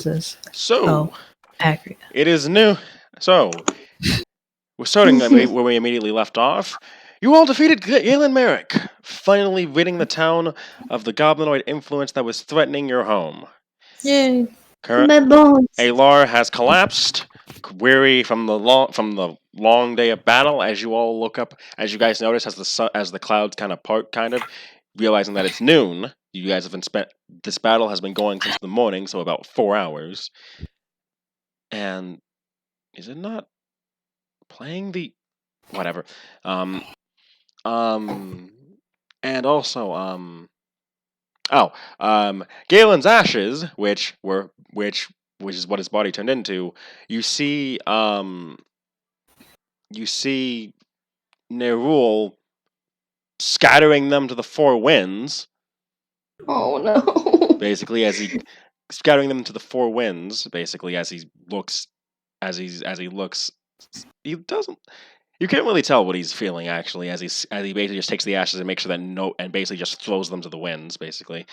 analysis. So, accurate. it is new. So, we're starting where we immediately left off. You all defeated Galen Merrick, finally ridding the town of the goblinoid influence that was threatening your home. Yay. My bones. Alar has collapsed, weary from the long day of battle. As you all look up, as you guys notice, as the clouds kind of part, realizing that it's noon. You guys have been this battle has been going since the morning, so about 4 hours. And is it not playing the whatever? And also Galen's ashes, which is what his body turned into. You see Nerul scattering them to the four winds. Oh no! Basically, as he scattering them to the four winds. Basically, as he looks, he doesn't. You can't really tell what he's feeling actually, as he basically just takes the ashes and makes sure that and basically just throws them to the winds, basically,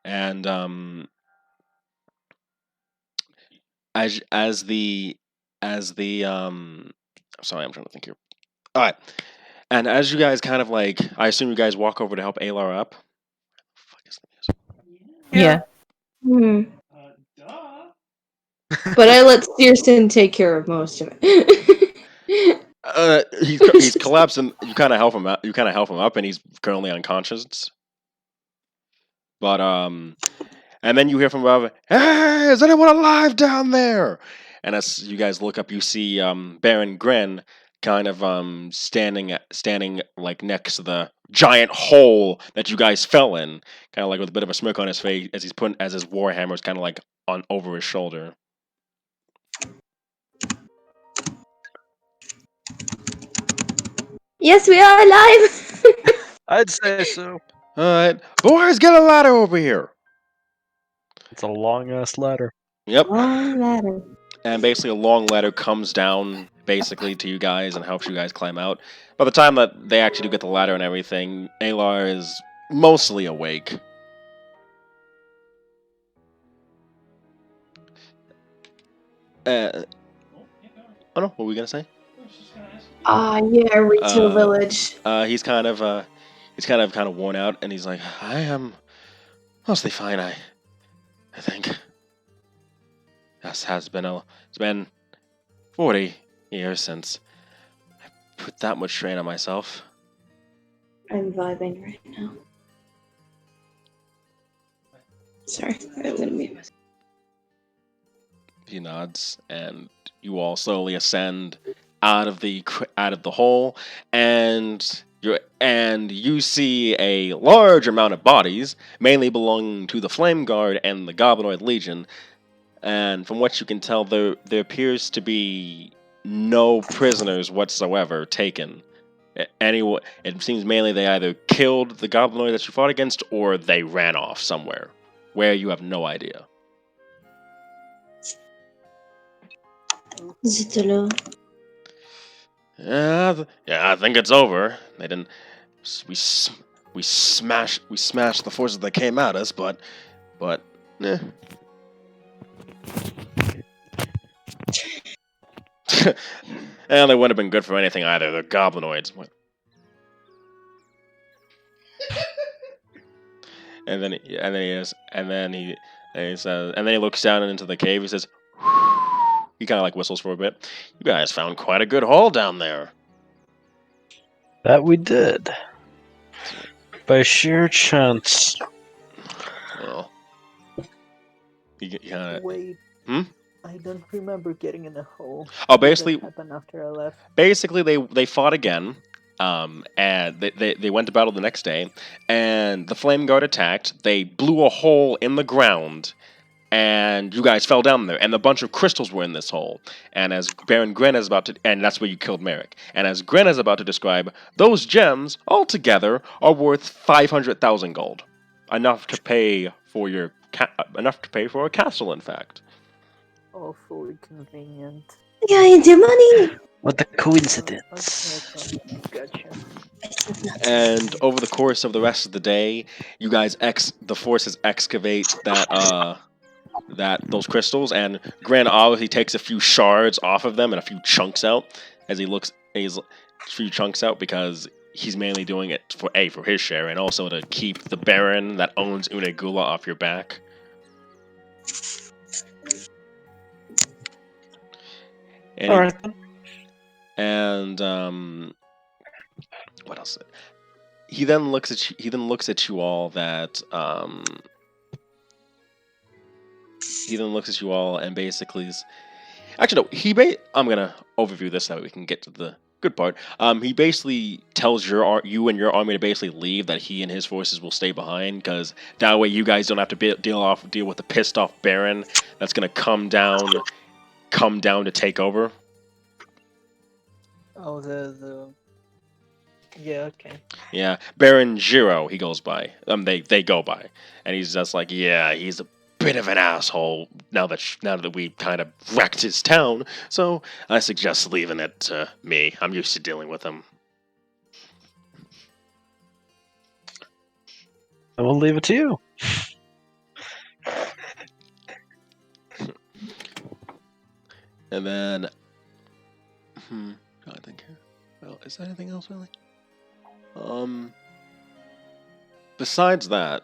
and sorry, I'm trying to think here. All right, and as you guys kind of like, I assume you guys walk over to help Alar up. Fuck is the music? Yeah. But I let Steerson take care of most of it. He's collapsing. You kind of help him out. You kind of help him up, and he's currently unconscious. But and then you hear from above, "Hey, is anyone alive down there?" And as you guys look up, you see Baron Gren kind of standing like next to the giant hole that you guys fell in, kind of like with a bit of a smirk on his face as his warhammer is kind of like on over his shoulder. Yes, we are alive! I'd say so. Alright, boys, get a ladder over here! It's a long-ass ladder. Yep. Long ladder. And basically a long ladder comes down basically to you guys and helps you guys climb out. By the time that they actually do get the ladder and everything, Alar is mostly awake. Oh no, what were we gonna say? Yeah, retail village. He's kind of worn out, and he's like, I am mostly fine. I think. It's been 40 years since I put that much strain on myself. I'm vibing right now. Sorry, I'm gonna mute myself. He nods, and you all slowly ascend out of the hole, and you see a large amount of bodies, mainly belonging to the Flame Guard and the Goblinoid Legion. And from what you can tell, there appears to be no prisoners whatsoever taken. It seems mainly they either killed the Goblinoid that you fought against, or they ran off somewhere, where you have no idea. Is it alone? Yeah, I think it's over. They didn't. We smashed the forces that came at us, but. And they wouldn't have been good for anything either. They're goblinoids. and then he looks down into the cave. He says, he kind of like whistles for a bit. You guys found quite a good haul down there. That we did. By sheer chance. Well, Wait. I don't remember getting in a hole. Oh, basically, what happened after I left? Basically, they fought again, and they went to battle the next day, and the Flame Guard attacked. They blew a hole in the ground, and you guys fell down there, and a bunch of crystals were in this hole. And as Baron Gren is about to, and that's where you killed Merrick. And as Gren is about to describe, those gems altogether are worth 500,000 gold, enough to pay for a castle, in fact. Awfully convenient. Yeah, you do money. What a coincidence. Okay. Gotcha. And over the course of the rest of the day, you guys the forces excavate that those crystals, and Gran obviously takes a few shards off of them and a few chunks out as he looks. He's a few chunks out because he's mainly doing it for his share and also to keep the Baron that owns Unegula off your back. And All right. and what else? He then looks at you. He then looks at you all. He then looks at you all and basically. Actually, no. I'm gonna overview this so that we can get to the good part. He basically tells you and your army to basically leave. That he and his forces will stay behind because that way you guys don't have to deal with the pissed off Baron that's gonna come down to take over. Oh, yeah, okay. Yeah, Baron Giro, he goes by. They go by, and he's just like, yeah, he's a bit of an asshole now that we kind of wrecked his town. So I suggest leaving it to me. I'm used to dealing with him. I will leave it to you. And then, I think. Well, is there anything else really? Besides that,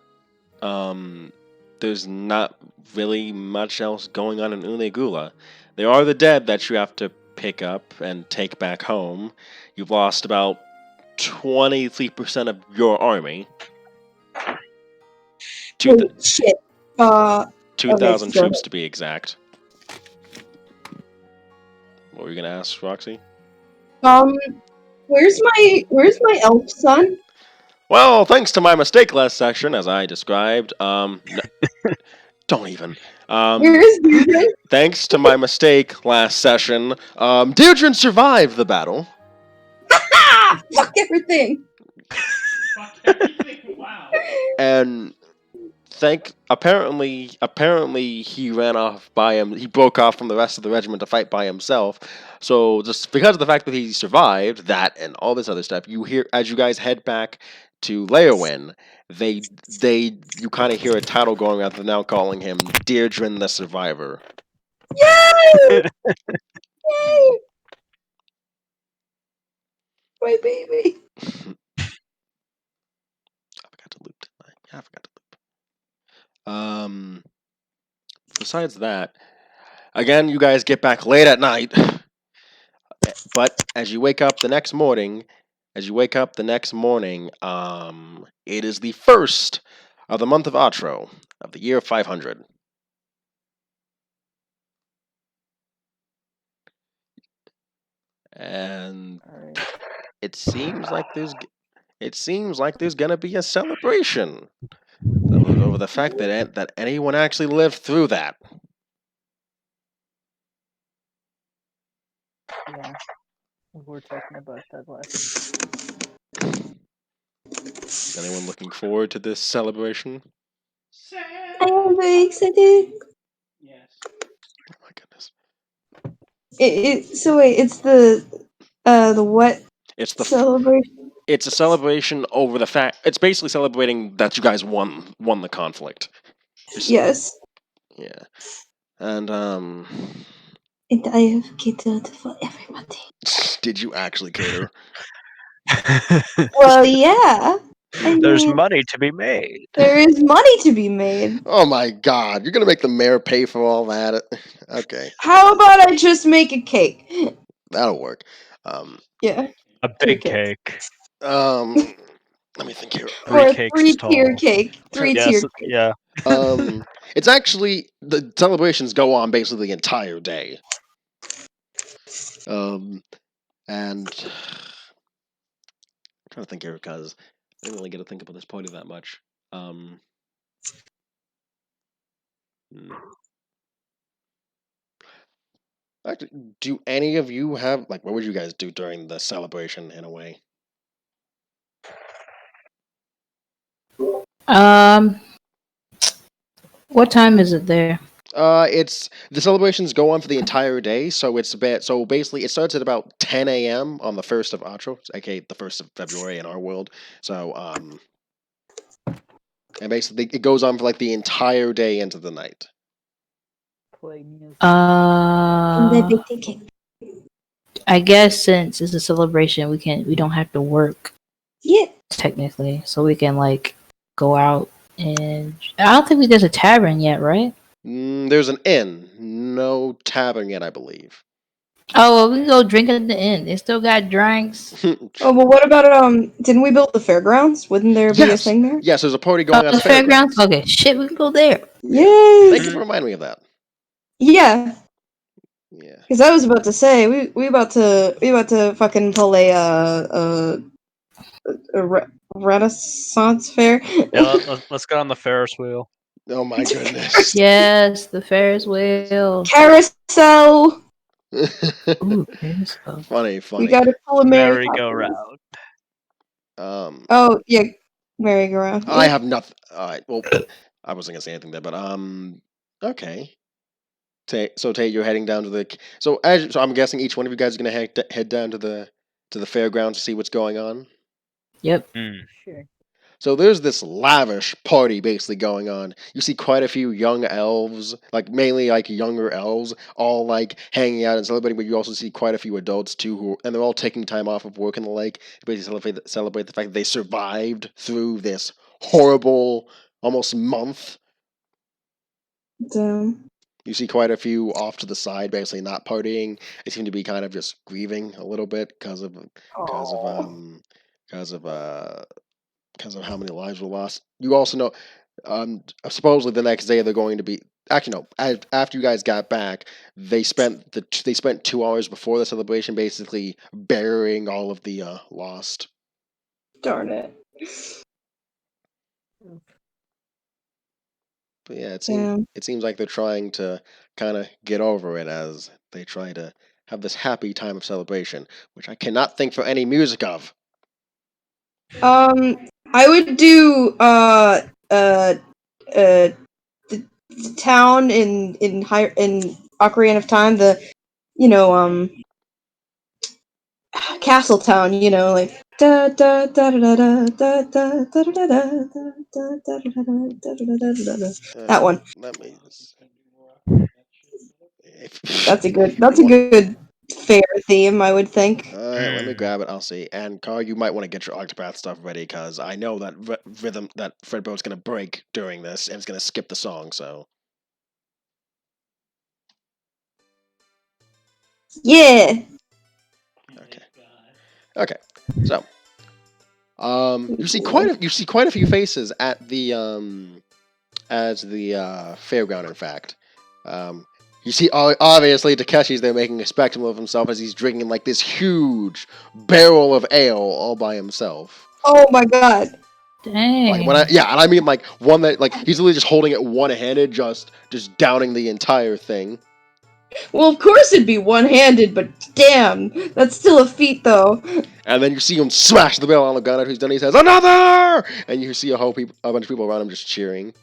there's not really much else going on in Unegula. There are the dead that you have to pick up and take back home. You've lost about 23% of your army. Shit. 2,000 okay, troops to be exact. What were you gonna ask, Roxy? Where's my elf son? Well, thanks to my mistake last session, as I described, don't even. Where is Deirdre? Thanks to my mistake last session, Deirdre survived the battle. Ah! Fuck everything. Fuck everything. Wow. And apparently he ran off by him. He broke off from the rest of the regiment to fight by himself. So just because of the fact that he survived that and all this other stuff, you hear as you guys head back to Leowyn, you kind of hear a title going around. They're now calling him Deirdre the Survivor. Yay! Yay! My baby. I forgot to loop, didn't I? Yeah, I forgot to loop. Besides that, again, you guys get back late at night. But as you wake up the next morning, it is the first of the month of Atro of the year 500. And Alright. it seems like there's gonna be a celebration over the fact that anyone actually lived through that. Yeah. We were talking about that last. Is anyone looking forward to this celebration? I am very excited. Yes. Oh my goodness! So wait, it's the what It's the celebration? it's a celebration over the fact. It's basically celebrating that you guys won the conflict. Yes. Yeah, and And I have catered for everybody. did you actually cater? Well, yeah. I There's mean, money to be made. there is money to be made. Oh my God! You're gonna make the mayor pay for all that? Okay, How about I just make a cake? that'll work. Yeah. A 2 big cakes. cake. Let me think here. Or a Cakes 3-tier tall. cake. 3-tier Yes, cake. yeah. It's actually the celebrations go on basically the entire day. And I'm trying to think here because I didn't really get to think about this party that much. Actually, do any of you have what would you guys do during the celebration in a way? What time is it there? It's the celebrations go on for the entire day, so basically it starts at about 10 a.m. on the 1st of Atro, aka the 1st of February in our world. So and basically it goes on for the entire day into the night. play music. Be thinking. I guess since it's a celebration, we don't have to work Yeah. technically, so we can like go out and I don't think there's a tavern yet, right? There's an inn. No tavern yet, I believe. Oh, well, we can go drink at the inn. They still got drinks. Oh, but what about didn't we build the fairgrounds? Wouldn't there be a thing there? Yes, there's a party going on The at the fairgrounds. Okay, shit, we can go there. Yes. Thank you for reminding me of that. Yeah. Yeah. Because I was about to say we about to fucking pull a Renaissance fair. Yeah, let's get on the Ferris wheel. Oh my goodness. Yes, the Ferris wheel. Carousel. Ooh, carousel. Funny. We gotta pull a merry-go-round. Oh yeah, merry-go-round. I have nothing. All right. Well, I wasn't gonna say anything there, but okay. So Tate, you're heading down to the. So I'm guessing each one of you guys is gonna head down to the fairgrounds to see what's going on. Yep. Sure. So there's this lavish party basically going on. You see quite a few young elves, like mainly like younger elves, all like hanging out and celebrating. But you also see quite a few adults too, and they're all taking time off of work and the like to basically celebrate the fact that they survived through this horrible, almost month. Damn. You see quite a few off to the side, basically not partying. They seem to be kind of just grieving a little bit because of how many lives were lost. You also know, supposedly the next day they're going to be. Actually, no. After you guys got back, they spent 2 hours before the celebration, basically burying all of the lost. Darn it. But yeah, Damn. it seems like they're trying to kind of get over it as they try to have this happy time of celebration, which I cannot think for any music of. I would do the town in Ocarina of Time, the castle town, like da da da da da da da da da da da da da. That one. Let me. That's a good fair theme, I would think. Let me grab it. I'll see. And Carl, you might want to get your Octopath stuff ready because I know that rhythm that Fredbo's gonna break during this and it's gonna skip the song. So Yeah. okay. So you see quite a few faces at the fairground. In fact, you see obviously Takeshi's there making a spectacle of himself as he's drinking like this huge barrel of ale all by himself. Oh my god. Dang. Like and I mean like one that like he's literally just holding it one-handed, just downing the entire thing. Well, of course it'd be one-handed, but damn, that's still a feat, though. And then you see him smash the barrel on the gun, and who's done? He says, "Another!" And you see a bunch of people around him just cheering.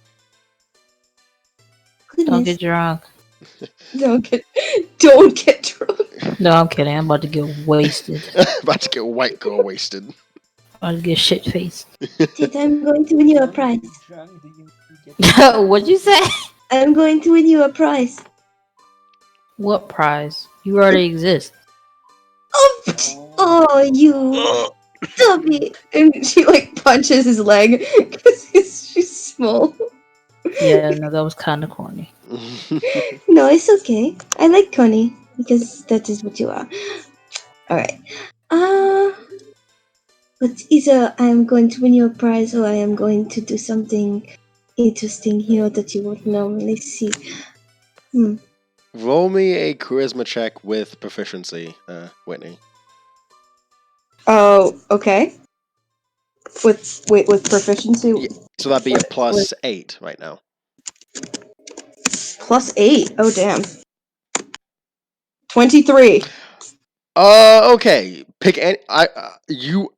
Don't get drunk. Don't get drunk. No, I'm kidding. I'm about to get wasted. About to get white girl wasted. About to get shit faced. Dude, I'm going to win you a prize. What'd you say? I'm going to win you a prize. What prize? You already exist. Oh, you stop it! And she like punches his leg because she's small. Yeah, no, that was kind of corny. No, it's okay. I like Connie because that is what you are. All right. But either I am going to win you a prize or I am going to do something interesting here that you won't normally see. Roll me a charisma check with proficiency, Whitney. Oh, okay. With proficiency? Yeah, so that'd be a +8 right now. +8? Oh, damn. 23. Okay. Pick any. You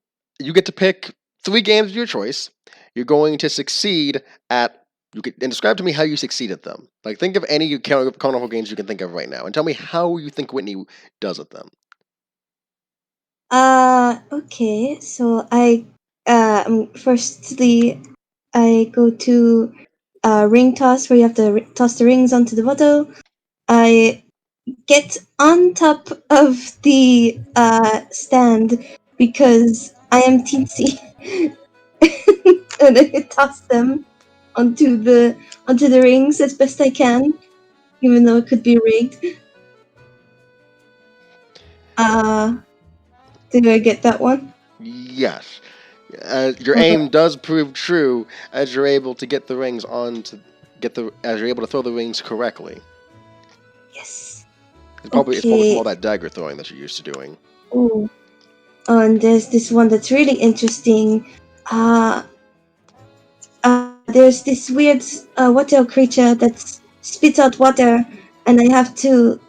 get to pick 3 games of your choice. You're going to succeed at. And describe to me how you succeed at them. Like, think of any carnival games you can think of right now, and tell me how you think Whitney does at them. Okay. So I firstly I go to ring toss where you have to toss the rings onto the bottle. I get on top of the stand because I am teensy, and I toss them onto the rings as best I can, even though it could be rigged. Did I get that one? Yes. Your Okay. aim does prove true as you're able to get the rings as you're able to throw the rings correctly. Yes. It's probably from Okay. all that dagger throwing that you're used to doing. Ooh. And there's this one that's really interesting. There's this weird water creature that spits out water, and I have to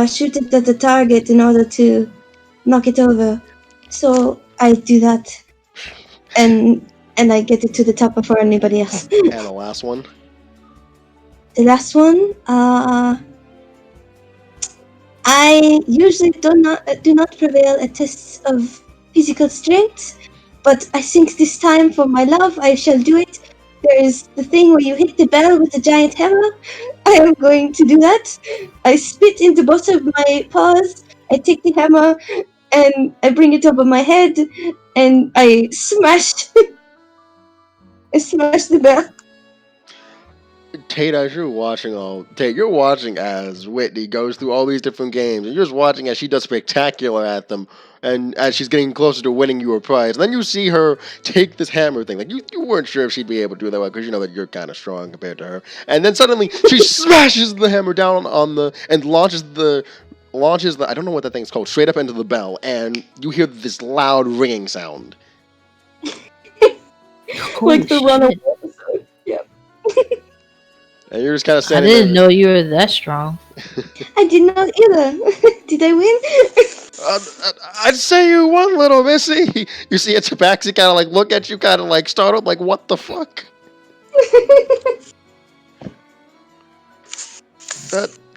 shoot it at the target in order to knock it over. So I do that, and I get it to the top before anybody else. And the last one. The last one, I usually do not prevail at tests of physical strength, but I think this time for my love I shall do it. There is the thing where you hit the bell with a giant hammer. I am going to do that. I spit into both of my paws. I take the hammer and I bring it over my head, and I smash. I smash the bell. Tate, as you're you're watching as Whitney goes through all these different games, and you're just watching as she does spectacular at them, and as she's getting closer to winning you a prize. And then you see her take this hammer thing. Like, you weren't sure if she'd be able to do that well, because you know that you're kind of strong compared to her. And then suddenly, she smashes the hammer down and launches the, I don't know what that thing's called, straight up into the bell, and you hear this loud ringing sound. Holy Like the shit. runaway. Yep. And you're just kind of I standing didn't there. know you were that strong. I did not either. Did I win? I'd say you won, little missy. You see a tabaxi kind of like look at you, kind of like startled, like, what the fuck?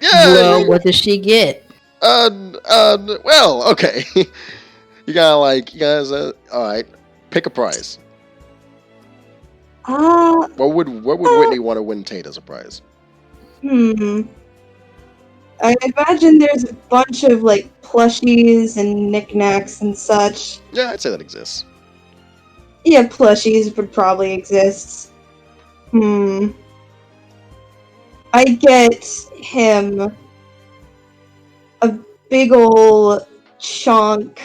Yeah. Well, what did she get? Well, okay. You guys, alright. Pick a prize. What would Whitney want to win Tate as a prize? I imagine there's a bunch of like plushies and knickknacks and such. Yeah, I'd say that exists. Yeah, plushies would probably exist. I get him a big ol' chunk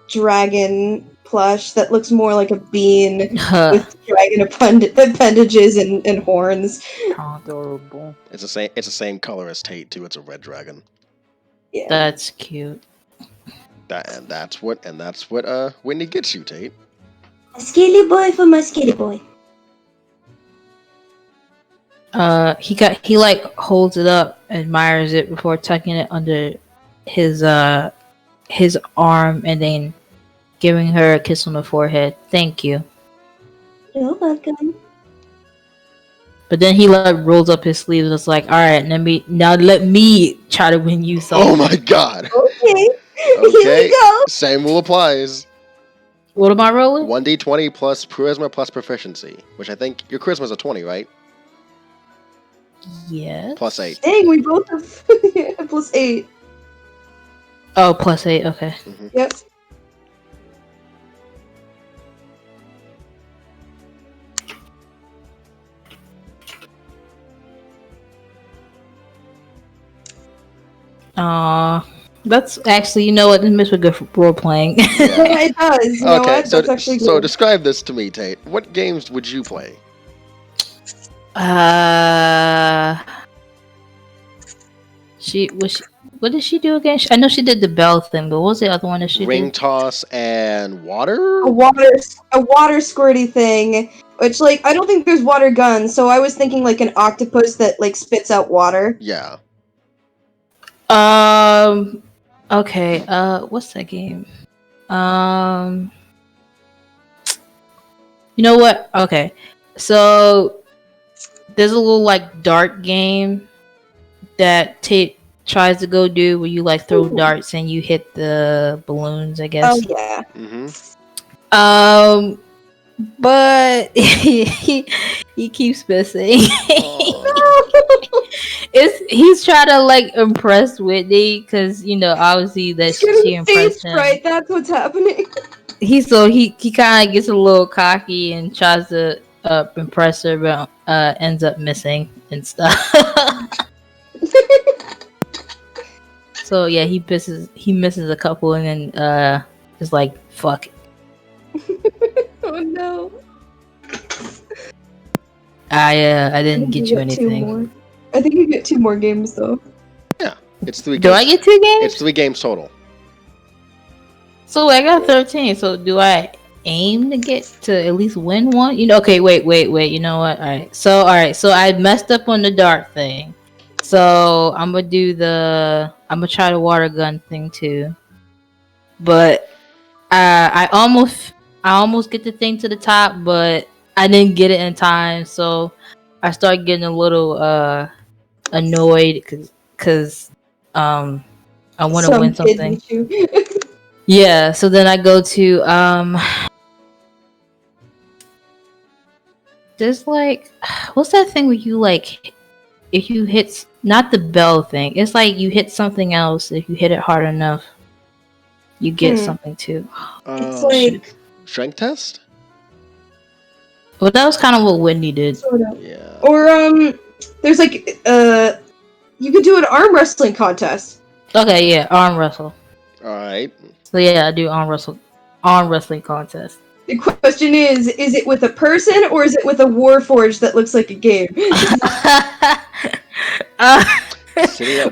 dragon plush that looks more like a bean with dragon appendages and horns. Adorable. It's the same color as Tate too. It's a red dragon. Yeah. That's cute. That's what Whitney gets you, Tate. A scaly boy for my scaly boy. He like holds it up, admires it before tucking it under his arm and then giving her a kiss on the forehead. Thank you. You're welcome. But then he like rolls up his sleeves and it's like, all right, let me try to win you something. Oh my god. Okay. Here Okay. we go. Same rule applies. What am I rolling? 1d20 plus charisma plus proficiency, which I think your charisma's a 20, right? Yes. Plus 8. Dang, we both have plus 8. Oh, plus 8. Okay. Mm-hmm. Yep. That's actually, you know what? This makes for good role playing. Yeah. It does. You know Okay, what? That's actually so good. describe this to me, Tate. What games would you play? What did she do again? I know she did the bell thing, but what was the other one that she Ring did? toss and water? A water squirty thing, which like I don't think there's water guns, so I was thinking like an octopus that like spits out water. Yeah. Okay. What's that game? You know what? Okay. So there's a little like dart game that Tate tries to go do where you like throw darts and you hit the balloons, I guess. Oh yeah. Mm-hmm. But he keeps missing. he's trying to like impress Whitney because obviously that He's getting she impressed stage him. fright. That's what's happening. He kind of gets a little cocky and tries to impress her, but ends up missing and stuff. So yeah, he misses a couple and then is like fuck it. Oh no! I didn't think get you you get 2 anything. more. I think you get 2 more games though. Yeah, it's 3 Do games. I get 2 games? It's 3 games total. So I got 13. So do I aim to get to at least win one? Okay, wait. You know what? All right. So I messed up on the dart thing. So I'm gonna try the water gun thing too. But I almost get the thing to the top, but I didn't get it in time. So I started getting a little annoyed because I want to win something. Issue. Yeah, so then I go to there's like what's that thing where you like if you hit not the bell thing, it's like you hit something else, if you hit it hard enough you get something too. It's like Strength test? Well, that was kind of what Whitney did. sort of. Yeah. Or there's like you could do an arm wrestling contest. Okay, yeah, arm wrestle. Alright. So yeah, I do arm wrestling contest. The question is it with a person or is it with a Warforged that looks like a game?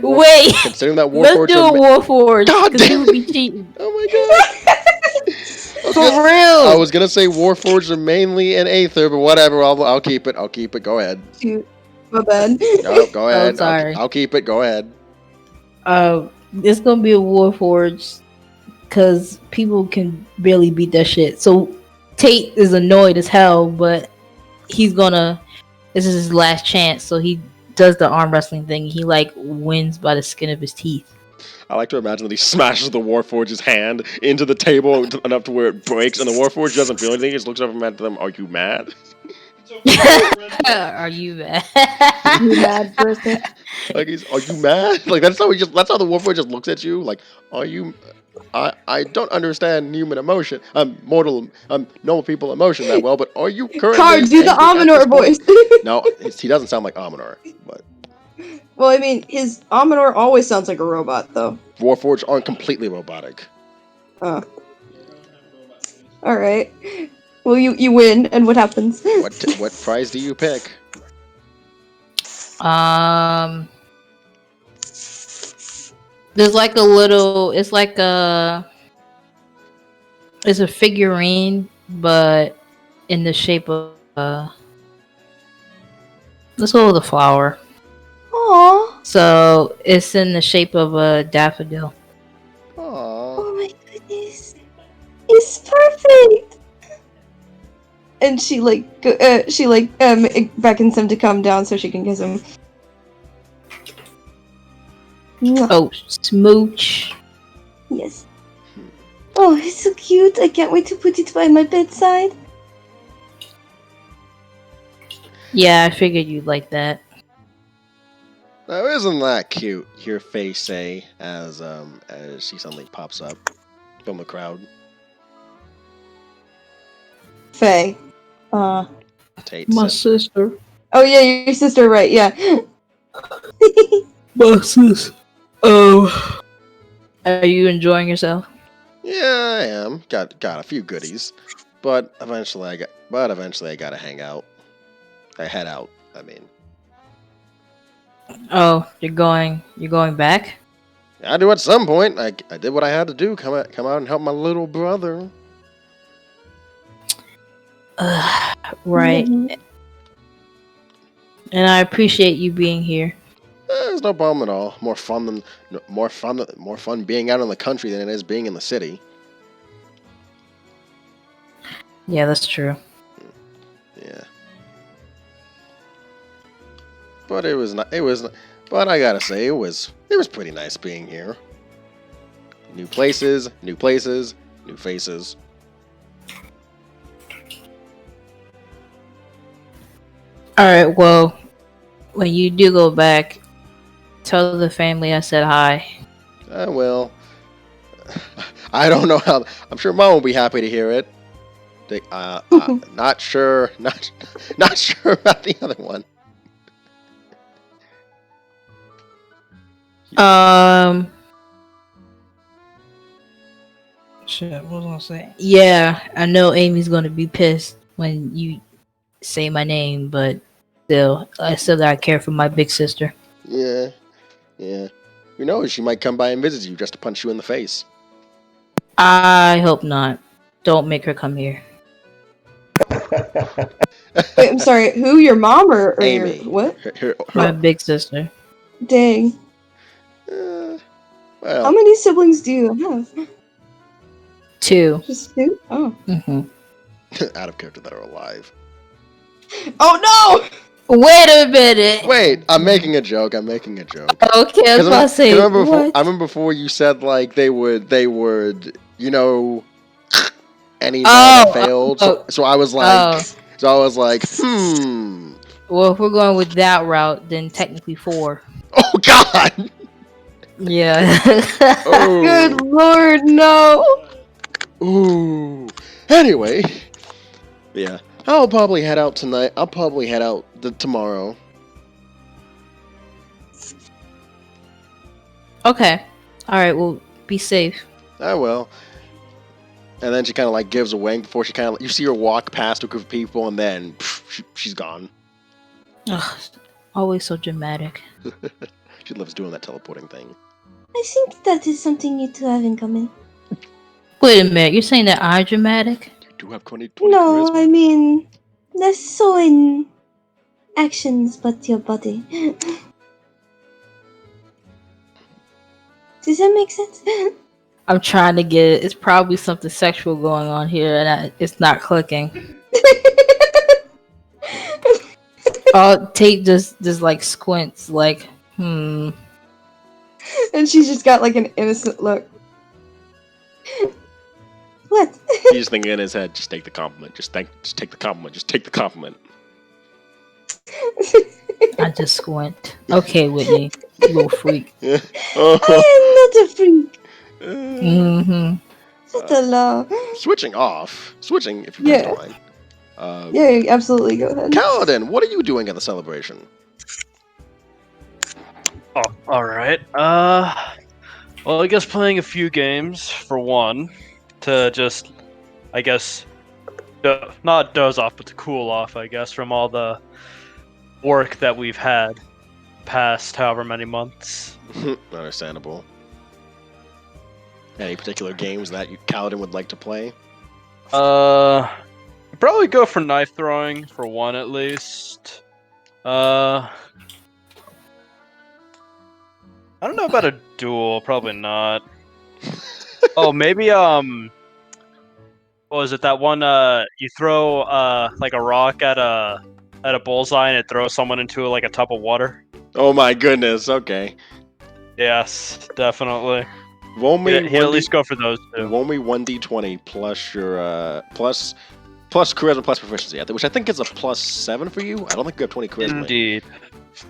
Wait, Considering that let's Warforged do a Warforged God because he damn would be cheating. Oh my god. For real. I was gonna say Warforged are mainly an Aether, but whatever. I'll keep it. Go ahead. Shoot, my bad. No, go ahead. sorry. I'll keep it. Go ahead. It's gonna be a Warforged because people can barely beat that shit. So Tate is annoyed as hell, but this is his last chance, so he does the arm wrestling thing. He like wins by the skin of his teeth. I like to imagine that he smashes the Warforge's hand into the table enough to where it breaks, and the Warforge doesn't feel anything. He just looks over at them. Are you mad? Are you mad? You mad person? Like are you mad? Like that's how the Warforge just looks at you. Like, are you? I don't understand human emotion. Normal people emotion that well, but are you currently? Card, do the Amanor voice. No, he doesn't sound like Amanor, but. Well, I mean, his Amanor always sounds like a robot, though. Warforged aren't completely robotic. Oh. Alright. Well, you win, and what happens? What prize do you pick? There's like a little. It's like it's a figurine, but in the shape of let's go with a flower. Aww. So it's in the shape of a daffodil. Aww. Oh my goodness. He's perfect! And she beckons him to come down so she can kiss him. Mwah. Oh, smooch. Yes. Oh, it's so cute. I can't wait to put it by my bedside. Yeah, I figured you'd like that. Now, isn't that cute? Your face say as she suddenly pops up from the crowd. Faye. Tate My said, sister. Oh yeah, your sister, right? Yeah. My sister. Oh. Are you enjoying yourself? "Yeah, I am. Got a few goodies, but eventually I gotta hang out. I head out. I mean, Oh, you're going back? I do at some point. I did what I had to do. Come out and help my little brother. Right. Mhm. And I appreciate you being here. There's no problem at all. More fun being out in the country than it is being in the city. Yeah, that's true. Yeah. But but I gotta say, it was pretty nice being here. New places, new faces. Alright, well, when you do go back, Tell the family I said hi. Well, I don't know how. I'm sure Mom will be happy to hear it. Not sure. Not sure about the other one. Shit, what was I gonna say? Yeah, I know Amy's gonna be pissed when you say my name, but still, I still gotta care for my big sister. Yeah. Who knows? She might come by and visit you just to punch you in the face. I hope not. Don't make her come here. Wait, I'm sorry. Who? Your mom or your Amy. what? My big sister. Dang. Well, How many siblings do you have? 2. Just 2? Oh. out of character that are alive. Oh no! Wait a minute. Wait, I'm making a joke. Okay, I was about to say, I remember what? before you said like they would, you know, any Oh, that failed. So I was like, Well, if we're going with that route, then technically 4. Oh God. Yeah. Oh. Good lord, no! Ooh. Anyway, yeah, I'll probably head out tonight. I'll probably head out tomorrow. Okay. All right. Well, be safe. I will. And then she kind of like gives a wink before she kind of, you see her walk past a group of people, and then she's gone. Ugh, always so dramatic. She loves doing that teleporting thing. I think that is something you two have in common. Wait a minute. You're saying that I'm dramatic? You do have 20 No, charisma. I mean, less so in actions, but your body. Does that make sense? I'm trying to get it. It's probably something sexual going on here, and it's not clicking. Oh, Tate just like squints, like, And she's just got like an innocent look. What? He's just thinking in his head, just take the compliment. Just take the compliment. Just take the compliment. I just squint. Okay, Whitney, you little freak. I am not a freak. Mm-hmm. What the law? Switching if you guys don't mind. Yeah, absolutely. Go ahead. Kaladin, what are you doing at the celebration? Oh, all right. Well, I guess playing a few games for one, to just, I guess, not doze off, but to cool off, I guess, from all the work that we've had past however many months. Understandable. Any particular games that Kaladin would like to play? Probably go for knife throwing for one at least. I don't know about a duel. Probably not. Oh, maybe what was it? That one you throw like a rock at a bullseye and it throws someone into like a tub of water. Oh my goodness. Okay. Yes, definitely. Roll me Yeah, at least go for those two. Roll me 1d20 plus your plus charisma plus proficiency, which I think is a +7 for you. I don't think you have 20 charisma. Indeed.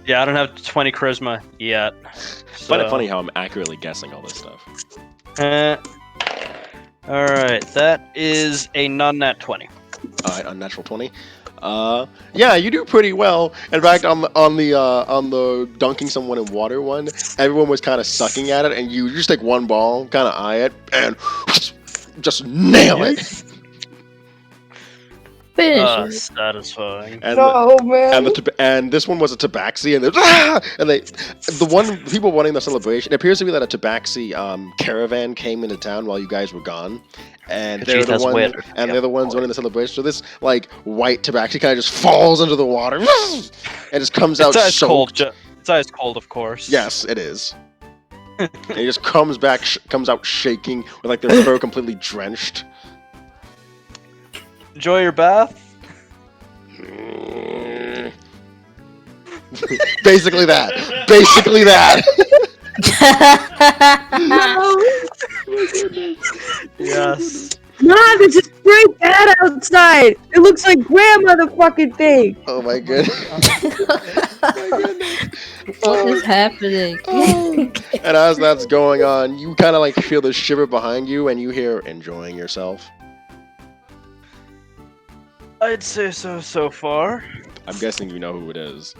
Yeah, I don't have 20 charisma yet. I find it funny how I'm accurately guessing all this stuff. Alright, that is a non-nat 20. Alright, unnatural 20. Yeah, you do pretty well. In fact, on the dunking someone in water one, everyone was kind of sucking at it, and you just take one ball, kind of eye it, and just nail it. Finish it. Satisfying. And Oh man. and this one was a tabaxi, and people wanting the celebration. It appears to be that a tabaxi caravan came into town while you guys were gone, and they're the ones running the celebration. So this like white tabaxi kind of just falls into the water and just comes out soaked. It's ice cold, of course. Yes, it is. And it just comes out shaking with like their fur completely drenched. Enjoy your bath. Basically that. Yes. Mom, it's just very bad outside. It looks like grandma, the fucking thing. Oh my goodness. What is happening? Oh. And as that's going on, you kind of like feel the shiver behind you, and you hear enjoying yourself. I'd say so far. I'm guessing you know who it is.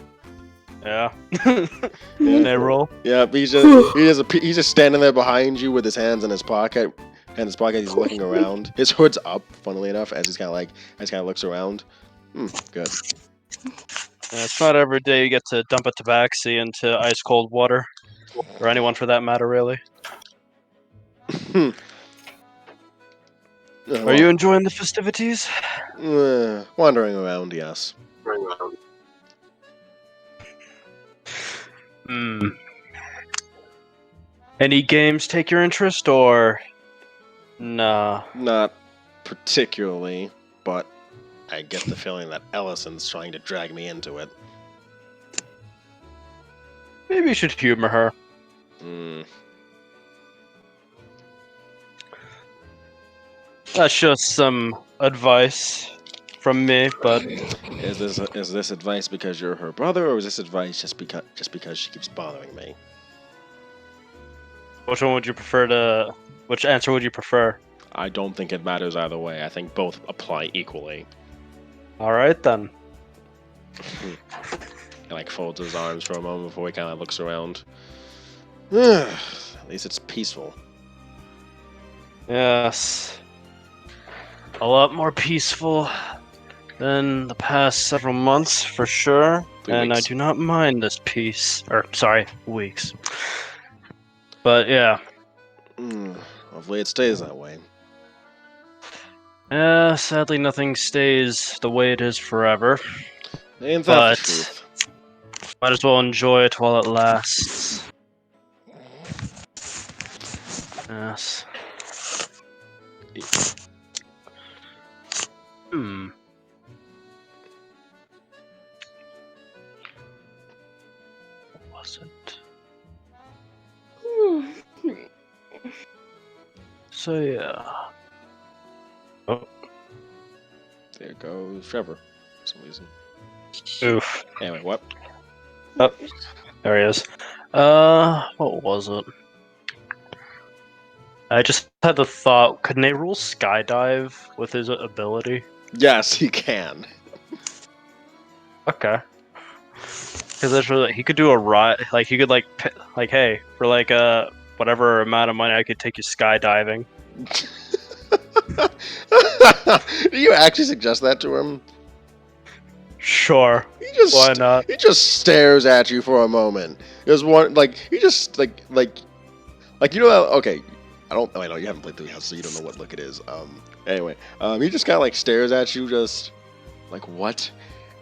Yeah. Yeah. Can I roll? Yeah, but he's just standing there behind you with his hands in his pocket. He's looking around. His hood's up, funnily enough, as he kind of looks around. Good. Yeah, it's not every day you get to dump a tabaxi into ice cold water, or anyone for that matter, really. Are you enjoying the festivities? Wandering around, yes. Any games take your interest, or nah? Not particularly, but I get the feeling that Ellison's trying to drag me into it. Maybe you should humor her. That's just some advice from me, but Is this advice because you're her brother, or is this advice just because she keeps bothering me? which one would you prefer to? Which answer would you prefer? I don't think it matters either way. I think both apply equally. All right then. He like folds his arms for a moment before he kind of looks around. At least it's peaceful. Yes. A lot more peaceful than the past several months, for sure. 3 and weeks. I do not mind this peace. Or, sorry, weeks. But yeah. Hopefully it stays that way. Sadly, nothing stays the way it is forever. Ain't that But the truth? might as well enjoy it while it lasts. Yes. What was it? So yeah. There goes Trevor, for some reason. Oof. Anyway, what? Oh, there he is. What was it? I just had the thought, could Nerul skydive with his ability? Yes, he can. Okay. Because he could do a ride, like he could like, hey, for like whatever amount of money, I could take you skydiving. Do you actually suggest that to him? Sure. Why not? He just stares at you for a moment. There's one he just like you know how, okay. I know you haven't played 3 Houses, so you don't know what look it is. Anyway, he just kind of like stares at you, just like what?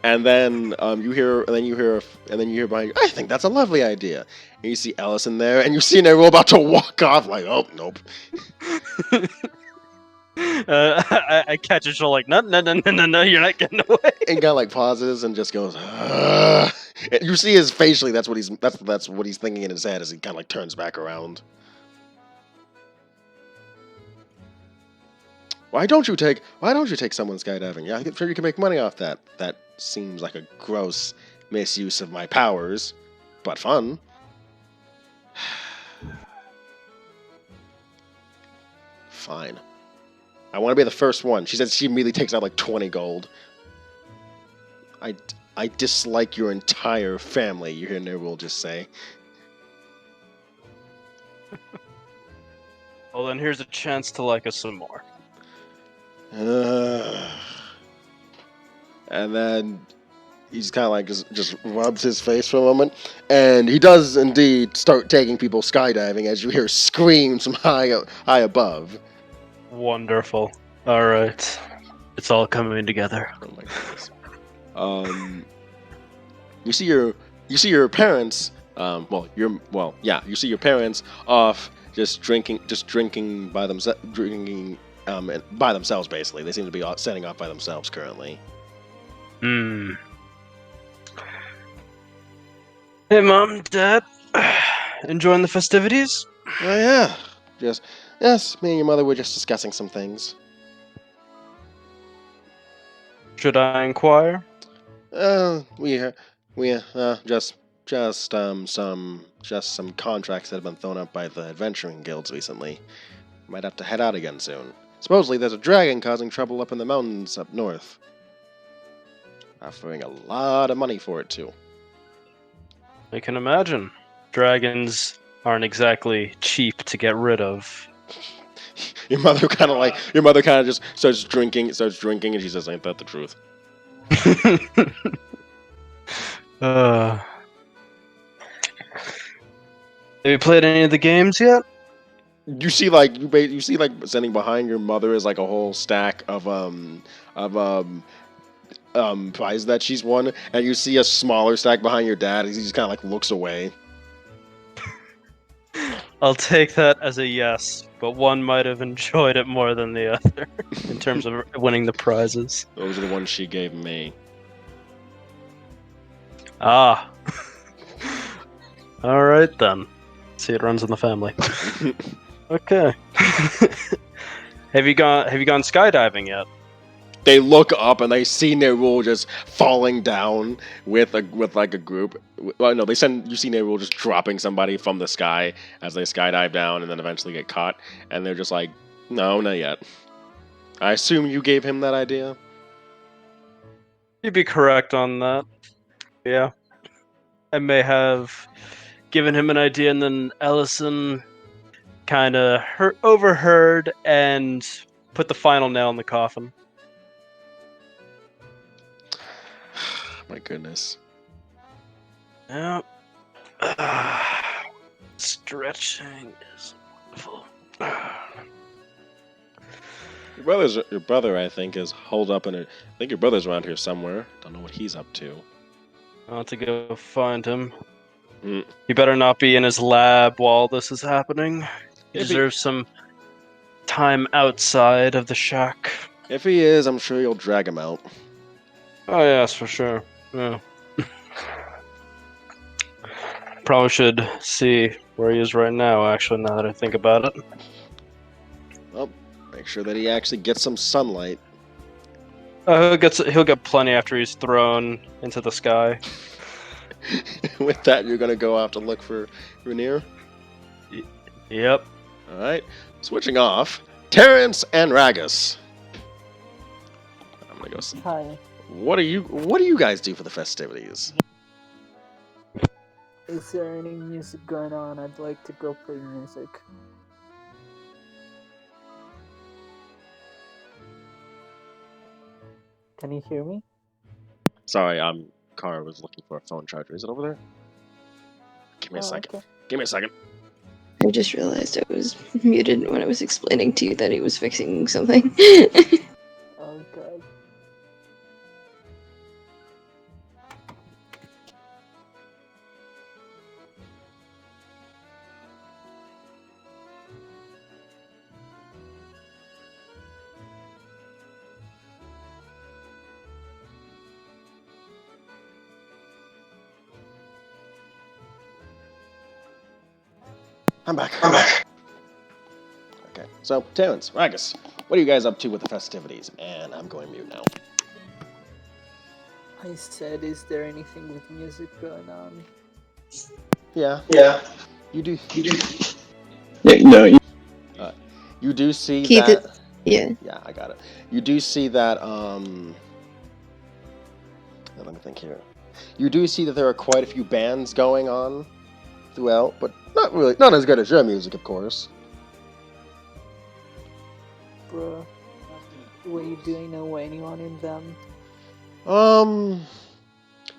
And then you hear behind you, I think that's a lovely idea. And you see Ellison there, and you see Nerul about to walk off, like, oh nope. I catch his shoulder like, no, you're not getting away. And kind of like pauses and just goes. And you see his facially. That's what he's thinking in his head as he kind of like turns back around. Why don't you take someone skydiving? Yeah, I'm sure you can make money off that. That seems like a gross misuse of my powers, but fun. Fine. I want to be the first one. She says she immediately takes out like 20 gold. I dislike your entire family, you hear Nerul just say. Well, then here's a chance to like us some more. And then he's kind of like just rubs his face for a moment, and he does indeed start taking people skydiving as you hear screams from high above. Wonderful. All right, it's all coming together. Oh my goodness. You see your parents. You see your parents off just drinking by themselves. By themselves, basically. They seem to be setting off by themselves currently. Hey, Mom, Dad, enjoying the festivities? Oh yeah, yes. Me and your mother were just discussing some things. Should I inquire? Some contracts that have been thrown up by the adventuring guilds recently. Might have to head out again soon. Supposedly there's a dragon causing trouble up in the mountains up north. Offering a lot of money for it too. I can imagine. Dragons aren't exactly cheap to get rid of. Your mother kind of just starts drinking, and she says, "Ain't that the truth?" Have you played any of the games yet? You see, standing behind your mother is like a whole stack of prize that she's won, and you see a smaller stack behind your dad. He just kind of like looks away. I'll take that as a yes, but one might have enjoyed it more than the other in terms of winning the prizes. Those are the ones she gave me. Ah. Alright then. See, it runs in the family. Okay. Have you gone skydiving yet? They look up and they see Nerul just falling down with a group. Well, no, you see Nerul just dropping somebody from the sky as they skydive down and then eventually get caught. And they're just like, no, not yet. I assume you gave him that idea? You'd be correct on that. Yeah. I may have given him an idea and then Ellison kind of overheard and put the final nail in the coffin. My goodness. Yeah. Stretching is wonderful. Your brother, I think, is holed up in a. I think your brother's around here somewhere. Don't know what he's up to. I'll have to go find him. Mm. He better not be in his lab while this is happening. He Maybe. deserves some time outside of the shack. If he is, I'm sure you'll drag him out. Oh yes, for sure. Yeah. Probably should see where he is right now, actually, now that I think about it. Well, make sure that he actually gets some sunlight. He'll get plenty after he's thrown into the sky. With that, you're gonna go off to look for Rainier? Yep. Alright. Switching off. Terrence and Ragus. I'm gonna go see. Hi. What do you guys do for the festivities? Is there any music going on? I'd like to go play music. Can you hear me? Sorry, Kara was looking for a phone charger. Is it over there? Give me a second. Okay. Give me a second. I just realized I was muted when I was explaining to you that he was fixing something. Oh god. I'm back. Okay, so Terrence, Ragus, what are you guys up to with the festivities? And I'm going mute now. I said, is there anything with music going on? Yeah. You do. No. You do see Keith, that. yeah. Yeah, I got it. You do see that. Let me think here. You do see that there are quite a few bands going on throughout, but not as good as your music, of course. Bruh. Do you know anyone in them?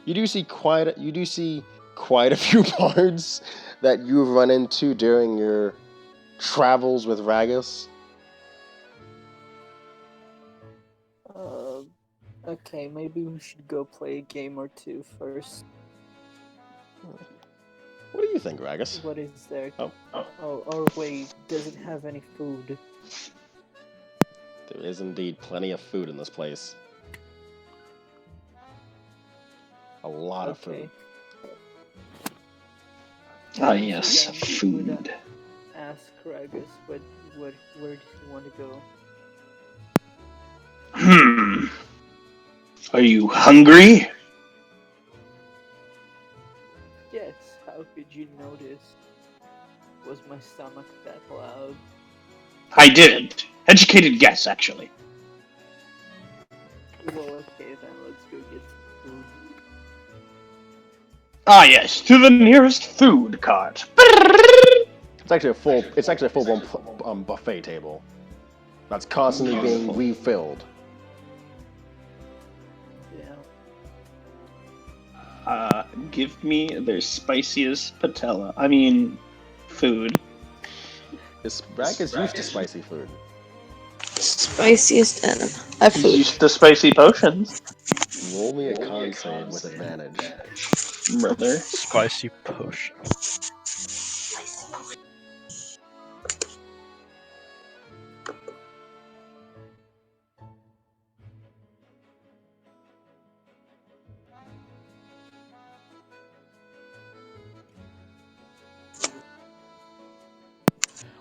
You do see quite a few bards that you've run into during your travels with Ragus. Okay, maybe we should go play a game or two first. What do you think, Ragus? What is there? Oh. Or wait, does it have any food? There is indeed plenty of food in this place. A lot of food. Ah, yes, Then we would, food. Ask Ragus, where does he want to go? Are you hungry? Yes, how could you notice? Was my stomach that loud? I didn't. Educated guess, actually. Well, okay then, let's go get some food. Ah, yes, to the nearest food cart. It's actually a full-blown buffet table that's constantly being refilled. Yeah. Give me their spiciest food. This Rack is used to spicy food. Spiciest animal. He's Food. used to spicy potions, Roll me a con save with advantage. brother. Spicy potion.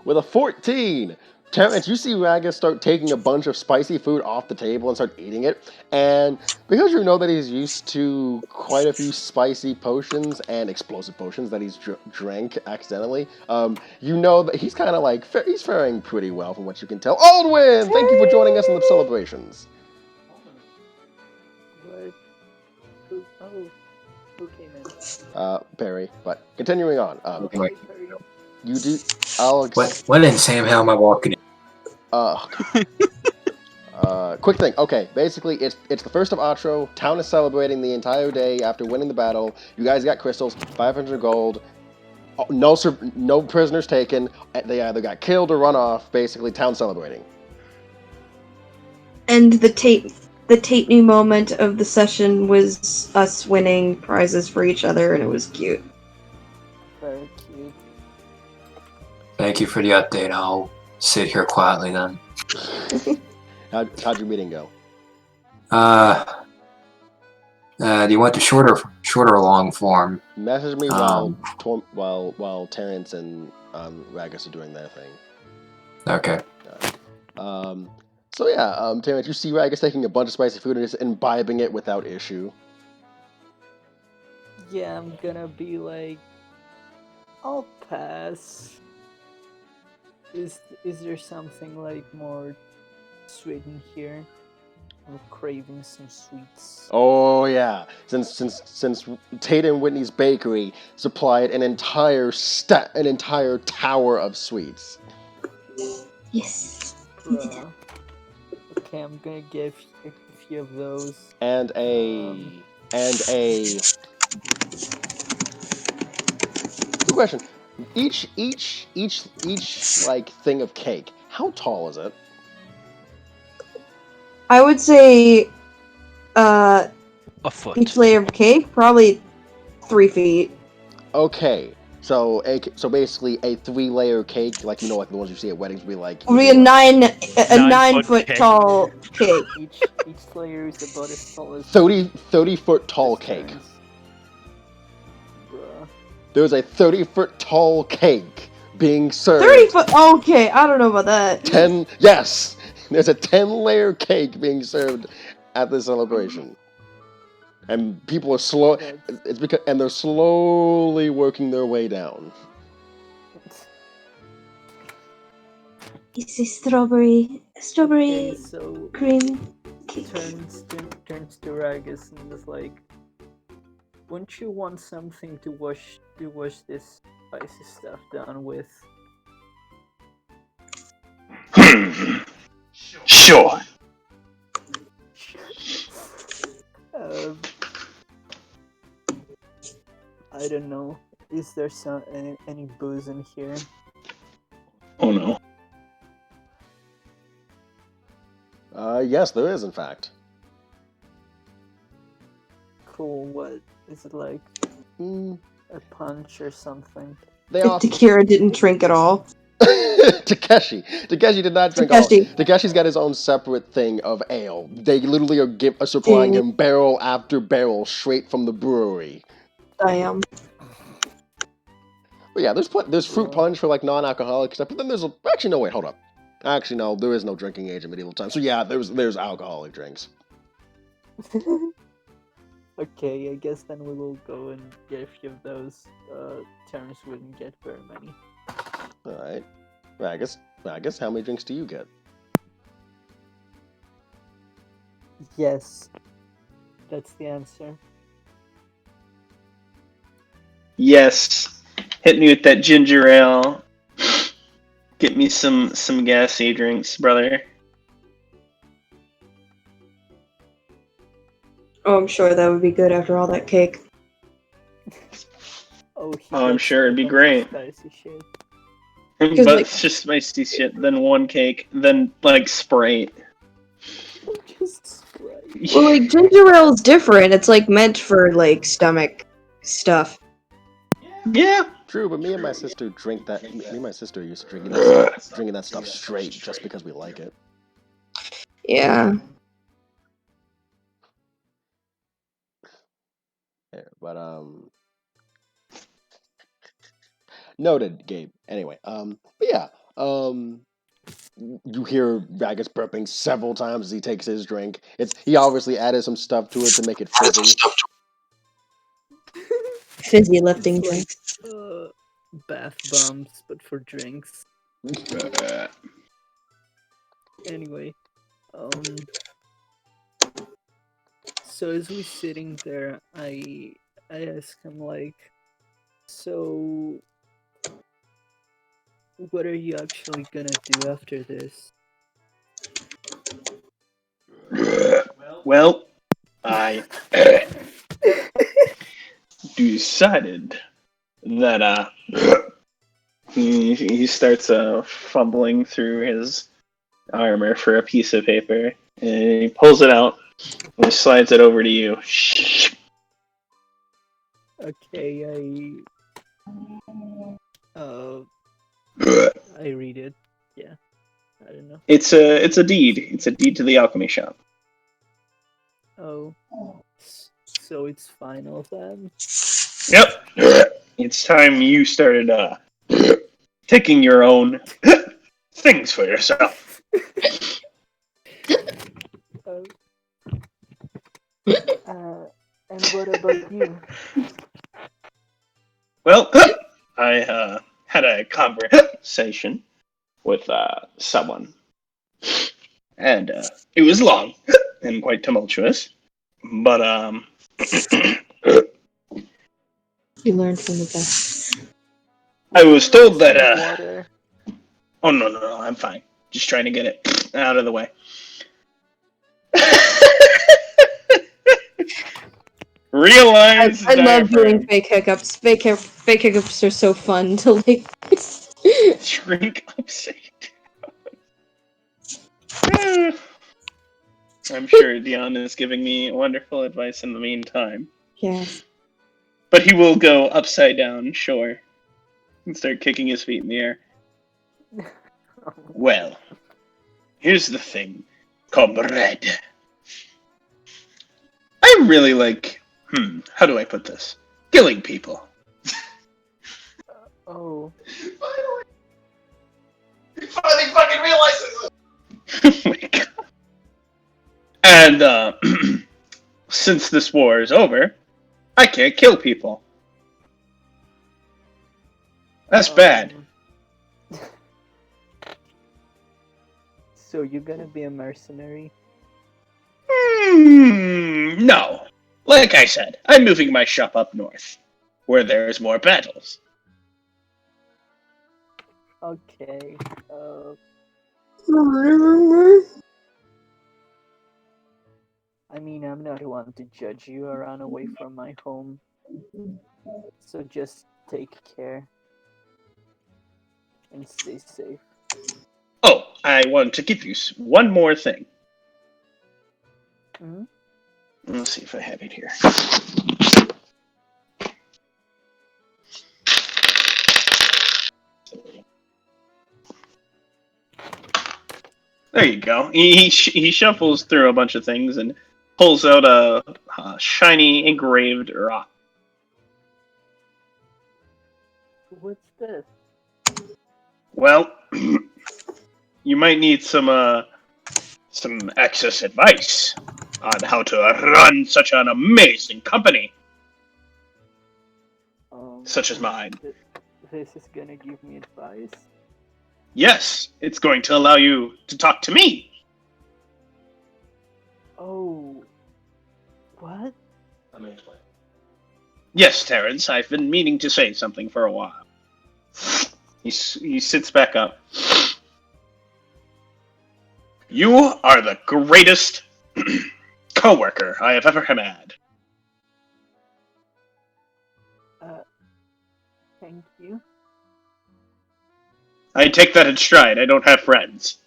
With a 14! Terrence, you see Ragus start taking a bunch of spicy food off the table and start eating it, and because you know that he's used to quite a few spicy potions and explosive potions that he's drank accidentally, you know that he's kind of like, he's faring pretty well from what you can tell. Aldwin! Thank you for joining us in the celebrations. What? Who came in? Perry, but continuing on. Wait. You do, Alex. What insane hell am I walking in? Quick thing. Okay, basically, it's the first of Atro. Town is celebrating the entire day after winning the battle. You guys got crystals, 500 gold. No prisoners taken. They either got killed or run off. Basically, town celebrating. And the Tate-new moment of the session was us winning prizes for each other, and it was cute. Very cute. Thank you for the update. I'll sit here quietly then. How'd your meeting go? Do you want the shorter or long form? Message me while Terrence and Ragus are doing their thing. Okay. So yeah, Terrence, you see Ragus taking a bunch of spicy food and just imbibing it without issue. Yeah, I'm gonna be like, I'll pass. Is there something like more sweet in here? I'm craving some sweets. Oh yeah, since Tate and Whitney's bakery supplied an entire tower of sweets. Yes. Bruh. Okay, I'm gonna give a few of those. And a good question. Each like thing of cake. How tall is it? I would say, A foot. each layer of cake, probably 3 feet. Okay, so basically a 3-layer cake, like the ones you see at weddings, would be like. Would be a 9 9 foot cake. tall cake. Each layer is about as tall as 30 foot tall cake. Bruh. There's a 30-foot tall cake being served. 30 foot. Okay, I don't know about that. 10. Yes, there's a 10-layer cake being served at the celebration, and people are slow. It's because they're slowly working their way down. It's a strawberry Okay, so cream cake. turns to Ragus and is like, wouldn't you want something to wash this spicy stuff down with? Sure. I don't know. Is there any booze in here? Oh no. Yes, there is, in fact. Cool. What is it like? Mm, A punch or something? they offer. Takira didn't drink at all. Takeshi did not drink all. Takeshi. Takeshi's got his own separate thing of ale. They literally are supplying him barrel after barrel straight from the brewery. Damn. But yeah, there's fruit punch for like non-alcoholic stuff. But then there's actually no, wait, hold up. Actually no, there is no drinking age in medieval times. So yeah, there's alcoholic drinks. Okay, I guess then we will go and get a few of those. Terrence wouldn't get very many. Alright. Ragus, how many drinks do you get? Yes. That's the answer. Yes. Hit me with that ginger ale. Get me some gassy drinks, brother. Oh, I'm sure that would be good after all that cake. Oh, I'm gets sure it'd a be bunch of great. Spicy shit. But like- it's just spicy shit, then one cake, then like Sprite. Just Sprite. Well, like ginger ale is different. It's like meant for like stomach stuff. Yeah. True, but me and my sister drink that. Me and my sister used to drinking that stuff straight just because we like it. Yeah. Yeah, but noted, Gabe. Anyway, but yeah, you hear Ragus burping several times as he takes his drink. He obviously added some stuff to it to make it fizzy. Fizzy lifting drink. Bath bombs, but for drinks. Anyway, so as we sitting there, I ask him like, so what are you actually gonna do after this? Well, I decided that he starts fumbling through his armor for a piece of paper, and he pulls it out and slides it over to you. Okay, I read it. Yeah, I don't know. It's a deed. It's a deed to the alchemy shop. Oh, so it's final then? Yep. It's time you started taking your own things for yourself. And what about you? Well, I had a conversation with someone, and it was long and quite tumultuous. But You learned from the best. I was told that Water. oh no, I'm fine. Just trying to get it out of the way. Realize I love diaphragm. doing fake hiccups. Fake hiccups are so fun to like. Shrink upside down. I'm sure Dion is giving me wonderful advice in the meantime. Yes. But he will go upside down, sure, and start kicking his feet in the air. Well, here's the thing, comrade. I really like, how do I put this? Killing people. Oh. He finally fucking realizes it! Oh my god. And, since this war is over, I can't kill people. That's bad. So you're gonna be a mercenary? No. Like I said, I'm moving my shop up north, where there's more battles. Okay. I mean, I'm not one to judge you or run away from my home. So just take care. And stay safe. Oh, I want to give you one more thing. Mm-hmm. Let's see if I have it here. There you go. He shuffles through a bunch of things and pulls out a shiny engraved rock. What's this? Well, you might need some access advice. on how to run such an amazing company, such as mine. This is gonna give me advice. Yes, it's going to allow you to talk to me. Oh, what? Let me explain. Yes, Terrence, I've been meaning to say something for a while. He sits back up. You are the greatest co-worker I have ever had. Thank you. I take that in stride. I don't have friends.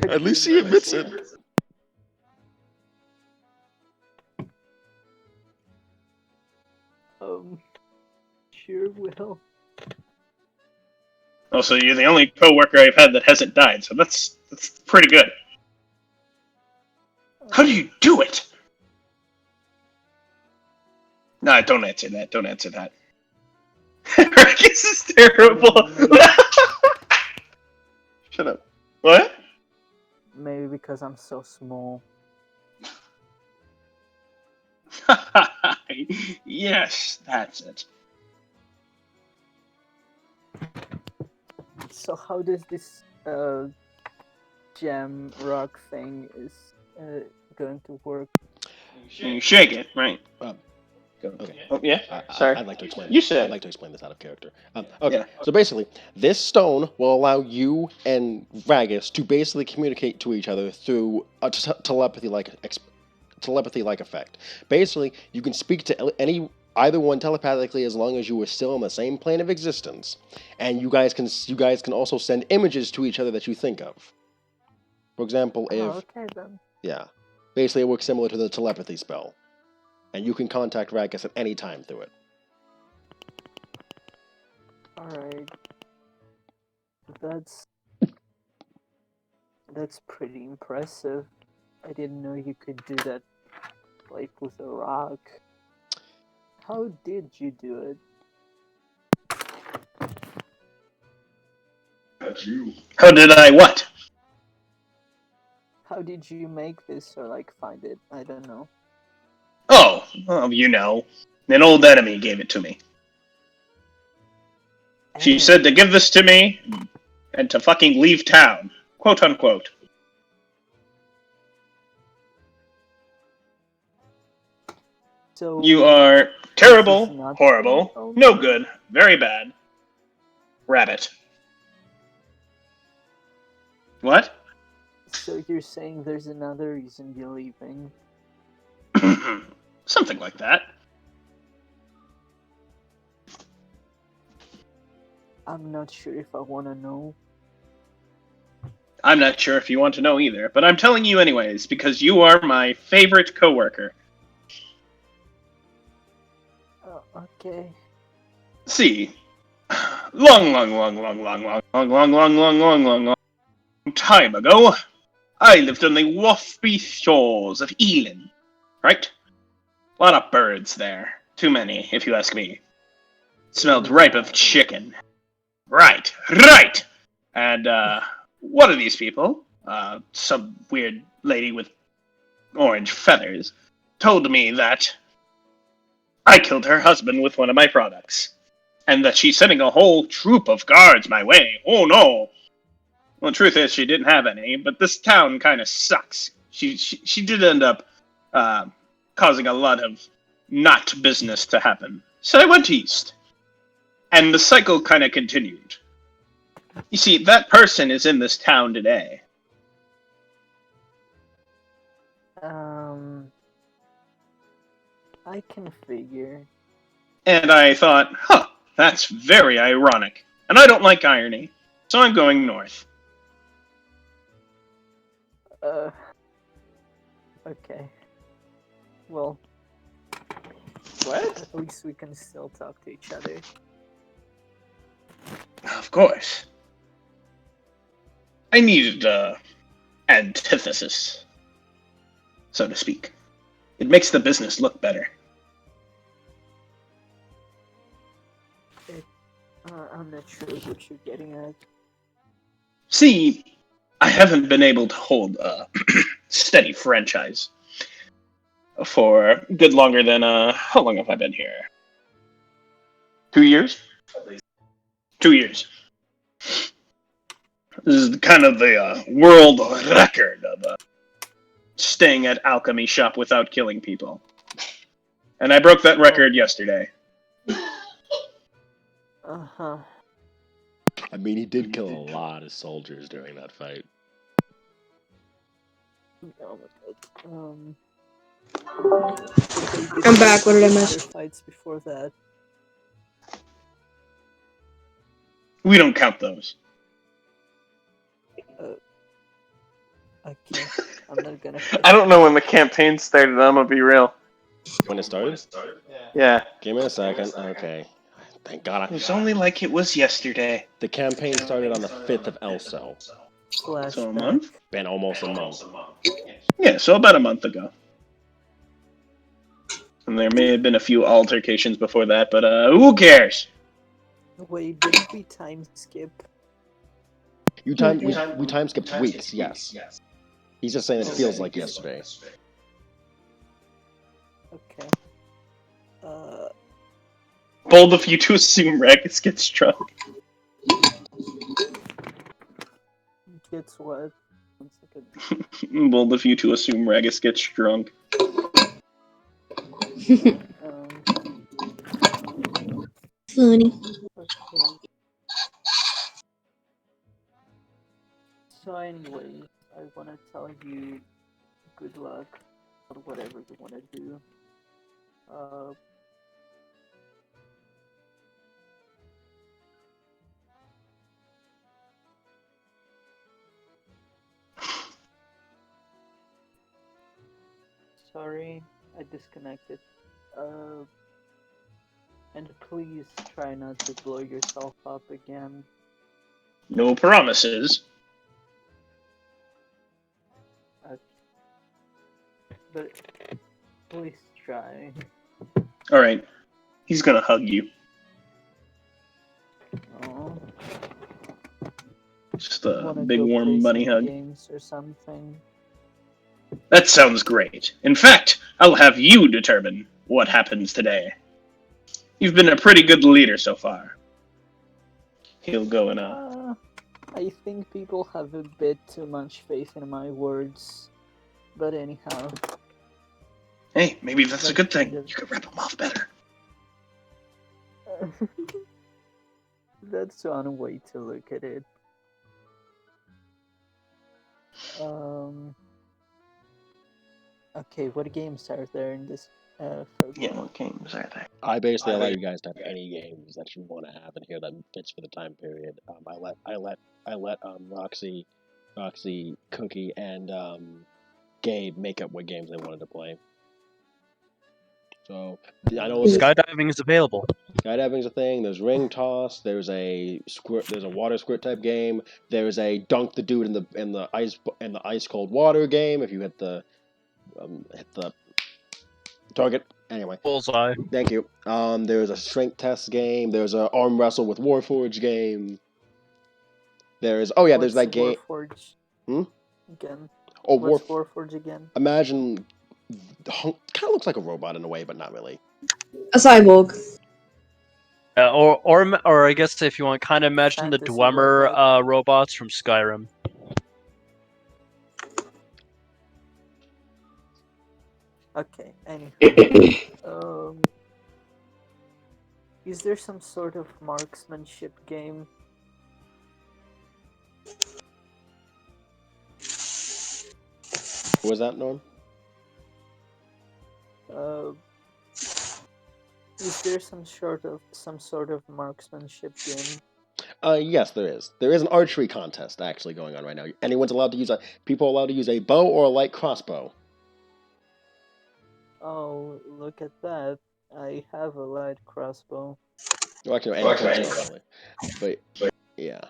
At least he admits it. Sure will. Also, you're the only co-worker I've had that hasn't died, so that's pretty good. How do you do it? Nah, don't answer that. Don't answer that. This is terrible. Shut up. What? Maybe because I'm so small. Yes, that's it. So how does this gem rock thing is going to work? You shake it, right? Okay. Oh, yeah? Sorry. I'd like to explain. You said. I'd like to explain this out of character. Okay. Yeah. So basically, this stone will allow you and Ragus to basically communicate to each other through a telepathy-like effect. Basically, you can speak to either one telepathically as long as you are still on the same plane of existence, and you guys can also send images to each other that you think of. For example, if Okay then. yeah, basically it works similar to the telepathy spell, and you can contact Ragus at any time through it. Alright. That's pretty impressive. I didn't know you could do that, like with a rock. How did you do it? How did I what? How did you make this or like find it? I don't know. Oh, well, you know. An old enemy gave it to me. She said to give this to me and to fucking leave town. Quote unquote. So You are terrible, horrible, no good, very bad. Rabbit. What? So you're saying there's another reason you're leaving? Something like that. I'm not sure if I want to know. I'm not sure if you want to know either, but I'm telling you anyways, because you are my favorite coworker. Okay. See, long time ago, I lived on the waspy shores of Elin, right? A lot of birds there. Too many, if you ask me. Smelled ripe of chicken. Right. And, one of these people, some weird lady with orange feathers, told me that I killed her husband with one of my products, and that she's sending a whole troop of guards my way. Oh no! Well, the truth is, she didn't have any, but this town kind of sucks. She did end up causing a lot of not business to happen. So I went east, and the cycle kind of continued. You see, that person is in this town today. I can figure. And I thought, that's very ironic. And I don't like irony, so I'm going north. Okay. Well, What? at least we can still talk to each other. Of course. I needed antithesis, so to speak. It makes the business look better. I'm not sure what you're getting at. See, I haven't been able to hold a steady franchise for good longer than how long have I been here? 2 years? 2 years. This is kind of the world record of staying at alchemy shop without killing people. And I broke that record yesterday. Uh-huh. I mean, he did kill a lot of soldiers during that fight. Oh my god. I'm back. What did I miss? Other fights before that. We don't count those. Okay. I'm not gonna. I don't know when the campaign started. I'm gonna be real. When it started? Yeah. Give me a second. Okay. Thank God. It was only like it was yesterday. The campaign started on the 5th of Elso. Flashback. So a month? Been almost a month. Yeah, so about a month ago. And there may have been a few altercations before that, but who cares? Wait, didn't we time skip? We time skipped weeks, yes. He's just saying it feels like yesterday. Okay. Bold of you to assume Ragus gets drunk. Gets what? 1 second. Bold of you to assume Ragus gets drunk. Funny. Okay. So anyway, I wanna tell you good luck or whatever you wanna do. Sorry, I disconnected. And please try not to blow yourself up again. No promises. But please try. Alright. He's gonna hug you. Oh. Just a Wanna big go warm play bunny some hug. games or something? That sounds great. In fact, I'll have you determine what happens today. You've been a pretty good leader so far. He'll go in I think people have a bit too much faith in my words. But anyhow. Hey, maybe that's a good thing. You could rip him off better. That's one way to look at it. Okay, what games are there in this program? Yeah, what games are there? I basically allow you guys to have any games that you want to have in here that fits for the time period. I let Roxy, Cookie, and Gabe make up what games they wanted to play. So I know Skydiving is available. skydiving's a thing. There's ring toss. There's a water squirt type game. There's a dunk the dude in the ice cold water game. If you hit the target. Anyway. Bullseye. Thank you. There's a strength test game. There's a arm wrestle with Warforge game. There's there's that game. Warforge. Again. Oh, What's Warforge again? Imagine, kind of looks like a robot in a way, but not really. A cyborg. Or I guess if you want, kind of imagine the Fantasy Dwemer robot. robots from Skyrim. Okay, anyway. Is there some sort of marksmanship game? What was that, Norm? Is there some sort of marksmanship game? Yes, there is. There is an archery contest actually going on right now. People are allowed to use a bow or a light crossbow. Oh, look at that. I have a light crossbow. Well, actually, actually. But yeah.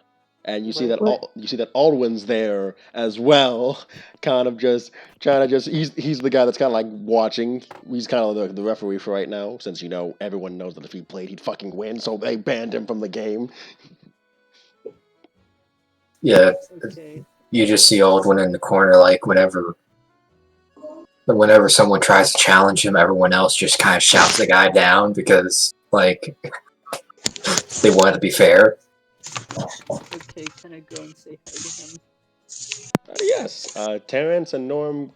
And you see that Aldwin's there as well, kind of just trying to he's the guy that's kind of like watching. He's kind of the referee for right now, since everyone knows that if he played, he'd fucking win, so they banned him from the game. Yeah. Okay. you just see Aldwin in the corner, like whenever someone tries to challenge him, everyone else just kind of shouts the guy down because, like, they want to be fair. Okay, can I go and say hi to him? Yes, Terrence and Norm.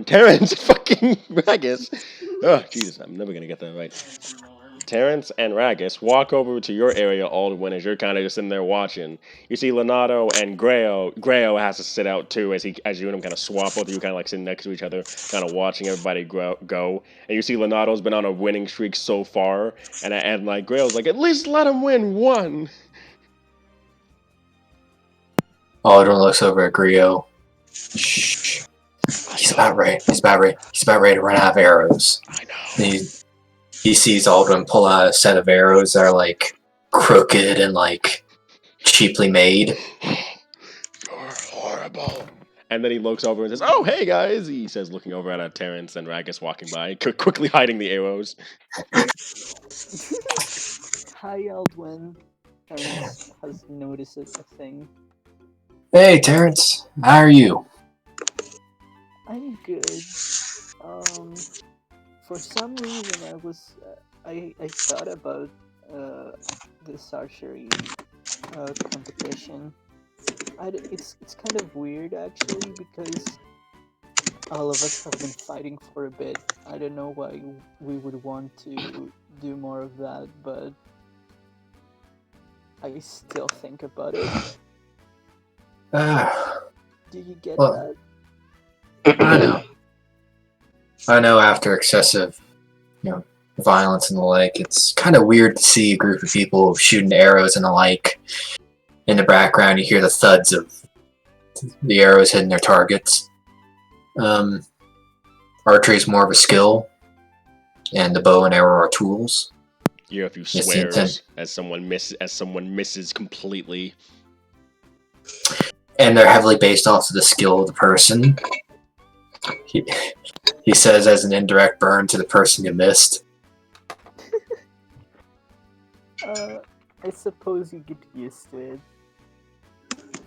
Terrence fucking Ragus. Oh, Jesus, I'm never gonna get that right. Terrence and Ragus walk over to your area, Aldwin, as you're kind of just sitting there watching. You see Leonardo and Grayo. Grayo has to sit out too, as you and him kind of swap. Both of you kind of like sitting next to each other, kind of watching everybody go. And you see Leonardo's been on a winning streak so far, and like Grayo's like, at least let him win one. Aldwin looks over at Griot. Shh. He's about ready to run out of arrows. I know. He sees Aldwin pull out a set of arrows that are like crooked and like cheaply made. You're horrible. And then he looks over and says, "Oh, hey guys," he says, looking over at Terrence and Ragus walking by, quickly hiding the arrows. Hi, Aldwin. Terrence has noticed a thing. Hey, Terrence. How are you? I'm good. For some reason, I thought about this archery competition. It's kind of weird actually because all of us have been fighting for a bit. I don't know why we would want to do more of that, but I still think about it. Do you get Well, that? I know after excessive, violence and the like, it's kind of weird to see a group of people shooting arrows and the like. In the background, you hear the thuds of the arrows hitting their targets. Archery is more of a skill, and the bow and arrow are tools. You hear a few swears as someone misses completely. And they're heavily based off of the skill of the person. He says as an indirect burn to the person who missed. I suppose you get used to it.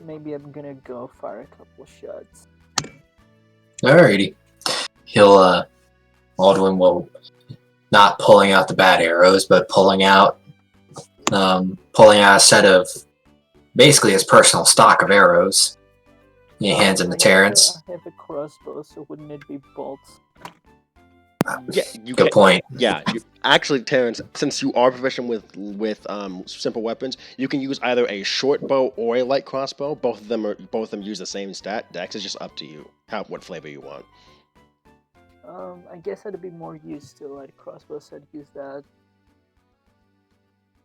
Maybe I'm gonna go fire a couple shots. Alrighty. Aldwin will, not pulling out the bad arrows, but pulling out a set of, basically his personal stock of arrows. He hands him to Terrence. I have a crossbow, so wouldn't it be bolts? Yeah, Good point. Yeah, actually, Terrence, since you are proficient with simple weapons, you can use either a short bow or a light crossbow. Both of them use the same stat. Dex is just up to you. What flavor you want. I guess I'd be more used to light crossbow, so I'd use that.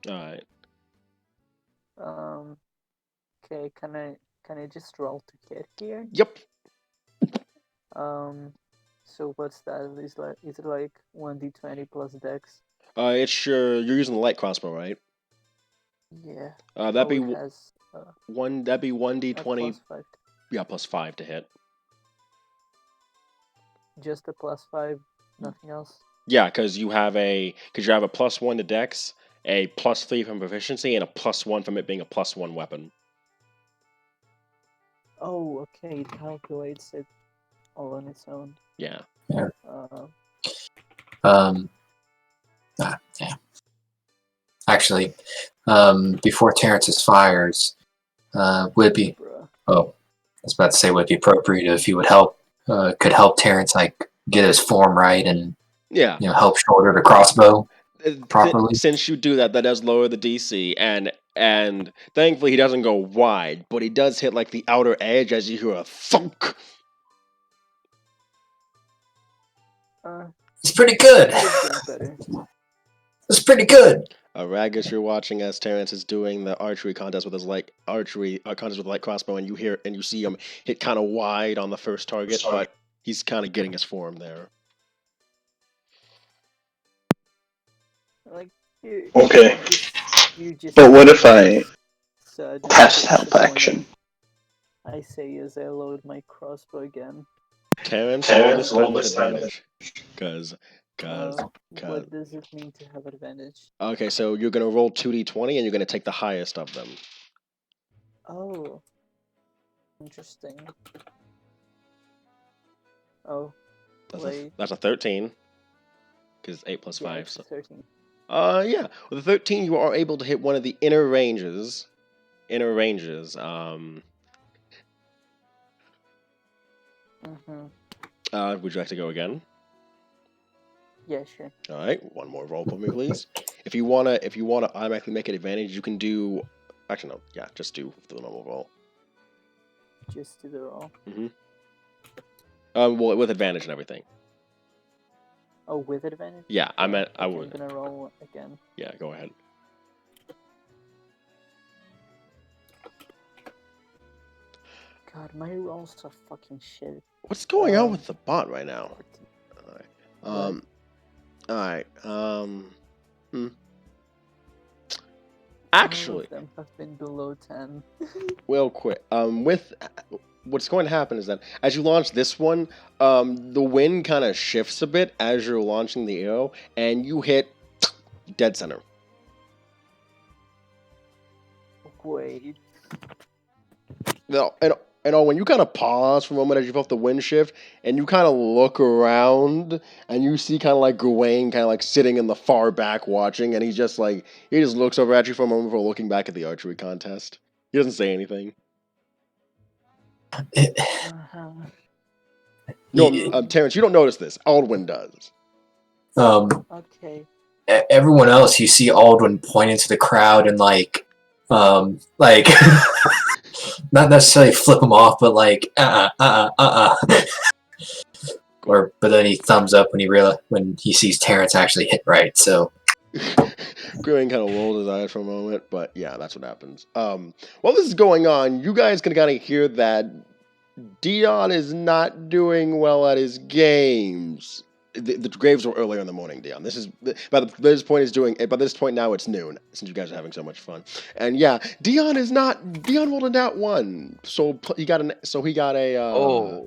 All right. Okay. Can I just roll to get here? Yep. So what's that? Is it like 1d20 plus dex? You're using the light crossbow, right? Yeah. That'd be it has, that'd be 1d20. +5. Yeah, +5 to hit. Just a +5, nothing else. Yeah, because you have a +1 to dex, a +3 from proficiency, and a +1 from it being a +1 weapon. Oh, okay. It calculates it all on its own. Yeah. Yeah. Yeah. Actually, before Terrence's fires, would it be? Oh, I was about to say, would it be appropriate if you would could help Terrence like get his form right and help shoulder the crossbow properly. Since you do that does lower the DC, and thankfully he doesn't go wide, but he does hit like the outer edge as you hear a thunk. It's pretty good. It's pretty good. Ragus, you're watching as Terrence is doing the archery contest with his light crossbow, and you see him hit kind of wide on the first target, but he's kind of getting his form there. Okay. But what if I cast help action? I say as I load my crossbow again. Terrence, roll this time with advantage. What does it mean to have advantage? Okay, so you're gonna roll 2d20 and you're gonna take the highest of them. Oh. Interesting. Oh, That's wait. that's a 13. Because 8 plus Yeah, 5. it's So. 13. Yeah. With a 13, you are able to hit one of the inner ranges. Mm-hmm. Would you like to go again? Yeah, sure. All right, one more roll for me, please. If you wanna automatically make an advantage, you can do. Actually, no. Yeah, just do the normal roll. Just do the roll. Well, with advantage and everything. Oh, with advantage? Yeah, I meant I okay, would. I'm gonna roll again. Yeah, go ahead. God, my rolls are fucking shit. What's going on with the bot right now? 14. All right. All Actually, of them have been below 10. real quick. With what's going to happen is that as you launch this one, the wind kind of shifts a bit as you're launching the arrow, and you hit dead center. Wait. No, and when you kind of pause for a moment as you felt the wind shift, and you kind of look around, and you see kind of like Gawain kind of like sitting in the far back watching, and he just looks over at you for a moment before looking back at the archery contest. He doesn't say anything. Uh-huh. No, Terrence, you don't notice this. Aldwin does. Okay. Everyone else, you see Aldwin point into the crowd and not necessarily flip him off, but or but then he thumbs up when he sees Terrence actually hit right. So Gawain kind of rolled his eyes for a moment, but yeah, that's what happens. While this is going on, you guys can kind of hear that Dion is not doing well at his games. The graves were earlier in the morning, Dion. This is by this point now it's noon since you guys are having so much fun. And yeah, Dion rolled a nat 1, so he got a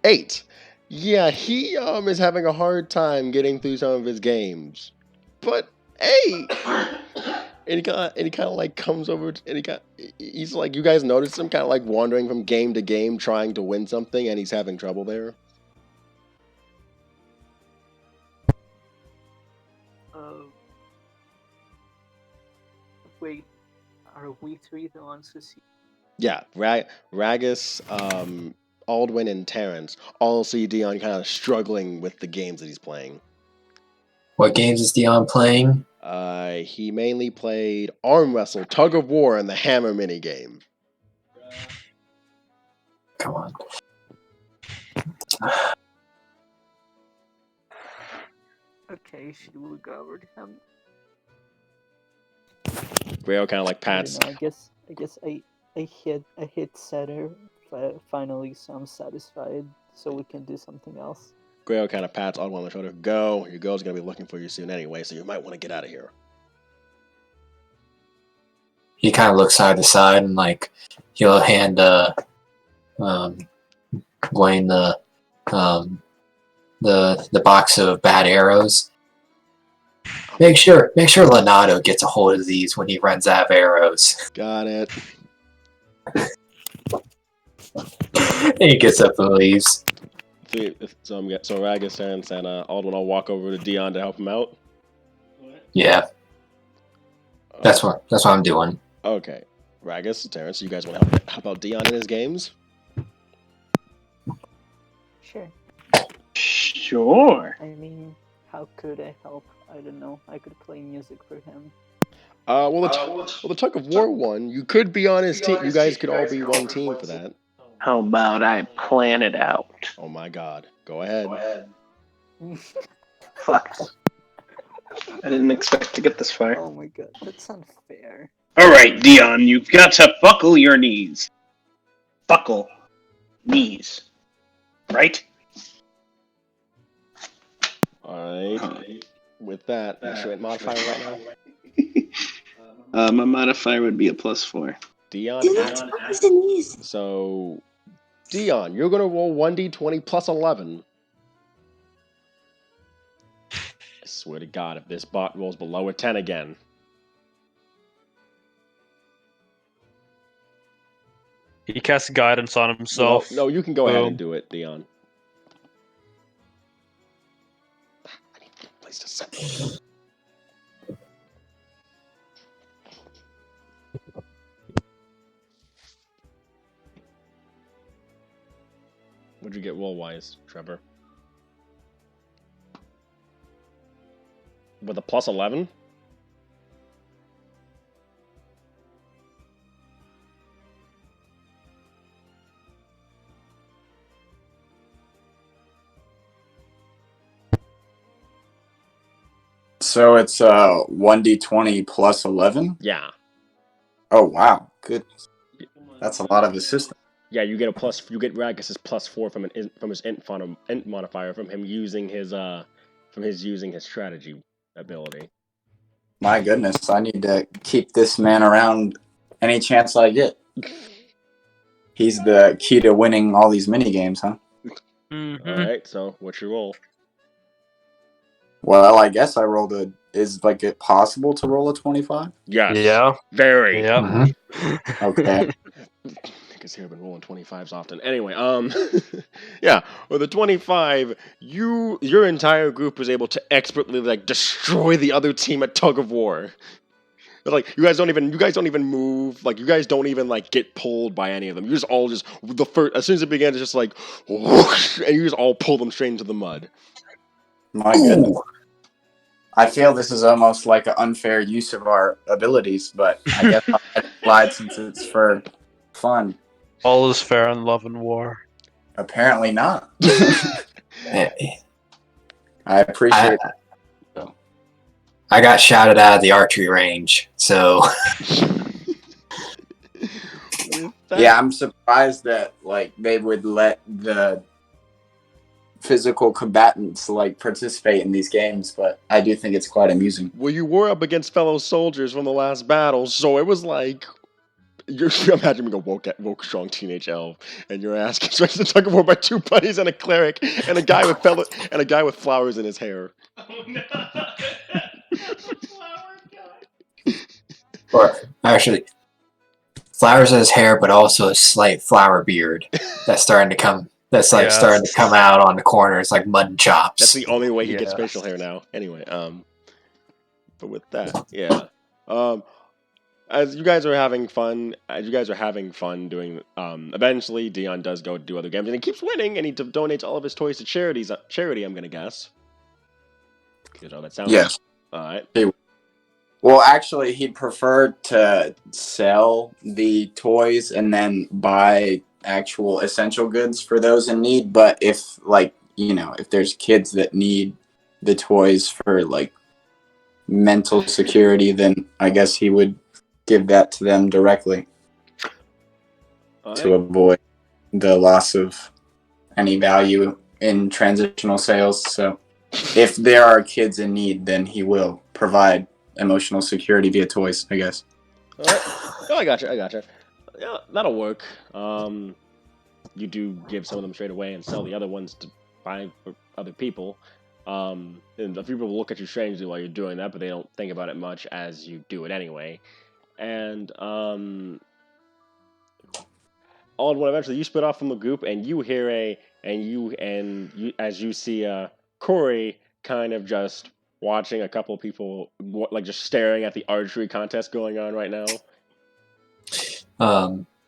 8. Yeah, he is having a hard time getting through some of his games, but hey. And he kind of like comes over, and he's like, you guys notice him kind of like wandering from game to game trying to win something, and he's having trouble there. Wait, are we three the ones who see? Yeah, Ragus, Aldwin, and Terrence all see Dion kind of struggling with the games that he's playing. what games is Dion playing? He mainly played Arm Wrestle, Tug of War, and the Hammer minigame. Come on. Okay, should we go over to him? Grail kind of like pats. I guess I hit setter finally, so I'm satisfied. So we can do something else. Grail kind of pats Aldwin on the shoulder. Go. Your girl's gonna be looking for you soon anyway, so you might want to get out of here. He kind of looks side to side and he'll hand Wayne the box of bad arrows. Make sure Leonardo gets a hold of these when he runs out of arrows. Got it. And he gets up and leaves. So Ragus, Terrence, and Aldwin all walk over to Dion to help him out. Yeah, that's what I'm doing. Okay, Ragus, Terrence, you guys want to help out Dion in his games? Sure. Sure. I mean, how could I help? I don't know. I could play music for him. The Tug of War one, you could be on his team. You guys could all be one team for that. How about I plan it out? Oh my god. Go ahead. Fuck. I didn't expect to get this far. Oh my god, that's unfair. Alright, Dion, you've got to buckle your knees. Buckle. Knees. Right? Alright. With that, you should modifier right now? My modifier would be a +4. Dion, Do not buckle the knees. So, Dion, you're going to roll 1d20 plus 11. I swear to God, if this bot rolls below a 10 again. He casts guidance on himself. No, you can go ahead Boom. and do it, Dion. I need a place to set. What'd you get roll-wise, Trevor? With a plus 11? So it's 1d20 plus 11? Yeah. Oh, wow. Good. That's a lot of assistance. Yeah, you get a plus. You get Ragus' +4 from his int modifier from him using his using his strategy ability. My goodness, I need to keep this man around any chance I get. He's the key to winning all these mini games, huh? Mm-hmm. All right. So what's your roll? Well, I guess I rolled a. Is it possible to roll a 25? Yes. Yeah. Very. Yep. Mm-hmm. Okay. Niggas here have been rolling 25s often. Anyway, yeah, with the 25, your entire group was able to expertly destroy the other team at tug of war. But, you guys don't even move. You guys don't even get pulled by any of them. You just all as soon as it began, it's just whoosh, and you just all pull them straight into the mud. My goodness. I feel this is almost like an unfair use of our abilities, but I guess I'll slide since it's for fun. All is fair in love and war. Apparently not. Hey, I appreciate it. I got shouted out of the archery range, so Yeah, I'm surprised that they would let the physical combatants participate in these games, but I do think it's quite amusing. Well, you were up against fellow soldiers from the last battle, so it was you're imagine being a woke, strong teenage elf, and you're asking straight to tug of war by two buddies and a cleric and a guy with flowers in his hair. Oh no! Flower guy. or actually, flowers in his hair, but also a slight flower beard that's starting to come. That's starting to come out on the corners like mutton chops. That's the only way he gets Yes. facial hair now. Anyway, but with that, yeah. As you guys are having fun doing, eventually Dion does go do other games, and he keeps winning, and he donates all of his toys to charity, I'm gonna guess. That sounds... Yes. Alright. Well, actually, he'd prefer to sell the toys and then buy actual essential goods for those in need. But if if there's kids that need the toys for mental security, then I guess he would give that to them directly to avoid the loss of any value in transitional sales. So if there are kids in need, then he will provide emotional security via toys, I guess. All right. Oh, I gotcha. Yeah, that'll work. You do give some of them straight away and sell the other ones to buy for other people. And a few people look at you strangely while you're doing that, but they don't think about it much as you do it anyway. And all in one, eventually you split off from the group, and you hear as you see Corey kind of just watching a couple of people just staring at the archery contest going on right now.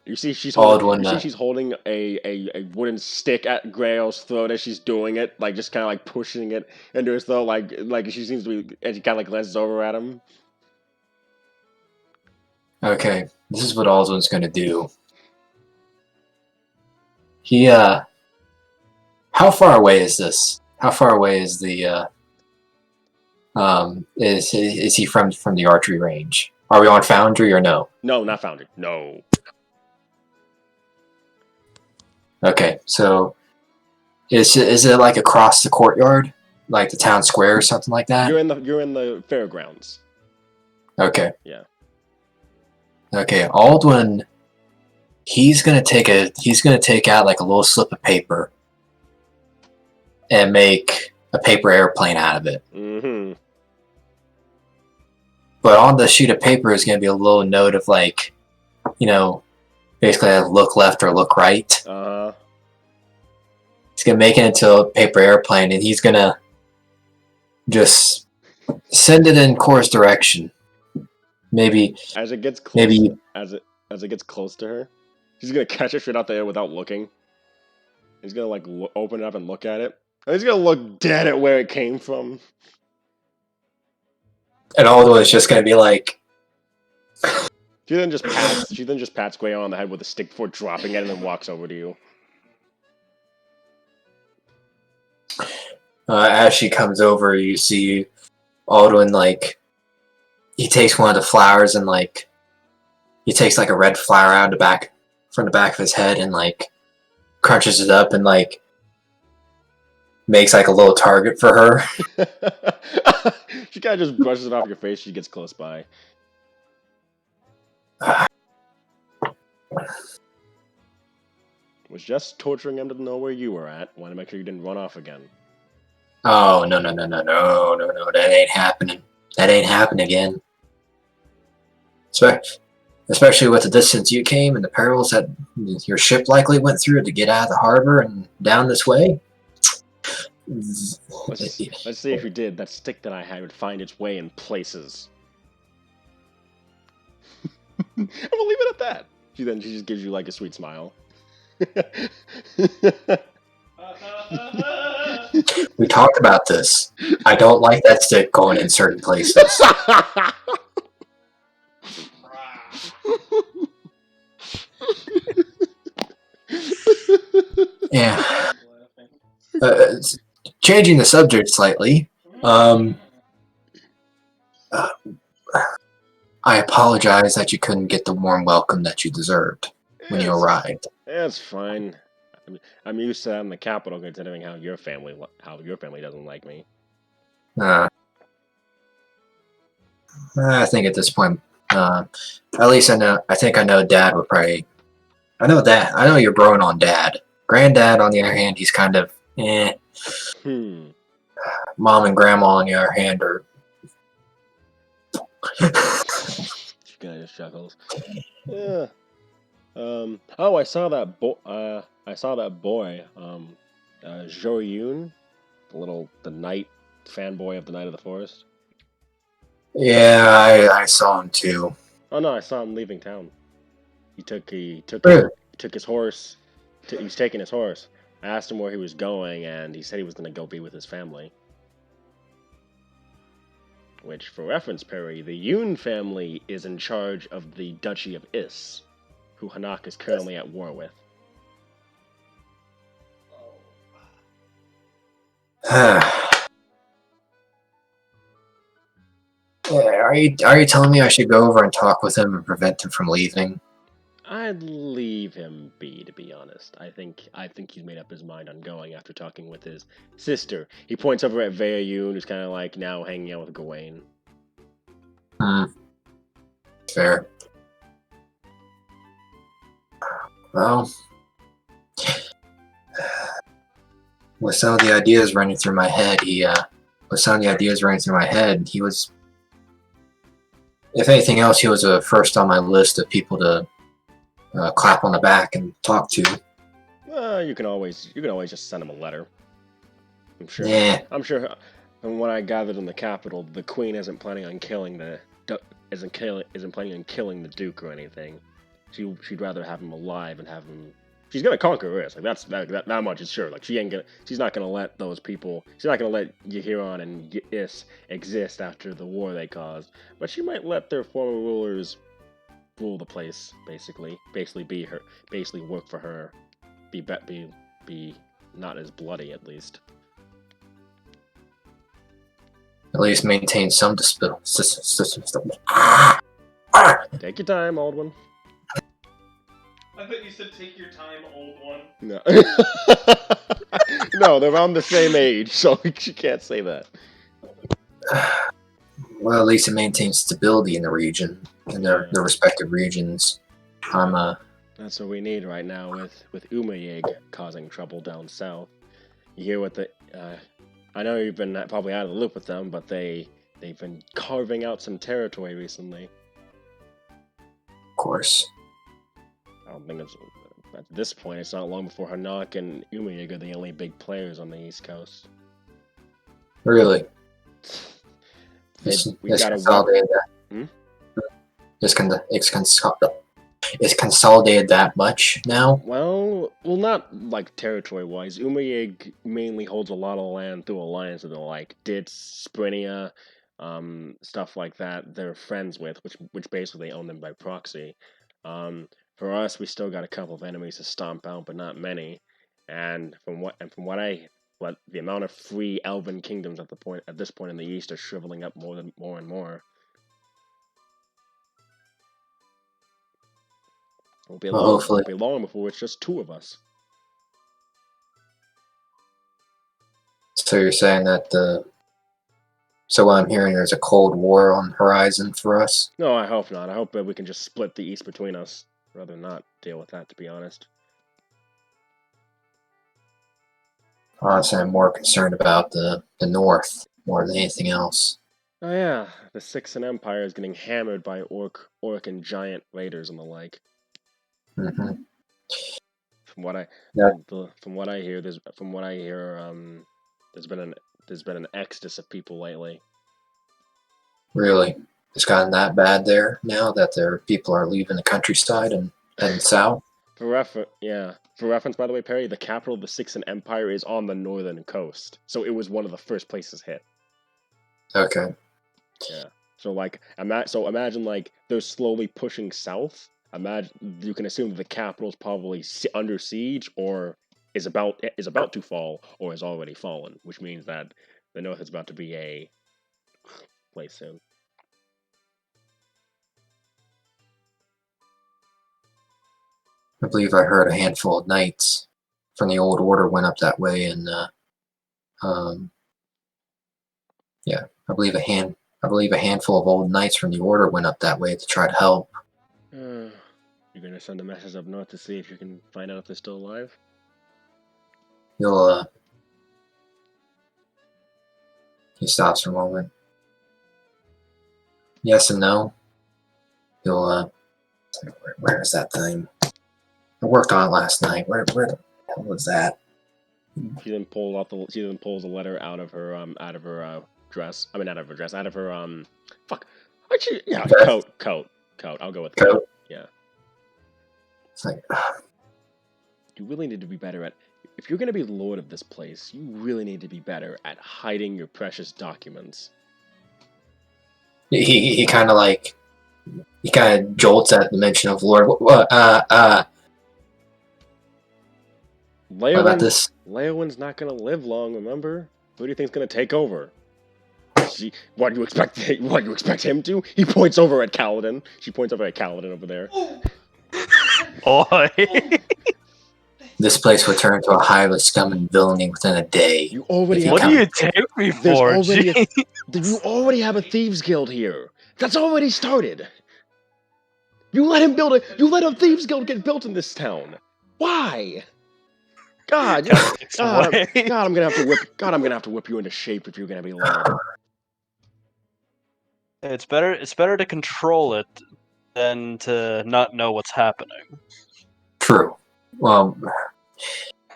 You see she's holding a wooden stick at Grail's throat as she's doing it, just kind of pushing it into his throat, like she seems to be, and she kind of glances over at him. Okay, this is what Aldwin's gonna do. He how far away is this? How far away is the is he from the archery range? Are we on Foundry or no? No, not Foundry. No. Okay, so is it across the courtyard, like the town square or something like that? You're in the fairgrounds. Okay. Yeah. Okay, Aldwin. He's gonna take out a little slip of paper and make a paper airplane out of it. Mm-hmm. But on the sheet of paper is gonna be a little note of basically look left or look right. He's gonna make it into a paper airplane, and he's gonna just send it in course direction. Maybe as it gets close, maybe as it gets close to her, he's gonna catch it straight out the air without looking. He's gonna like open it up and look at it. And he's gonna look dead at where it came from. and Aldo is just gonna be like, She then just pats Gray on the head with a stick before dropping it, and then walks over to you. as she comes over, you see Alduin, like, he takes one of the flowers and, like, he takes, like, a red flower out of the back, from the back of his head and, like, crunches it up and, like, makes, like, a little target for her. She kind of just brushes it off your face. She gets close by. Was just torturing him to know where you were at. Want to make sure you didn't run off again. Oh, no, that ain't happening. That ain't happening again. Especially with the distance you came and the perils that your ship likely went through to get out of the harbor and down this way. Let's see if you did. That stick that I had would find its way in places. And we'll leave it at that. She just gives you like a sweet smile. We talked about this. I don't like that stick going in certain places. Yeah. Changing the subject slightly. I apologize that you couldn't get the warm welcome that you deserved when you arrived. That's fine. I'm used to that in the capital, considering how your family doesn't like me. I think at this point, at least I know. I think I know Dad would probably. I know Dad. I know you're growing on Dad. Granddad, on the other hand, he's kind of Mom and Grandma, on the other hand, are. She kind of just chuckles. Yeah. Oh, I saw that boy. Zhou the knight fanboy of the Knight of the Forest. Yeah, I saw him too. Oh no, I saw him leaving town. He took his horse. He's taking his horse. I asked him where he was going, and he said he was going to go be with his family. Which, for reference, Perry, the Yoon family is in charge of the Duchy of Is, who Hanak is currently at war with. Are you telling me I should go over and talk with him and prevent him from leaving? I'd leave him be, to be honest. I think he's made up his mind on going after talking with his sister. He points over at Vea Yoon, who's kind of like now hanging out with Gawain. Fair. Well, with some of the ideas running through my head, he was, if anything else, he was first on my list of people to clap on the back and talk to. You can always just send him a letter. I'm sure. Yeah. I'm sure. From what I gathered in the capital, the Queen isn't planning on killing the Duke or anything. She'd rather have him alive and have him. She's gonna conquer Is. Like that much is sure. Like she's not gonna let those people. She's not gonna let Yehiron and Is exist after the war they caused. But she might let their former rulers rule the place. Basically work for her. Be not as bloody, at least. At least maintain some system. Take your time, old one. I thought you said take your time, old one. No. No, they're around the same age, so you can't say that. Well, at least it maintains stability in the region, in their respective regions. That's what we need right now with Umayig causing trouble down south. You hear what I know you've been probably out of the loop with them, but they've been carving out some territory recently. Of course. don't think it's at this point. It's not long before Hanak and Umayag are the only big players on the East Coast. Really? We've got consolidated that. It's consolidated that much now. Well, not like territory-wise. Umayag mainly holds a lot of land through alliances, like Ditz, Sprinia, stuff like that. They're friends with, which basically own them by proxy. For us, we still got a couple of enemies to stomp out, but not many. And from what the amount of free elven kingdoms at this point in the east are shriveling up more and more. It won't be long before it's just two of us. So you're saying that so what I'm hearing, there's a cold war on the horizon for us? No, I hope not. I hope that we can just split the east between us, rather than not deal with that, to be honest. Honestly, I'm more concerned about the north more than anything else. Oh yeah, the Sixen Empire is getting hammered by orc and giant raiders and the like. Mm-hmm. From what I hear, there's been an exodus of people lately. Really? It's gotten that bad there now that people are leaving the countryside and heading south? For reference, by the way, Perry, the capital of the Sixen Empire is on the northern coast, so it was one of the first places hit. Okay. Yeah. So imagine like they're slowly pushing south. You can assume that the capital is probably under siege or is about to fall or has already fallen, which means that the north is about to be a place soon. I believe I heard a handful of knights from the Old Order went up that way, and I believe a handful of old knights from the Order went up that way to try to help. You're gonna send a message up north to see if you can find out if they're still alive? He stops for a moment. Yes and no. Where is that thing? I worked on it last night. Where the hell was that? She then pulls a letter out of her dress. I mean, out of her dress. Out of her coat. I'll go with coat. Yeah. It's like, you really need to be better at. If you're gonna be lord of this place, you really need to be better at hiding your precious documents. He kind of jolts at the mention of Lord. What about this? Leowyn's not gonna live long. Remember, who do you think's gonna take over? What do you expect him to? He points over at Kaladin. She points over at Kaladin over there. Oi! This place would turn into a hive of scum and villainy within a day. What do you take me for? You already have a thieves guild here. That's already started. You let a thieves guild get built in this town. Why? God, I'm gonna have to whip you into shape if you're gonna be lord. It's better to control it than to not know what's happening. True. Well,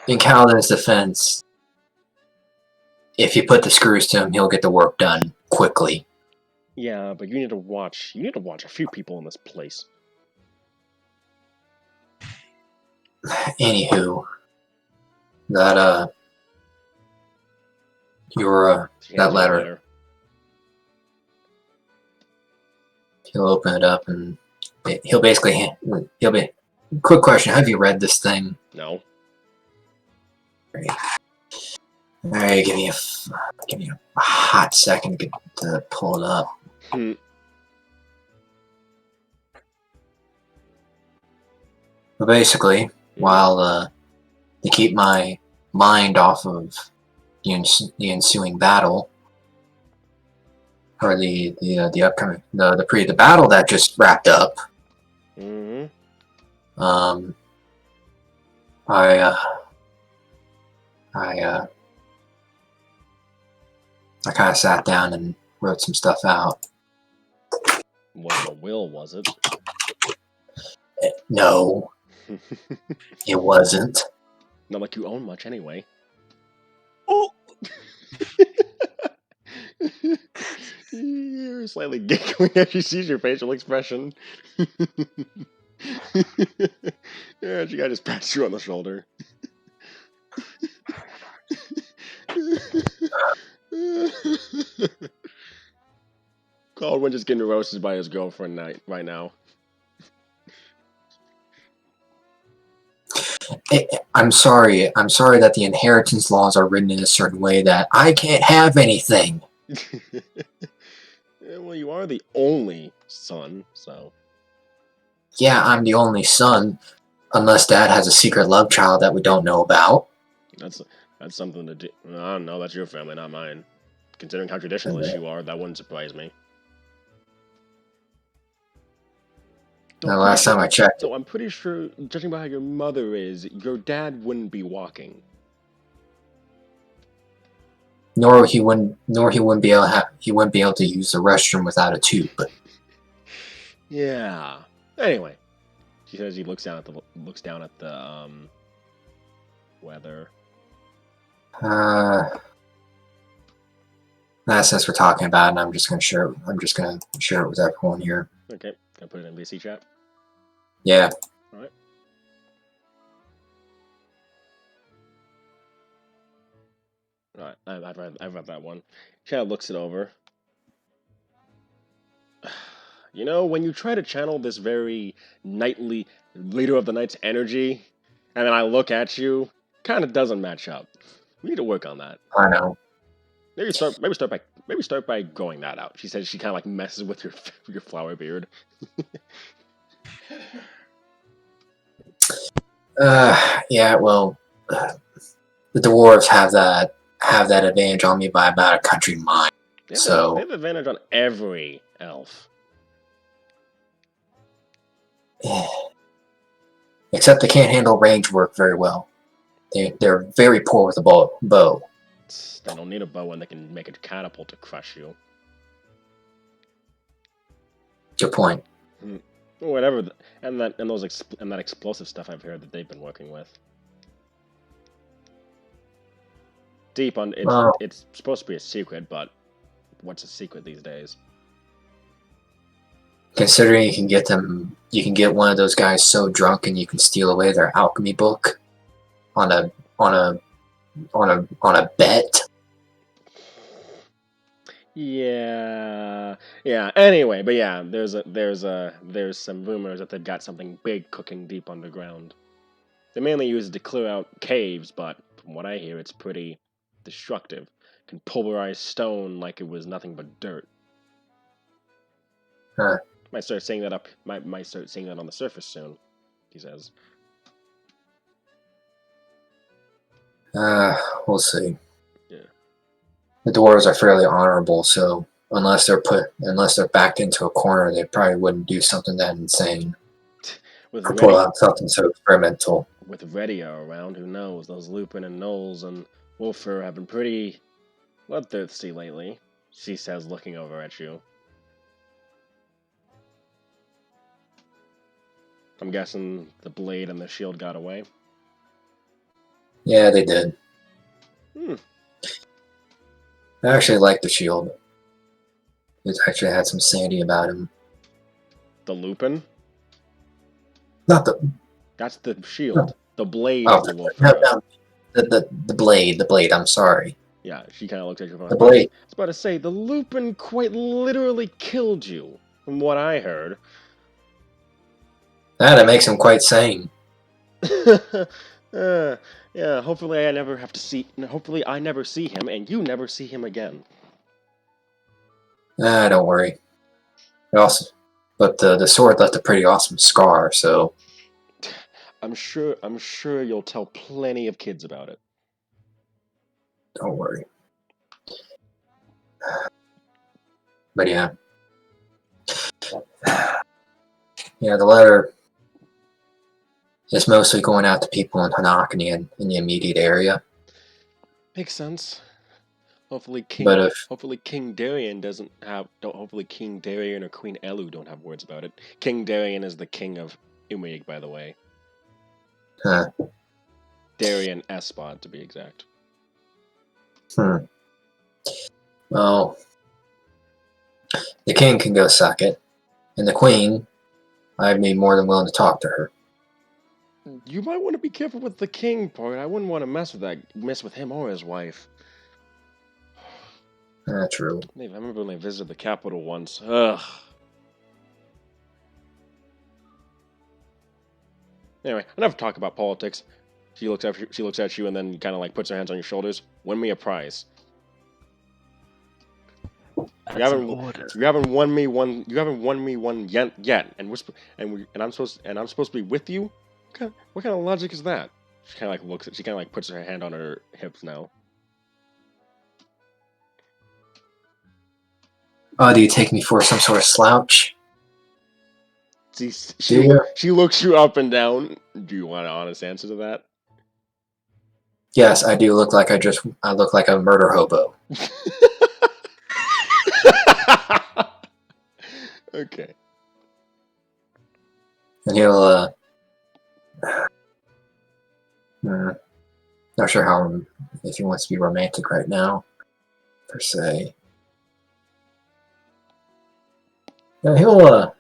in Kaladin's defense, if you put the screws to him, he'll get the work done quickly. Yeah, but you need to watch a few people in this place. Anywho, that that letter. He'll open it up and he'll be. Quick question: have you read this thing? No. All right, give me a hot second to pull it up. But basically, while to keep my mind off of the ensuing battle, or the upcoming the battle that just wrapped up. Mm-hmm. I kind of sat down and wrote some stuff out. Wasn't a will, was it? No. It wasn't. Not like you own much anyway. Oh, You're slightly giggling as she sees your facial expression. Yeah, she guy just pats you on the shoulder. Caldwin just getting roasted by his girlfriend right now. I'm sorry. I'm sorry that the inheritance laws are written in a certain way that I can't have anything. Yeah, well, you are the only son, so. Yeah, I'm the only son, unless Dad has a secret love child that we don't know about. That's something to do. I don't know. That's your family, not mine. Considering how traditionalist you are, that wouldn't surprise me. The last time I checked, So I'm pretty sure, judging by how your mother is, your dad wouldn't be walking. nor he wouldn't be able to use the restroom without a tube. Yeah. Anyway, she says he looks down at the weather. Since we're talking about it, I'm just gonna share it with everyone here. Okay, can I put it in BC chat? Yeah. All right. All right, I've read that one. Chad looks it over. You know, when you try to channel this very knightly leader of the night's energy, and then I look at you, kind of doesn't match up. We need to work on that. I know. Maybe start by growing that out. She says she kind of like messes with your flower beard. Yeah. Well, the dwarves have that advantage on me by about a country mile. They So have advantage on every elf. except they can't handle range work very well. They're very poor with a bow. They don't need a bow when they can make a catapult to crush you. Good point. Whatever, and that explosive stuff I've heard that they've been working with. It's supposed to be a secret, but what's a secret these days? Considering you can get one of those guys so drunk and you can steal away their alchemy book on a bet. Yeah. Anyway, but yeah, there's some rumors that they've got something big cooking deep underground. They mainly use it to clear out caves, but from what I hear, it's pretty destructive. Can pulverize stone like it was nothing but dirt. Huh. Might start seeing that on the surface soon, he says. We'll see. Yeah. The dwarves are fairly honorable, so unless they're backed into a corner, they probably wouldn't do something that insane. Pull out something so experimental. With Redia around, who knows? Those Lupin and Knowles and Wolfer have been pretty bloodthirsty lately, she says, looking over at you. I'm guessing the blade and the shield got away. Yeah, they did. I actually like the shield. It actually had some sanity about him. The Lupin? Not the... That's the shield. The blade Oh, is the wolf. no, the blade, I'm sorry. Yeah, she kind of looked at you. The blade. I was about to say, the Lupin quite literally killed you, from what I heard. That makes him quite sane. Yeah, hopefully I never see him, and you never see him again. Don't worry. But the sword left a pretty awesome scar, so... I'm sure you'll tell plenty of kids about it. Don't worry. But yeah. Yeah, the letter is mostly going out to people in Hanakani and in the immediate area. Makes sense. Hopefully King Darian hopefully King Darian or Queen Elu don't have words about it. King Darian is the king of Umig, by the way. Huh. Darian Espod, to be exact. Well, the king can go suck it, and the queen, I'd be more than willing to talk to her. You might want to be careful with the king part. I wouldn't want to mess with him or his wife. True. I remember when they visited the capital once. Ugh. Anyway, enough talk about politics. She looks at you and then kind of like puts her hands on your shoulders. Win me a prize. You haven't won me one yet. And I'm supposed to be with you. What kind of logic is that? She kind of like puts her hand on her hips now. Oh, do you take me for some sort of slouch? She looks you up and down. Do you want an honest answer to that? Yes, I do look like I look like a murder hobo. Okay. And he'll not sure how if he wants to be romantic right now, per se. He'll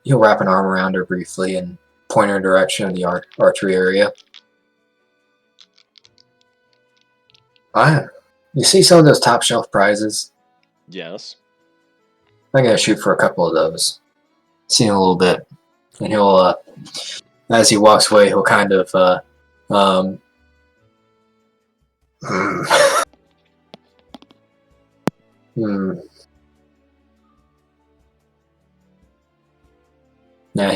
wrap an arm around her briefly and point her in the direction of the archery area. You see some of those top shelf prizes? Yes. I'm gonna shoot for a couple of those. See in a little bit, and he'll as he walks away, he'll kind of Nah,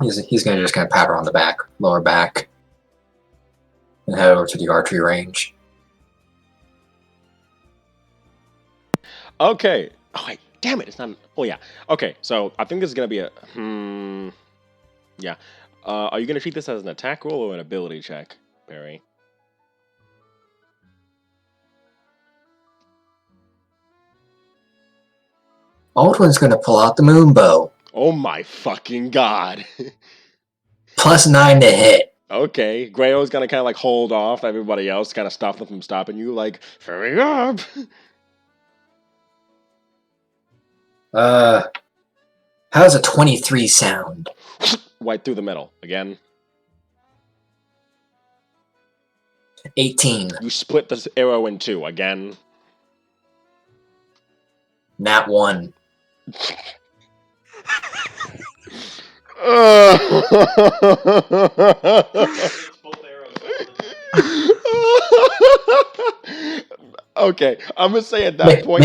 he's gonna just kind of pat her on the back, lower back, and head over to the archery range. Okay. Oh wait, damn it! It's not. Oh yeah. Okay, so I think this is gonna be a. Yeah. Are you gonna treat this as an attack roll or an ability check, Barry? Aldwin's gonna pull out the moon bow. Oh my fucking god! +9 to hit. Okay, Grayo's gonna kind of like hold off everybody else, kind of stop them from stopping you. Like, hurry up! How's a 23 sound? Right through the middle again. 18. You split this arrow in two again. Nat 1. Okay, I'm gonna say at that point,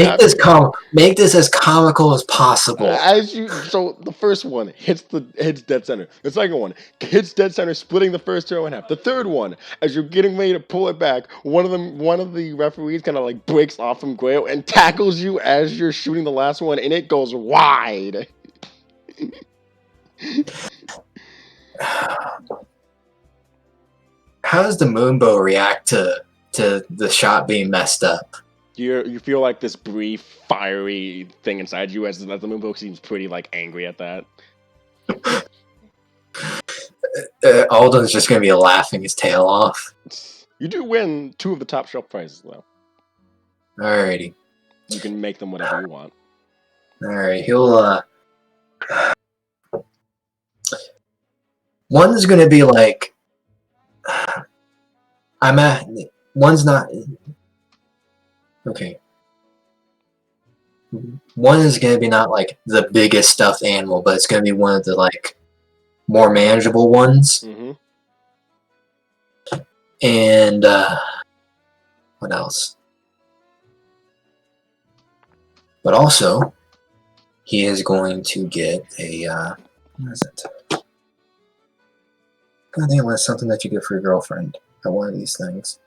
make this as comical as possible. So the first one hits dead center. The second one hits dead center, splitting the first arrow in half. The third one, as you're getting ready to pull it back, one of the referees kind of like breaks off from Grayo and tackles you as you're shooting the last one, and it goes wide. How does the moonbow react to the shot being messed up? You feel like this brief fiery thing inside you as the moonbow seems pretty like angry at that. Alden's just gonna be laughing his tail off. You do win 2 of the top shelf prizes though. Alrighty. You can make them whatever you want. Alright, he'll one's gonna be like one's not okay. One is gonna be not like the biggest stuffed animal, but it's gonna be one of the like more manageable ones. Mm-hmm. And what else? But also, he is going to get a what is it? God damn, it's something that you get for your girlfriend at one of these things.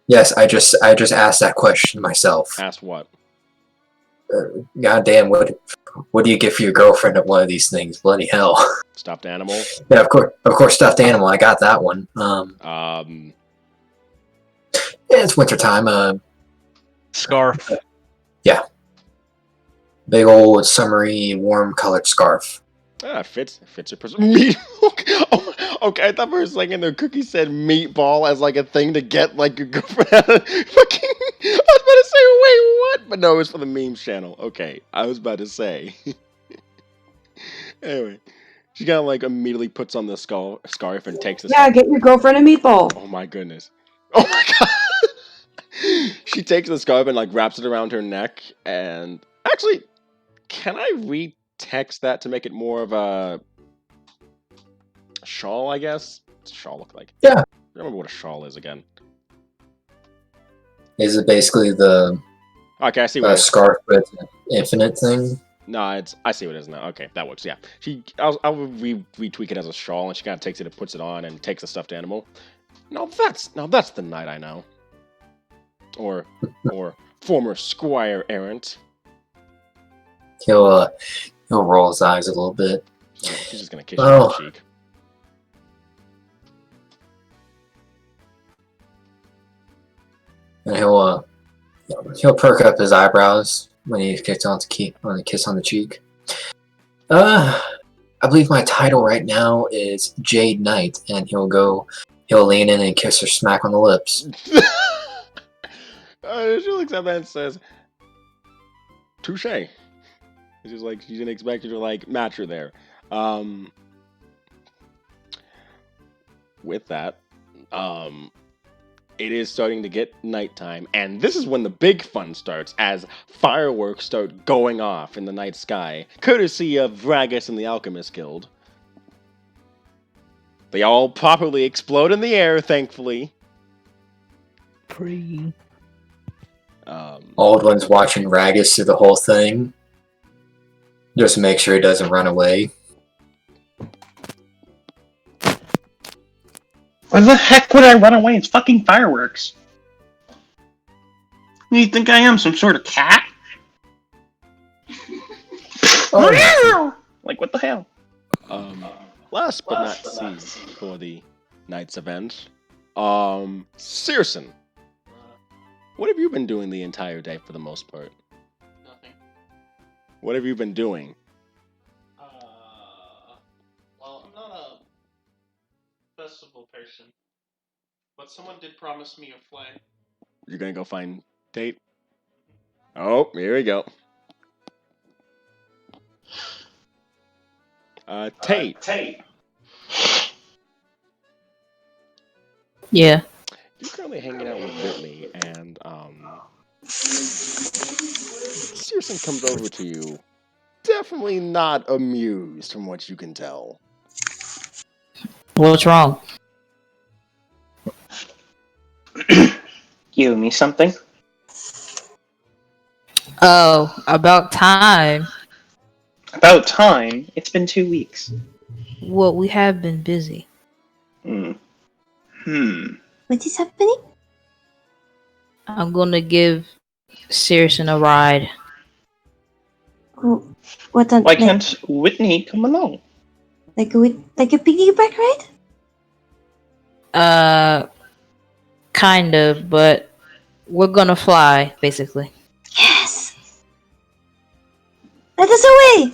Yes, I just asked that question myself. Asked what? God damn, what do you get for your girlfriend at one of these things? Bloody hell! Stuffed animal. Yeah, of course, stuffed animal. I got that one. Yeah, it's wintertime. Scarf. Yeah, big old summery, warm-colored scarf. Ah, it fits a person. Meat. Oh, okay, I thought for a second the cookie said meatball as like a thing to get like a girlfriend. Fucking. I was about to say, wait, what? But no, it's for the memes channel. Okay, I was about to say. Anyway, she kind of like immediately puts on the scarf and takes the. Yeah, get your girlfriend a meatball. Oh my goodness. Oh my god. She takes the scarf and like wraps it around her neck. And actually, can I retext that to make it more of a shawl, I guess? What's a shawl look like? Yeah. I don't remember what a shawl is again. Is it basically the Okay, I see what it is. scarf with an infinite thing? No, it's I see what it is now. Okay, that works. Yeah, I'll retweak it as a shawl, and she kind of takes it and puts it on, and takes the stuffed animal. Now that's the knight I know, or former squire errant. He'll roll his eyes a little bit. She's just gonna kiss you on the cheek. And he'll perk up his eyebrows when he gets on a kiss on the cheek. I believe my title right now is Jade Knight, and he'll lean in and kiss her smack on the lips. She looks at that and says, "Touche." She's like, she didn't expect you to like match her there. With that, it is starting to get nighttime, and this is when the big fun starts as fireworks start going off in the night sky, courtesy of Vragus and the Alchemist Guild. They all properly explode in the air, thankfully. Free. Aldwin's watching Ragus through the whole thing, just to make sure he doesn't run away. Why the heck would I run away? It's fucking fireworks. You think I am some sort of cat? Oh. Like, what the hell? Last but not least for the night's event, Searson. What have you been doing the entire day for the most part? Nothing. What have you been doing? Well, I'm not a festival person, but someone did promise me a flag. You're gonna go find Tate? Oh, here we go. Tate. Yeah. You're currently hanging out with Whitney, and Searson comes over to you. Definitely not amused, from what you can tell. What's wrong? You owe me something? Oh, about time. About time. It's been 2 weeks. Well, we have been busy. Hmm. What is happening? I'm gonna give Searson a ride. Oh, what on? Why can't Whitney come along? Like a piggyback ride? Kind of, but we're gonna fly, basically. Yes. Let us away.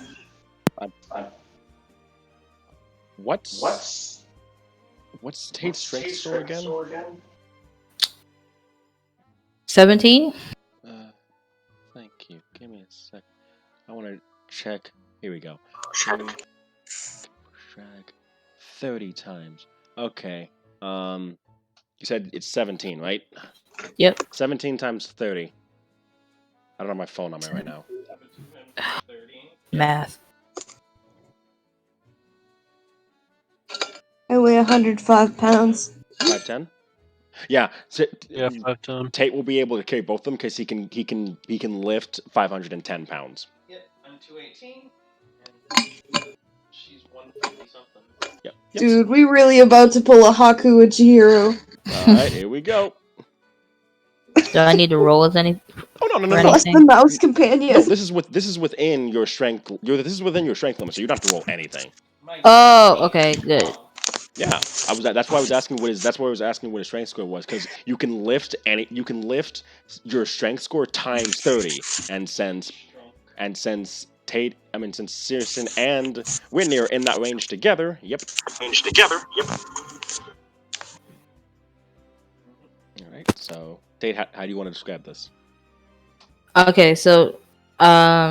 What's Tate's strength score again? 17? Thank you. Give me a sec. I want to check. Here we go. Drag 30 times. Okay. You said it's 17, right? Yep. 17 times 30. I don't have my phone on me right now. Math. I weigh 105 pounds. 5'10"? Yeah. So, Yeah, 5'10". Tate will be able to carry both of them because he can lift 510 pounds. Yep, I'm 218, and she's 150 something. Yep. Dude, we really about to pull a Haku with Chihiro. Alright, here we go. Do I need to roll with any? Oh no. Plus the mouse companion. No, this is within your strength. This is within your strength limit, so you don't have to roll anything. Oh, okay, good. Yeah, that's why I was asking what his strength score was, because you can lift your strength score times 30, and since since Searson and Whitney are in that range together, yep. All right. So, Tate, how do you want to describe this? Okay, so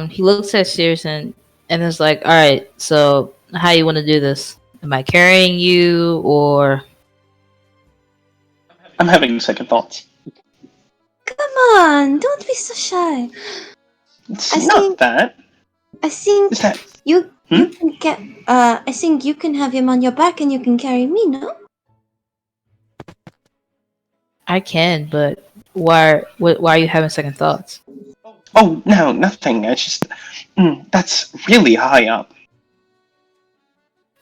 he looks at Searson and is like, all right, so how you want to do this? Am I carrying you or? I'm having second thoughts. Come on, don't be so shy. It's I not think- that. I think Is that? you can get. I think you can have him on your back and you can carry me. No. I can, but why are you having second thoughts? Oh no, nothing. I just. That's really high up.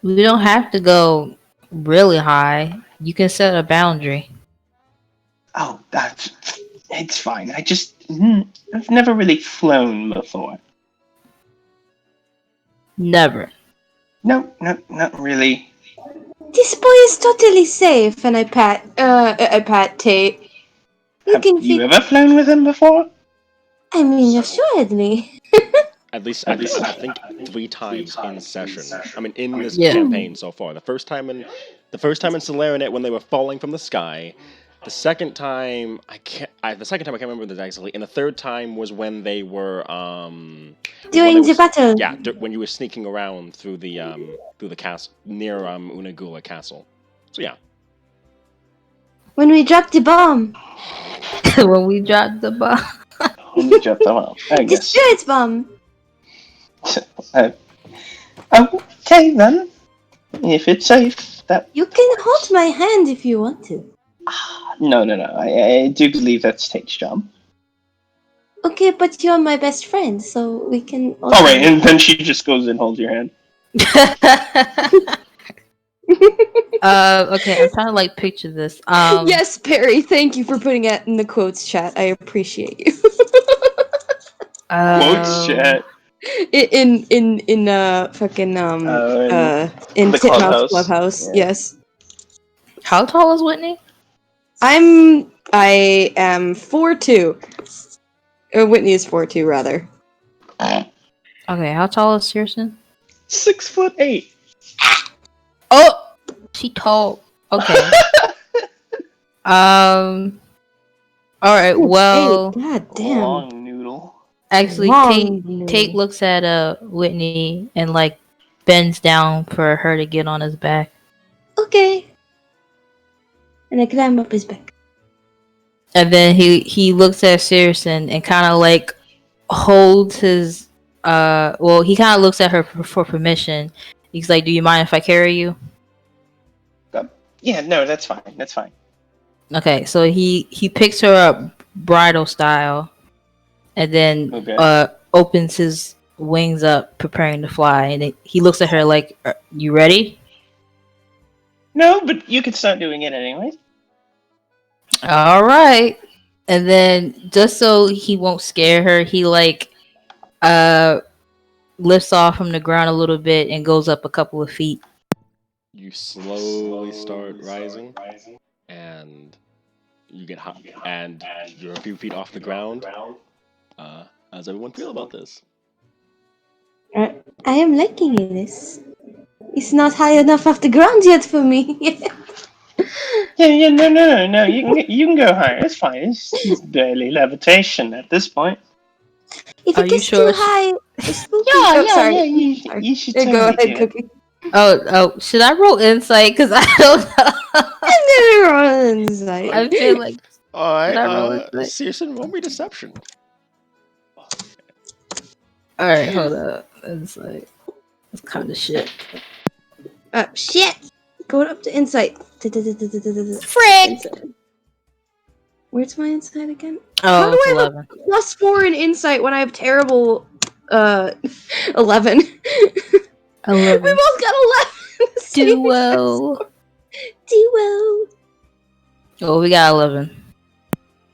We don't have to go really high. You can set a boundary. Oh, it's fine. I've never really flown before. Never. No, not really. This boy is totally safe, and I pat Tate. Have you ever flown with him before? I mean, assuredly. At least I think 3 times in session. I mean, in this Yeah. campaign so far. The first time in Solarinet when they were falling from the sky. The second time I can't remember this exactly. And the third time was when they were During the battle. Yeah, when you were sneaking around through the castle near Unagula Castle. So yeah. When we dropped the bomb. When we dropped the bomb. When you dropped the bomb, I The guess. spirit bomb. Okay then. If it's safe, that. You can hold my hand if you want to. No. I do believe that's Tate's job. Okay, but you're my best friend, so we can. Also... All right, and then she just goes and holds your hand. Okay, I'm trying to picture this. Yes, Perry, thank you for putting it in the quotes chat. I appreciate you. Quotes chat. in fucking in the Titmouse clubhouse. Clubhouse. Yeah. Yes. How tall is Whitney? I am 4'2". Whitney is 4'2", rather. Okay, how tall is Searson? 6'8". Oh, she tall. Okay. All right. Well, God damn. Long noodle. actually, Long Tate looks at Whitney and bends down for her to get on his back. Okay. And I climb up his back. And then he looks at Searson and kind of holds his he kind of looks at her for permission. He's like, "Do you mind if I carry you?" Yeah, no, that's fine. That's fine. Okay, so he picks her up bridal style, and then opens his wings up, preparing to fly. And he looks at her like, "You ready?" No, but you could start doing it anyway. All right. And then just so he won't scare her, he lifts off from the ground a little bit and goes up a couple of feet. You slowly start rising, and you get hot, and you're a few feet off the ground. How does everyone feel about this? I am liking this. It's not high enough off the ground yet for me. Yeah, no. You can go higher. It's fine. It's barely levitation at this point. If Are it you gets sure too high, it's spooky. Yeah. You should Go totally ahead, do it. Cookie. Oh, should I roll insight? Because I don't know. I feel like All right, should I roll insight? Searson, roll me deception. All right, hold up. Insight. That's kind of shit. Shit! Going up to insight. Frick! Where's my insight again? Oh, do it's I have 11. +4 in insight when I have terrible 11. 11. We both got 11. Duo. Duo. Oh, we got 11.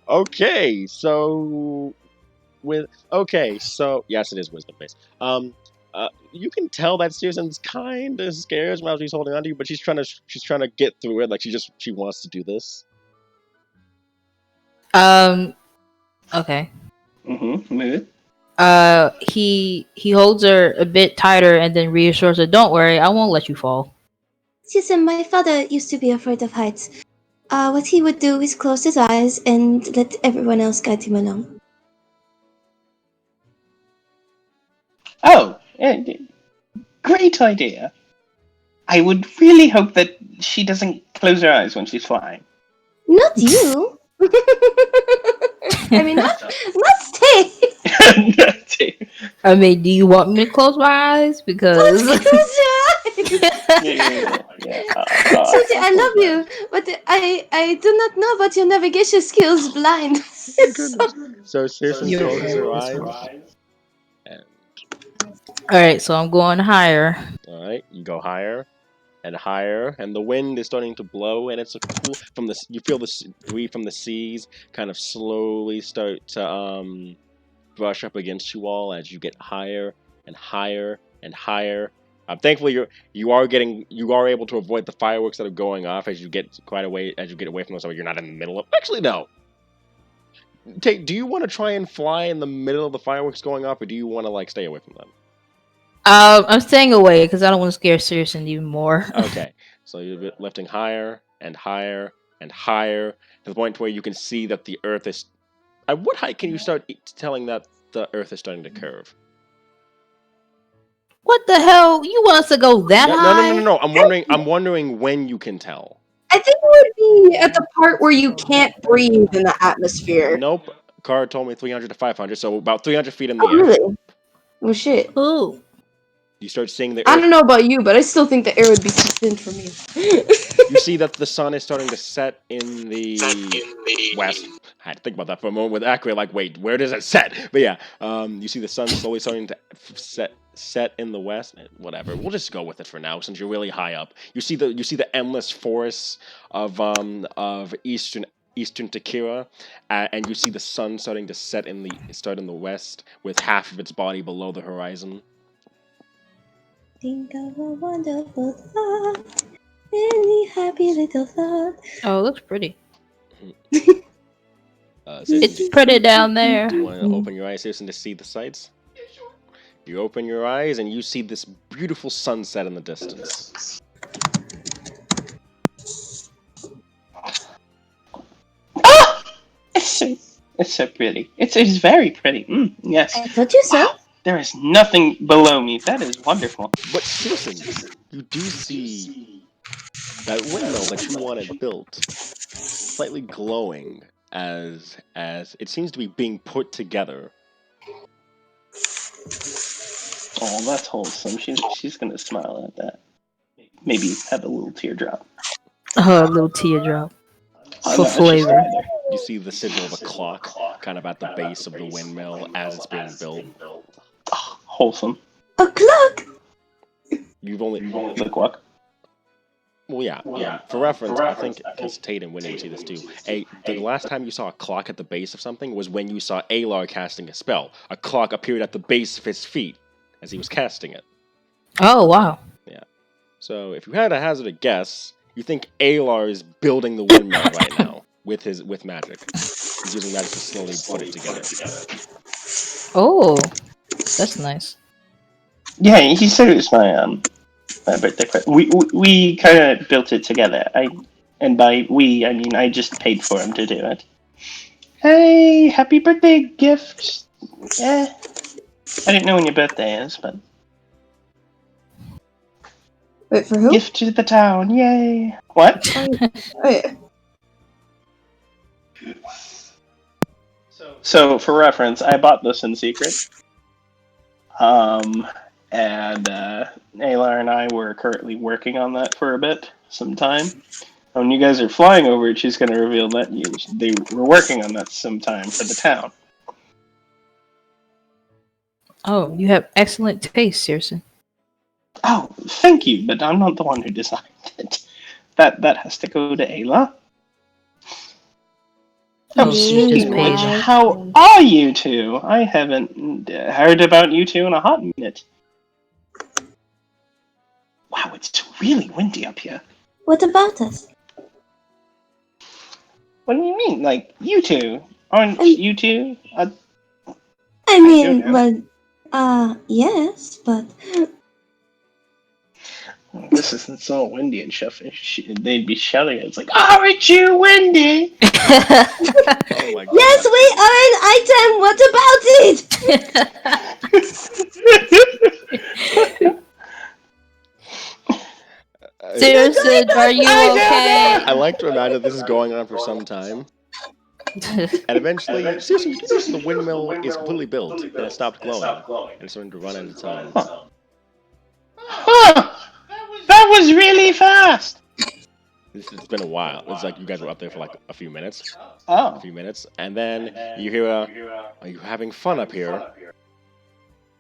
Okay, so yes, it is wisdom based. You can tell that Susan's kind of scared while she's holding on to you, but she's trying to get through it. Like she wants to do this. Okay. Move. He holds her a bit tighter and then reassures her, "Don't worry, I won't let you fall." Susan, my father used to be afraid of heights. What he would do is close his eyes and let everyone else guide him along. Oh, great idea. I would really hope that she doesn't close her eyes when she's flying. Not you. I mean, not stay. I mean, do you want me to close my eyes? Because Close your eyes. Yeah. Susie, I love you, but I do not know about your navigation skills. Blind. So Searson You're closes right, her that's eyes. And, all right, so I'm going higher. all right, you go higher and higher, and the wind is starting to blow, and it's a cool from the. You feel the breeze from the seas kind of slowly start to brush up against you all as you get higher and higher and higher. Thankfully, you are able to avoid the fireworks that are going off as you get away from them, so you're not in the middle of. Actually, no. Do you want to try and fly in the middle of the fireworks going off, or do you want to stay away from them? I'm staying away because I don't want to scare Searson even more. Okay, so you're lifting higher and higher and higher to the point where you can see that the Earth is. At what height can you start telling that the Earth is starting to curve? What the hell? You want us to go that high? No. I'm wondering when you can tell. I think it would be at the part where you can't breathe in the atmosphere. Nope. Card told me 300 to 500, so about 300 feet in the Oh, air. really? Oh, shit. Ooh. You start seeing the Earth. I don't know about you, but I still think the air would be too thin for me. You see that the sun is starting to set in the west. I had to think about that for a moment with accurate. Wait, where does it set? But yeah, you see the sun slowly starting to set in the west. Whatever, we'll just go with it for now since you're really high up. You see the endless forests of eastern Takira, and you see the sun starting to start in the west with half of its body below the horizon. Think of a wonderful thought, any happy little thought. Oh, it looks pretty. It's pretty down there. Do you want to open your eyes, Susan, to see the sights? You open your eyes and you see this beautiful sunset in the distance. Ah! It's so pretty. It's very pretty. Yes. I told you so. Wow. There is nothing below me. That is wonderful. But Susan, you do see that windmill that you wanted built, slightly glowing as it seems to be being put together. Oh, that's wholesome. She's gonna smile at that. Maybe have a little teardrop. Oh, a little teardrop. Oh, For no, it's just flavor. right there. You see the sigil of a clock kind of at the base of the windmill as it's being built. Oh, wholesome. A clock. You've only The clock. Well, yeah. For reference, I think because Tate and Winnie would see this too. The last time you saw a clock at the base of something was when you saw Alar casting a spell. A clock appeared at the base of his feet as he was casting it. Oh, wow. Yeah. So if you had to hazard a guess, you think Alar is building the windmill right now with magic. He's using magic to slowly put it together. Oh, that's nice. Yeah, he said it was my birthday present. We kind of built it together. And by we, I mean I just paid for him to do it. Hey, happy birthday gift! Yeah, I didn't know when your birthday is, but Wait, for who? gift to the town! Yay! What? Oh, yeah. So for reference, I bought this in secret. And Alar and I were currently working on that for a bit, some time. When you guys are flying over it, she's going to reveal that they were working on that sometime for the town. Oh, you have excellent taste, Searson. Oh, thank you, but I'm not the one who designed it. That has to go to Ayla. Oh, you just Speaking of paid which, them. how are you two? I haven't heard about you two in a hot minute. Wow, it's really windy up here. What about us? What do you mean? Like, you two? Aren't you two? I'm I mean, well, yes, but This isn't so windy and stuff. They'd be shouting. It's like, aren't you windy? Oh my god. yes, we are an item. What about it? Seriously, are you okay? I like to imagine this is going on for some time. And eventually, seriously, you notice the windmill is completely built and it stopped glowing and it's starting to run on its own. Huh. That was really fast. It's been a while. It's like you guys were up there for like a few minutes. Oh. A few minutes. And then you hear are you having fun up here?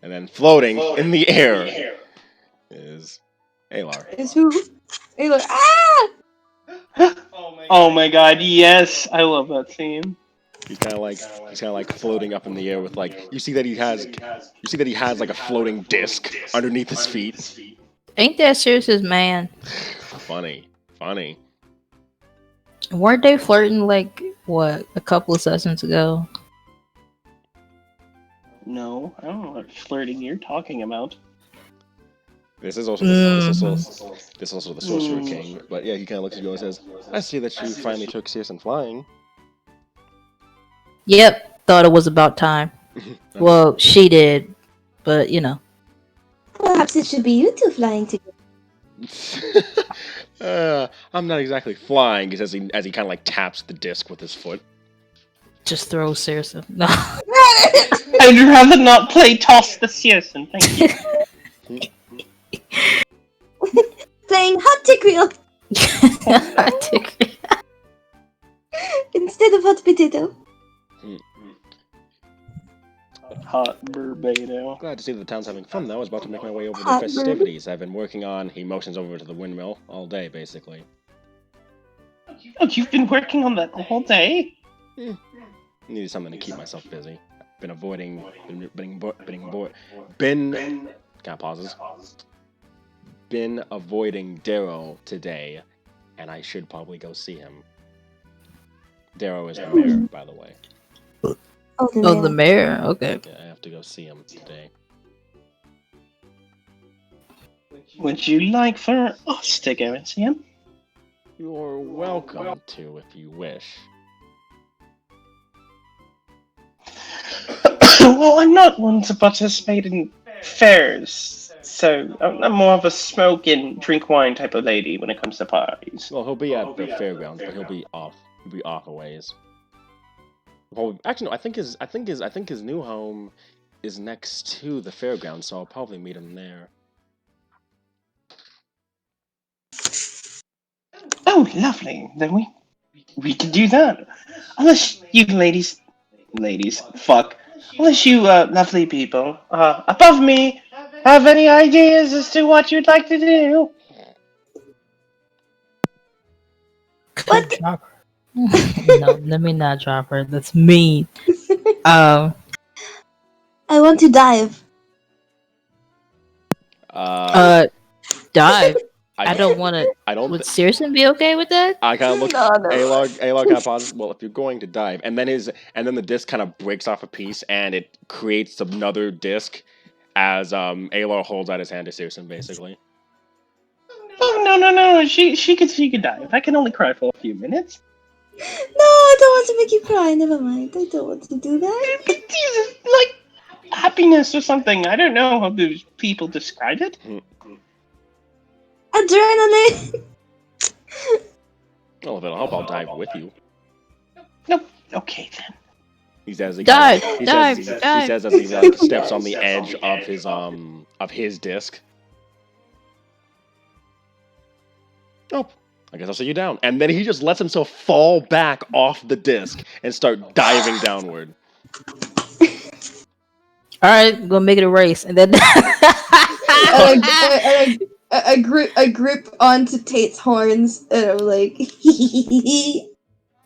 And then floating in the air is Alar. Is who? Aylar. Ah! Oh my god, yes. I love that scene. He's kind of like floating up in the air with like you see that he has like a floating disc underneath his feet. Ain't that Sirius's man? Funny. Weren't they flirting like what a couple of sessions ago? No, I don't know what flirting you're talking about. This is also the Sorcerer King, but yeah, he kind of looks at you and says, "I see that you finally took Searson flying." Yep, thought it was about time. Well, she did, but you know. Perhaps it should be you two flying together. I'm not exactly flying, as he kind of like taps the disc with his foot. Just throw Searson. No. I'd rather not play Toss the Searson, thank you. Playing hot tick reel instead of hot potato. Hot Barbados. Glad to see that the town's having fun, though. I was about to make my way over to the Hot festivities I've been working on. He motions over to the windmill all day, basically. Oh, you've been working on that the whole day? Needed something to keep myself busy. Been avoiding... Been avoiding Darrow today, and I should probably go see him. Darrow is the mayor, by the way. Oh, the mayor? Okay. Yeah, I have to go see him today. Would you like for us to go and see him? You're welcome to, if you wish. Well, I'm not one to participate in fairs, so I'm more of a smoke and drink wine type of lady when it comes to parties. Well, he'll be at the fairgrounds, but he'll be off. He'll be off a ways. Well, actually, no. I think his new home is next to the fairgrounds, so I'll probably meet him there. Oh, lovely. Then we can do that. Unless you ladies, fuck. Unless you lovely people above me have any ideas as to what you'd like to do. What? Drop her. No, let me not drop her. That's mean. I want to dive. Dive. I don't want to. Would Searson be okay with that? I kind of look. Alar kind of pauses. Well, if you're going to dive, and then the disc kind of breaks off a piece, and it creates another disc as Alar holds out his hand to Searson, basically. Oh no! She could dive. I can only cry for a few minutes. No, I don't want to make you cry. Never mind. I don't want to do that. Jesus, like happiness or something. I don't know how those people describe it. Adrenaline. Well, if it'll help, I'll dive with you. Nope. Okay then. He says he dive. says as he like steps on the edge of his disc. Nope. I guess I'll set you down. And then he just lets himself fall back off the disc and start diving downward. All right, gonna make it a race, and then I grip onto Tate's horns, and I'm like,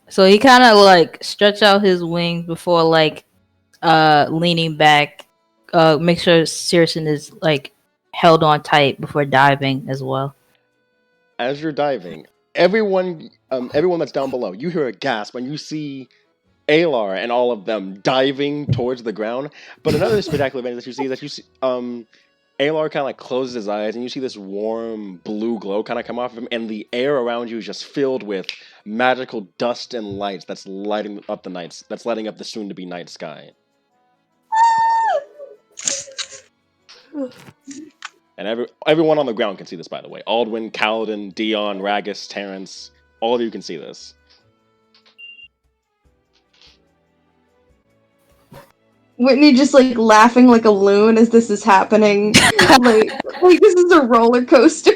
so he kind of like stretch out his wings before like leaning back, make sure Searson is like held on tight before diving as well. As you're diving, everyone that's down below, you hear a gasp when you see Alar and all of them diving towards the ground. But another spectacular event that you see is that you see Alar kind of like closes his eyes and you see this warm blue glow kind of come off of him, and the air around you is just filled with magical dust and lights that's lighting up the soon to be night sky. And everyone on the ground can see this, by the way. Aldwin, Kaladin, Dion, Ragus, Terrence, all of you can see this. Whitney just like laughing like a loon as this is happening. like this is a roller coaster.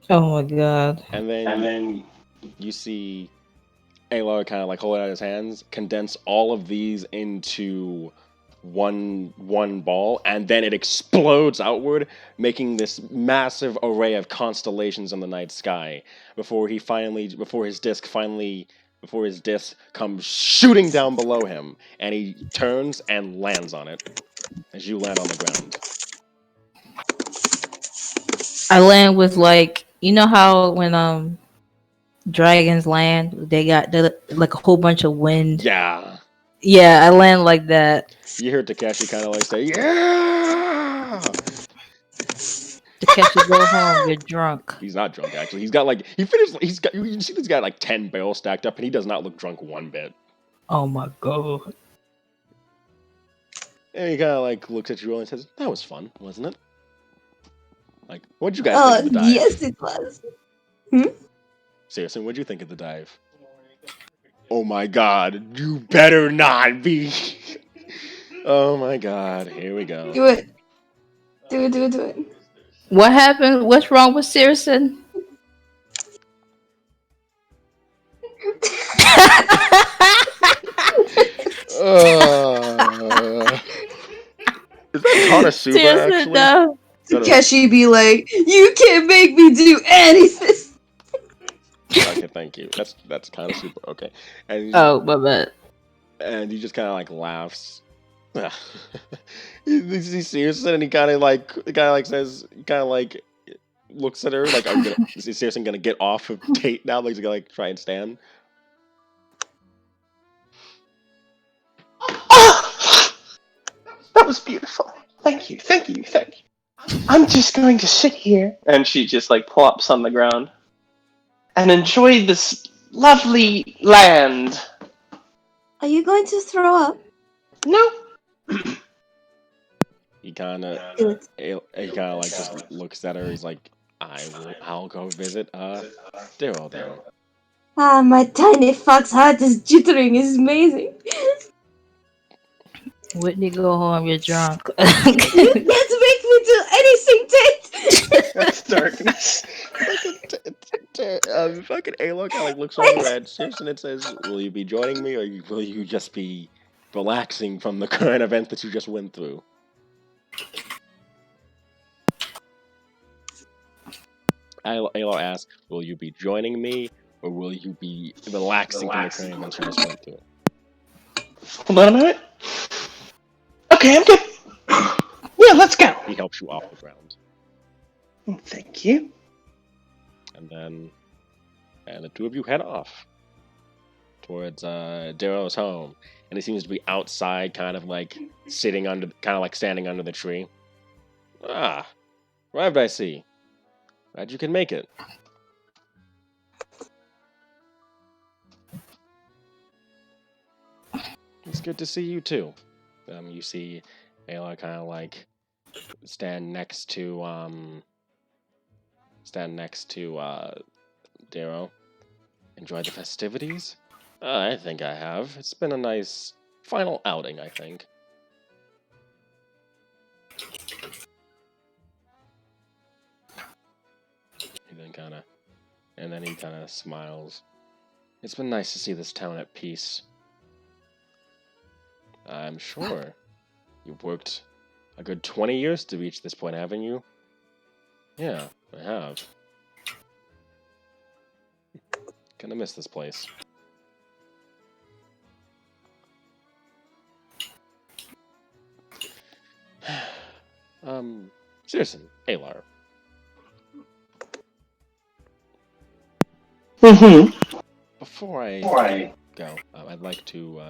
Oh my god. And then you see Alar kind of like hold out his hands, condense all of these into one ball, and then it explodes outward, making this massive array of constellations in the night sky before his disc comes shooting down below him, and he turns and lands on it as you land on the ground. I land with like, you know how when dragons land, they got like a whole bunch of wind. Yeah. Yeah, I land like that. You hear Takeshi kind of like say, "Yeah." Takeshi, go home. You're drunk. He's not drunk actually. He's got like he finished. He's got you see this guy like 10 barrels stacked up, and he does not look drunk one bit. Oh my god. And he kind of like looks at you and says, "That was fun, wasn't it?" Like, what'd you guys think of the dive? Yes, it was. Seriously, what'd you think of the dive? Oh my god, you better not be. Oh my god, here we go. Do it. Do it. What happened? What's wrong with Searson? Is that Konosuba actually? No. Takeshi be like, you can't make me do anything. Okay, thank you. That's kind of super. Okay, and Oh, my bad. And he just kind of like laughs. He sees it and he kind of like says, he kind of like looks at her like, is Searson gonna get off of Tate now? Like he's gonna like try and stand. That was beautiful. Thank you. I'm just going to sit here. And she just like plops on the ground and enjoy this lovely land. Are you going to throw up? No. He kind of like just looks at her. He's like, I'll go visit Daryl then. Ah, my tiny fox heart is jittering. It's amazing. Whitney, go home. You're drunk. You can't make me do anything, Tate. That's darkness. Fucking Alo kind of like looks over at Simpson and says, "Will you be joining me, or will you just be relaxing from the current event that you just went through?" Alo asks, "Will you be joining me, or will you be relaxing from the current events you just went through?" Hold on a minute. Okay, I'm good. Yeah, let's go. He helps you off the ground. Oh, thank you. And then the two of you head off towards Darrow's home. And he seems to be outside, kind of like standing under the tree. Ah, arrived, I see. Glad you can make it. It's good to see you too. You see Ayla kind of like stand next to Darrow. Enjoy the festivities? I think I have. It's been a nice final outing, I think. And then he kind of smiles. It's been nice to see this town at peace. I'm sure. You've worked a good 20 years to reach this point, haven't you? Yeah, I have. Gonna miss this place. Searson, Alar. Mm-hmm. Before I go, I'd like to.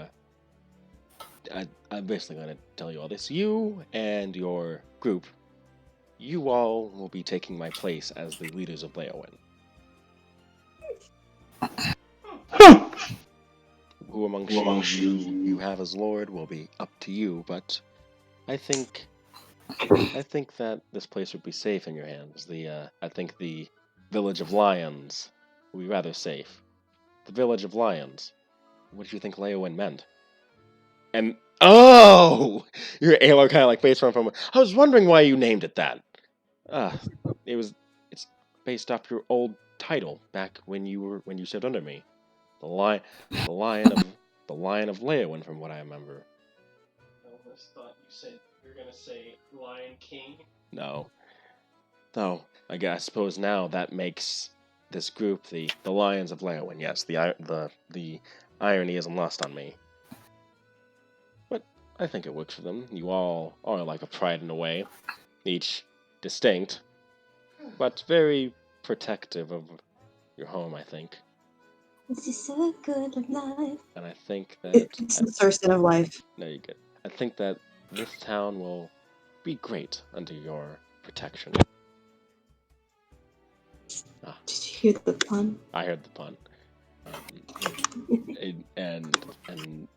I'm basically going to tell you all this. You and your group, you all will be taking my place as the leaders of Leowyn. Who amongst you have as lord will be up to you, but I think that this place would be safe in your hands. I think the village of Lions will be rather safe. The village of Lions. What do you think Leowyn meant? And oh, your Alo kind of like face from. I was wondering why you named it that. Uh, it's based off your old title back when you served under me. The lion, the lion of the Lion of Leowyn, from what I remember. I almost thought you were gonna say Lion King. No. Though, I suppose now that makes this group the Lions of Leowyn. Yes, the irony isn't lost on me. But I think it works for them. You all are like a pride in a way, each distinct, but very protective of your home, I think. This is so good of life. And I think that It's the Thurston of life. no, you're good. I think that this town will be great under your protection. Did you hear the pun? I heard the pun. And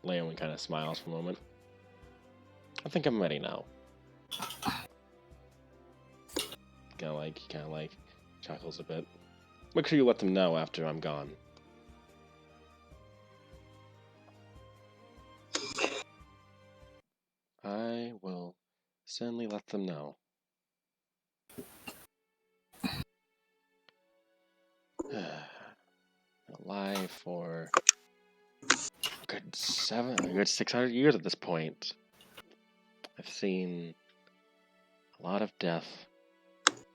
Leowyn kind of smiles for a moment. I think I'm ready now. Kind of like chuckles a bit. Make sure you let them know after I'm gone. I will certainly let them know. Alive for a good 600 years at this point. I've seen a lot of death,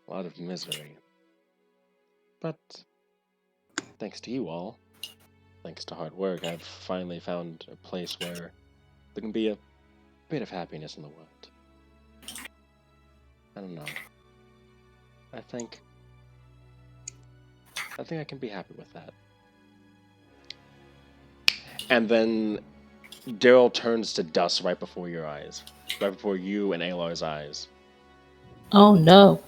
a lot of misery. But thanks to you all, thanks to hard work, I've finally found a place where there can be a bit of happiness in the world. I don't know. I think I can be happy with that. And then Daryl turns to dust right before your eyes. Right before you and Alar's eyes. Oh no.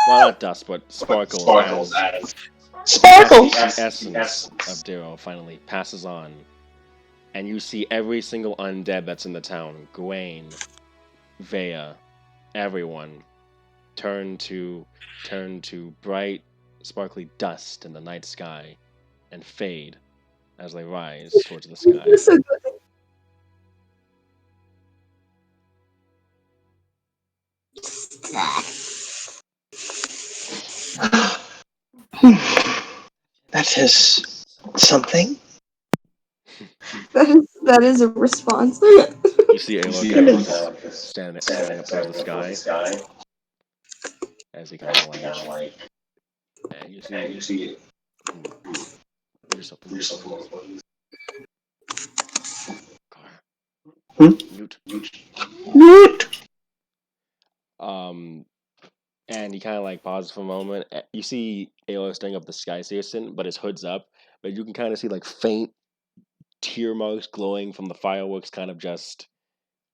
Well, not dust, but sparkles as Sparkles! the essence of Daryl finally passes on. And you see every single undead that's in the town, Gawain, Vea, everyone, turn to bright, sparkly dust in the night sky and fade as they rise towards the sky. It's so good. That is something. That is a response. You see Alo standing up towards the sky as he kind of like, and you see yourself. Mute. And he kind of like pauses for a moment. You see Alo standing up the sky station, but his hood's up. But you can kind of see like faint tear marks glowing from the fireworks, kind of just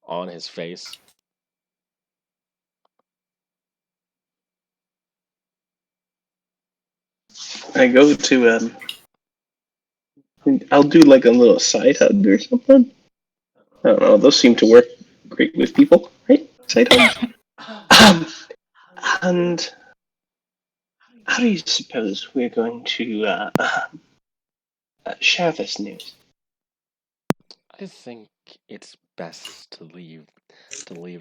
on his face. I go to I'll do like a little side hug or something. I don't know. Those seem to work great with people, right? Side hugs. And how do you suppose we're going to share this news? I think it's best to leave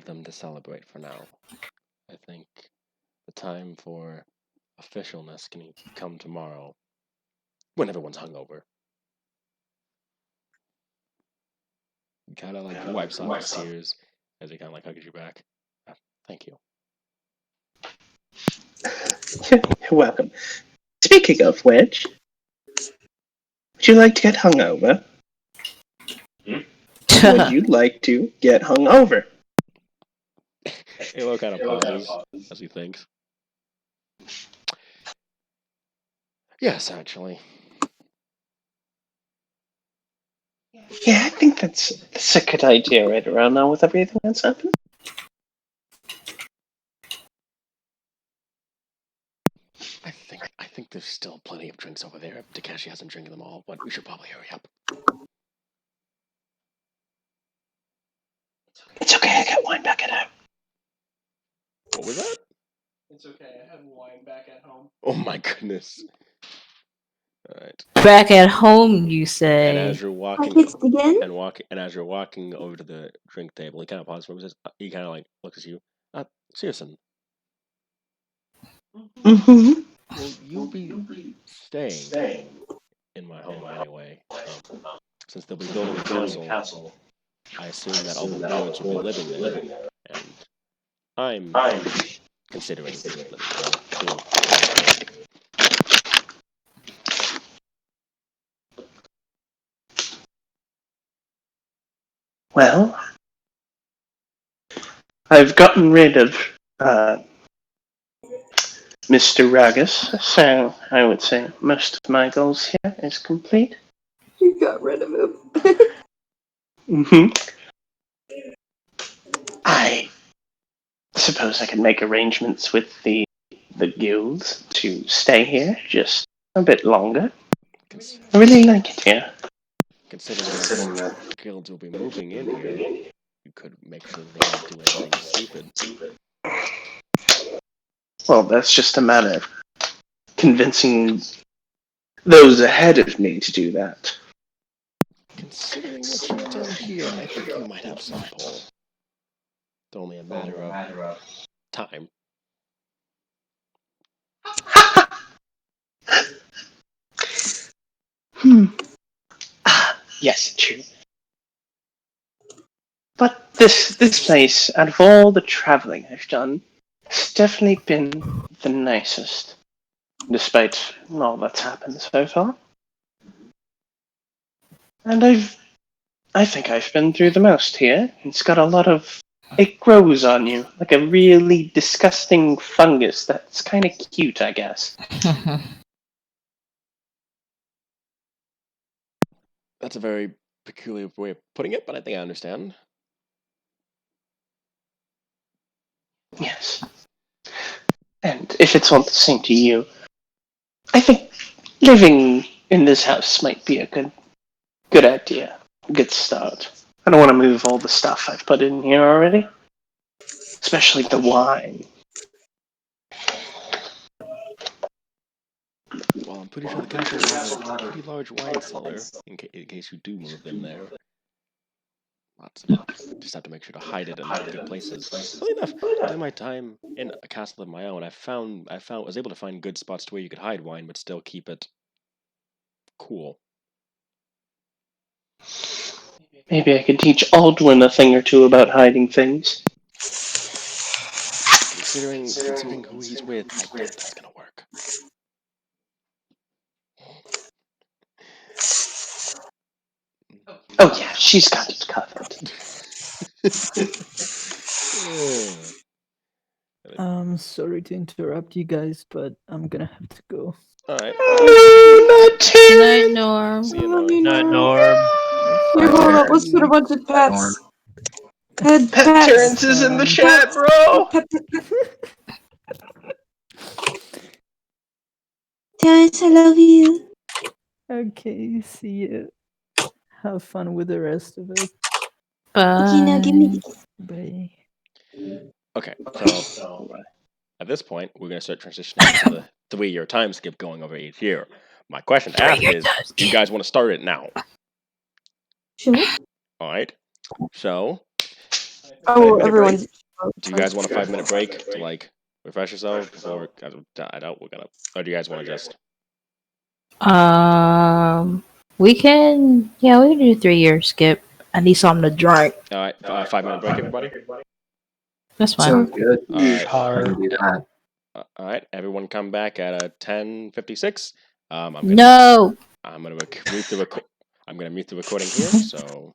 them to celebrate for now. I think the time for officialness can come tomorrow when everyone's hungover. He kind of like wipes off his tears as he kind of like hugs you back. Thank you. You're welcome. Speaking of which, would you like to get hungover? Would you like to get hungover? Alo kind of pauses as he thinks. Yes, actually. Yeah, I think that's a good idea right around now with everything that's happened. I think there's still plenty of drinks over there. Takeshi hasn't drinking them all, but we should probably hurry up. It's okay, I got wine back at home. What was that? It's okay. I have wine back at home. Oh my goodness! All right. Back at home, you And say. as you're I walking fixed again. and as you're walking over to the drink table, he kind of pauses for a minute. He kind of like looks at you. Searson, Mm-hmm. will you be staying in my home anyway? Since they'll be building a castle, I assume that all the lords will be living there, and I'm considering living there too, eventually. Well, I've gotten rid of Mr. Ragus, so I would say most of my goals here is complete. You got rid of him. Mm-hmm. I suppose I could make arrangements with the guilds to stay here just a bit longer. Cons- I really like it here. Considering that guilds will be moving in here, you could make sure that they don't do anything stupid. Well, that's just a matter of convincing those ahead of me to do that. Considering what you've done here, I think you might have some pull. It's only a matter of time. Yes, true. But this place, out of all the traveling I've done, has definitely been the nicest, despite all that's happened so far. And I think I've been through the most here. It's got a lot of. It grows on you like a really disgusting fungus that's kind of cute, I guess. That's a very peculiar way of putting it, but I think I understand. Yes. And if it's all the same to you, I think living in this house might be a good idea. A good start. I don't want to move all the stuff I've put in here already. Especially the wine. Well, I'm pretty sure the castle will have a pretty large wine cellar in case you do move them there. Lots of it. Just have to make sure to hide it in good places. Funny enough, during my time in a castle of my own, was able to find good spots to where you could hide wine but still keep it cool. Maybe I could teach Aldwin a thing or two about hiding things. Considering who he's with, I doubt that's gonna work. Oh yeah, she's got it covered. Sorry to interrupt you guys, but I'm gonna have to go. All right. Good night, Norm. See you, Love Norm. you, Night, Norm. Norm. Here, hold up. Let's put a bunch of pets. Pet Terrence is in the chat, bro! Terrence, I love you. Okay, see you. Have fun with the rest of it. Okay, now give me the kiss. Bye. Okay, so at this point, we're going to start transitioning to the 3-year time skip going over each year. My question to ask is, do you guys want to start it now? Sure. All right. So, Oh, 5-minute everyone's. break. Do you guys want a 5-minute break to like refresh yourselves before I doubt we're gonna, or do you guys want to just? We can do 3-year skip. I need something to drink. All right, 5-minute break, everybody. That's fine. Sounds good. All right. I can do that. All right, everyone, come back at 10:56. I'm gonna No. mute the recording here. So.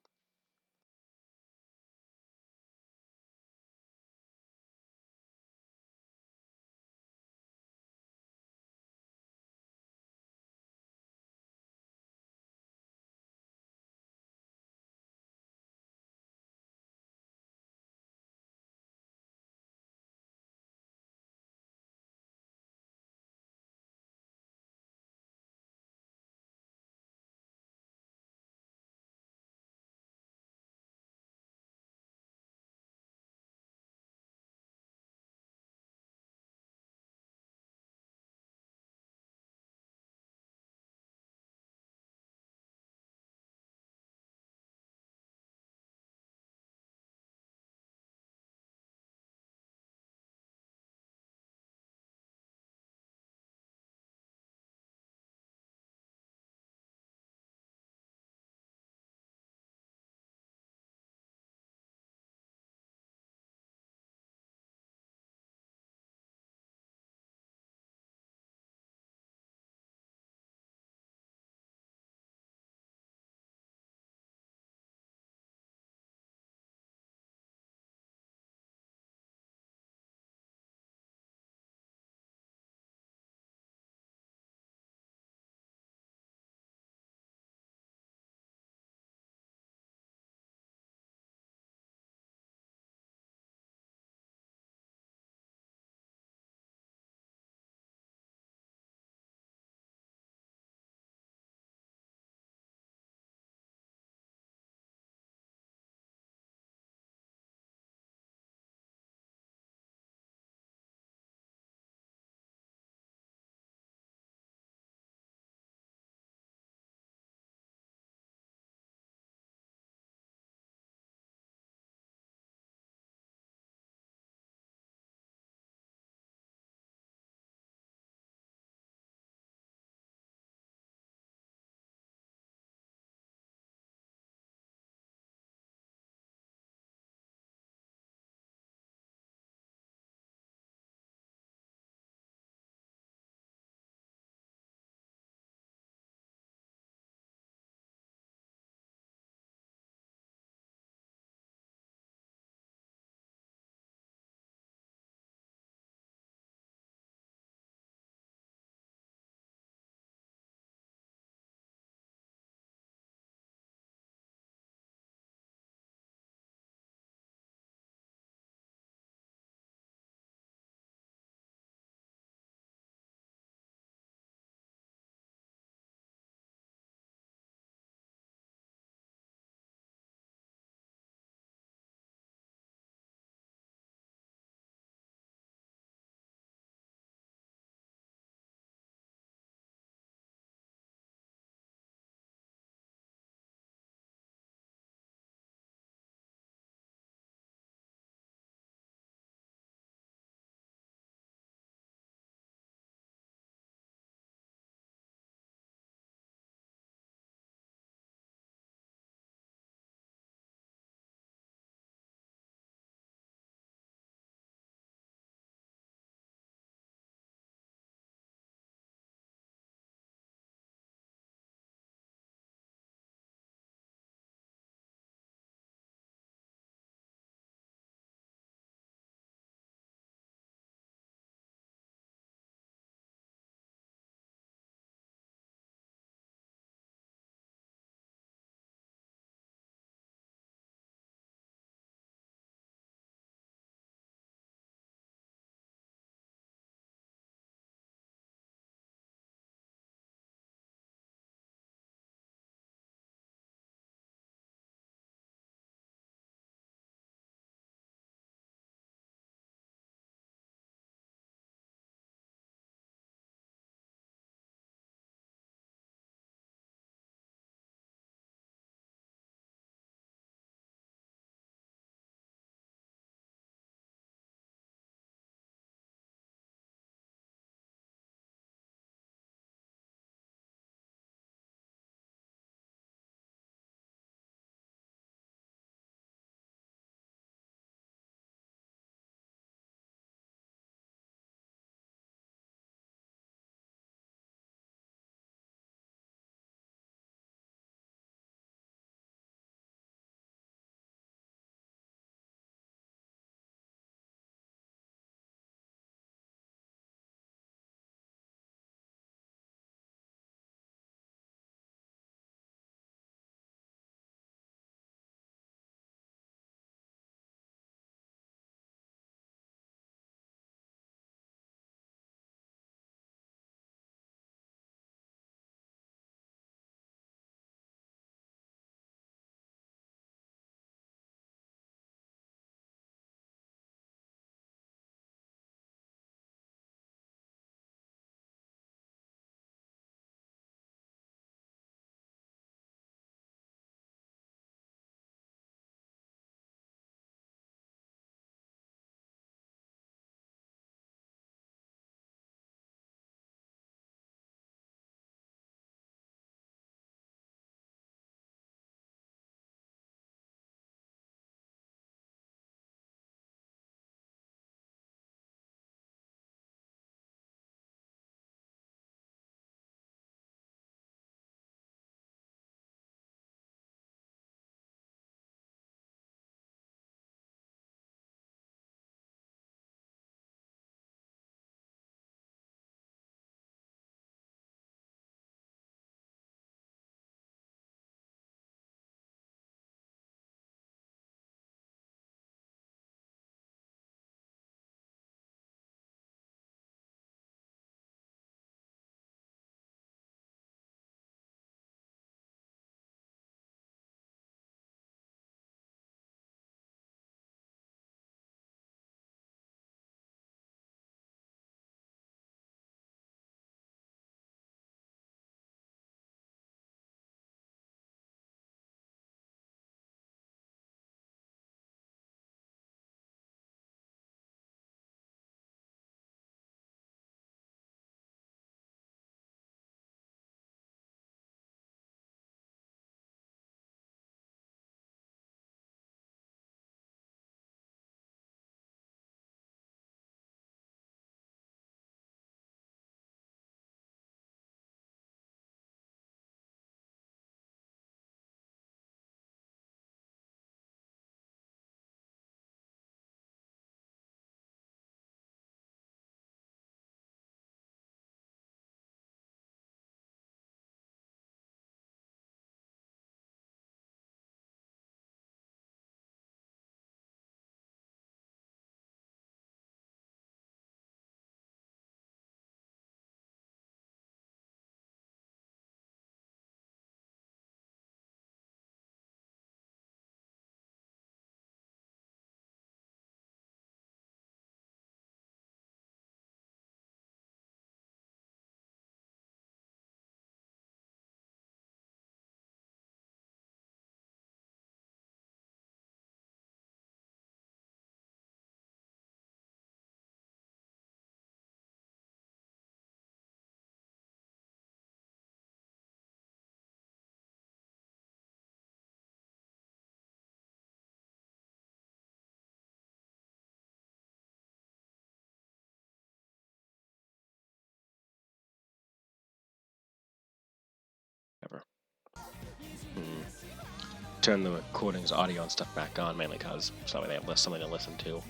turn the recordings, audio, and stuff back on, mainly because so they have something to listen to.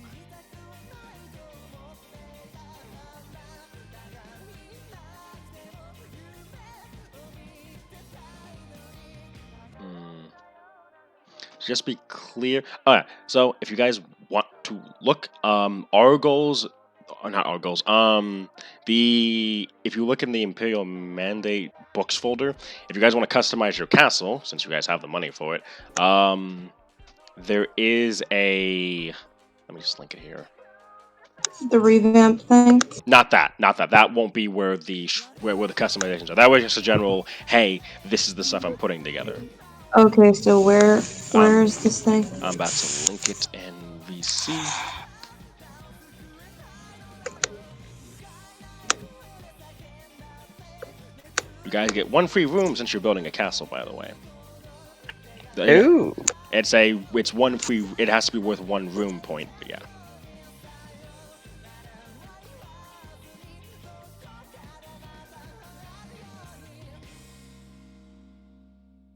Just be clear. Alright, so if you guys want to look, our goals, or not our goals, if you look in the Imperial Mandate books folder, if you guys want to customize your castle, since you guys have the money for it, there is a, let me just link it here. The revamp thing. Not that. That won't be where the where the customizations are. That was just a general, hey, this is the stuff I'm putting together. Okay, so where's this thing? I'm about to link it in VC. You guys get 1 free room since you're building a castle, by the way. Ooh. It's 1 free. It has to be worth 1 room point. But yeah.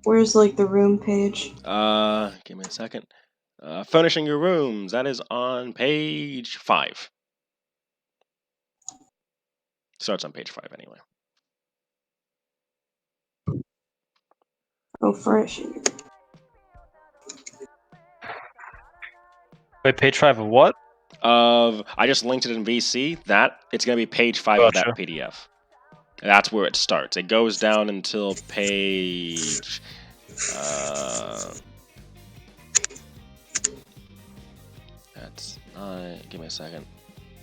Where's like the room page? Give me a second. Furnishing your rooms. That is on page 5. Starts on page 5 anyway. Oh, furnishing. Wait, page 5 of what? I just linked it in VC. It's gonna be page 5 of that PDF. That's where it starts. It goes down until page. That's not. Give me a second.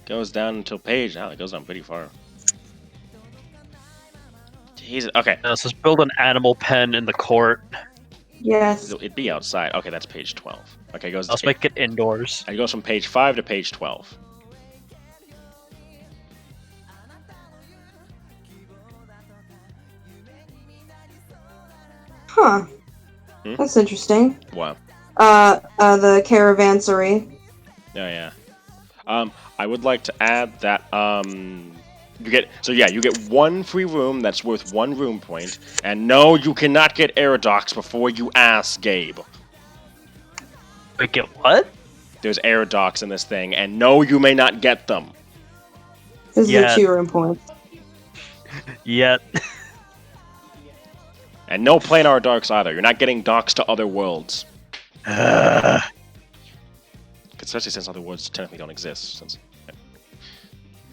Goes down until page. Now it goes down pretty far. Jesus. Okay. Now, let's build an animal pen in the court. Yes. It'd be outside. Okay, that's page 12. Okay, Let's make it indoors. It goes from page 5 to page 12. Huh. That's interesting. Wow. The caravansary. Oh yeah. I would like to add that you get 1 free room that's worth 1 room point, and no, you cannot get Aerodox before you ask Gabe. Wait, get what? There's Aerodox in this thing, and no, you may not get them. This is a 2 room point. Yet. And no planar darks either. You're not getting docks to other worlds. Especially since other worlds technically don't exist.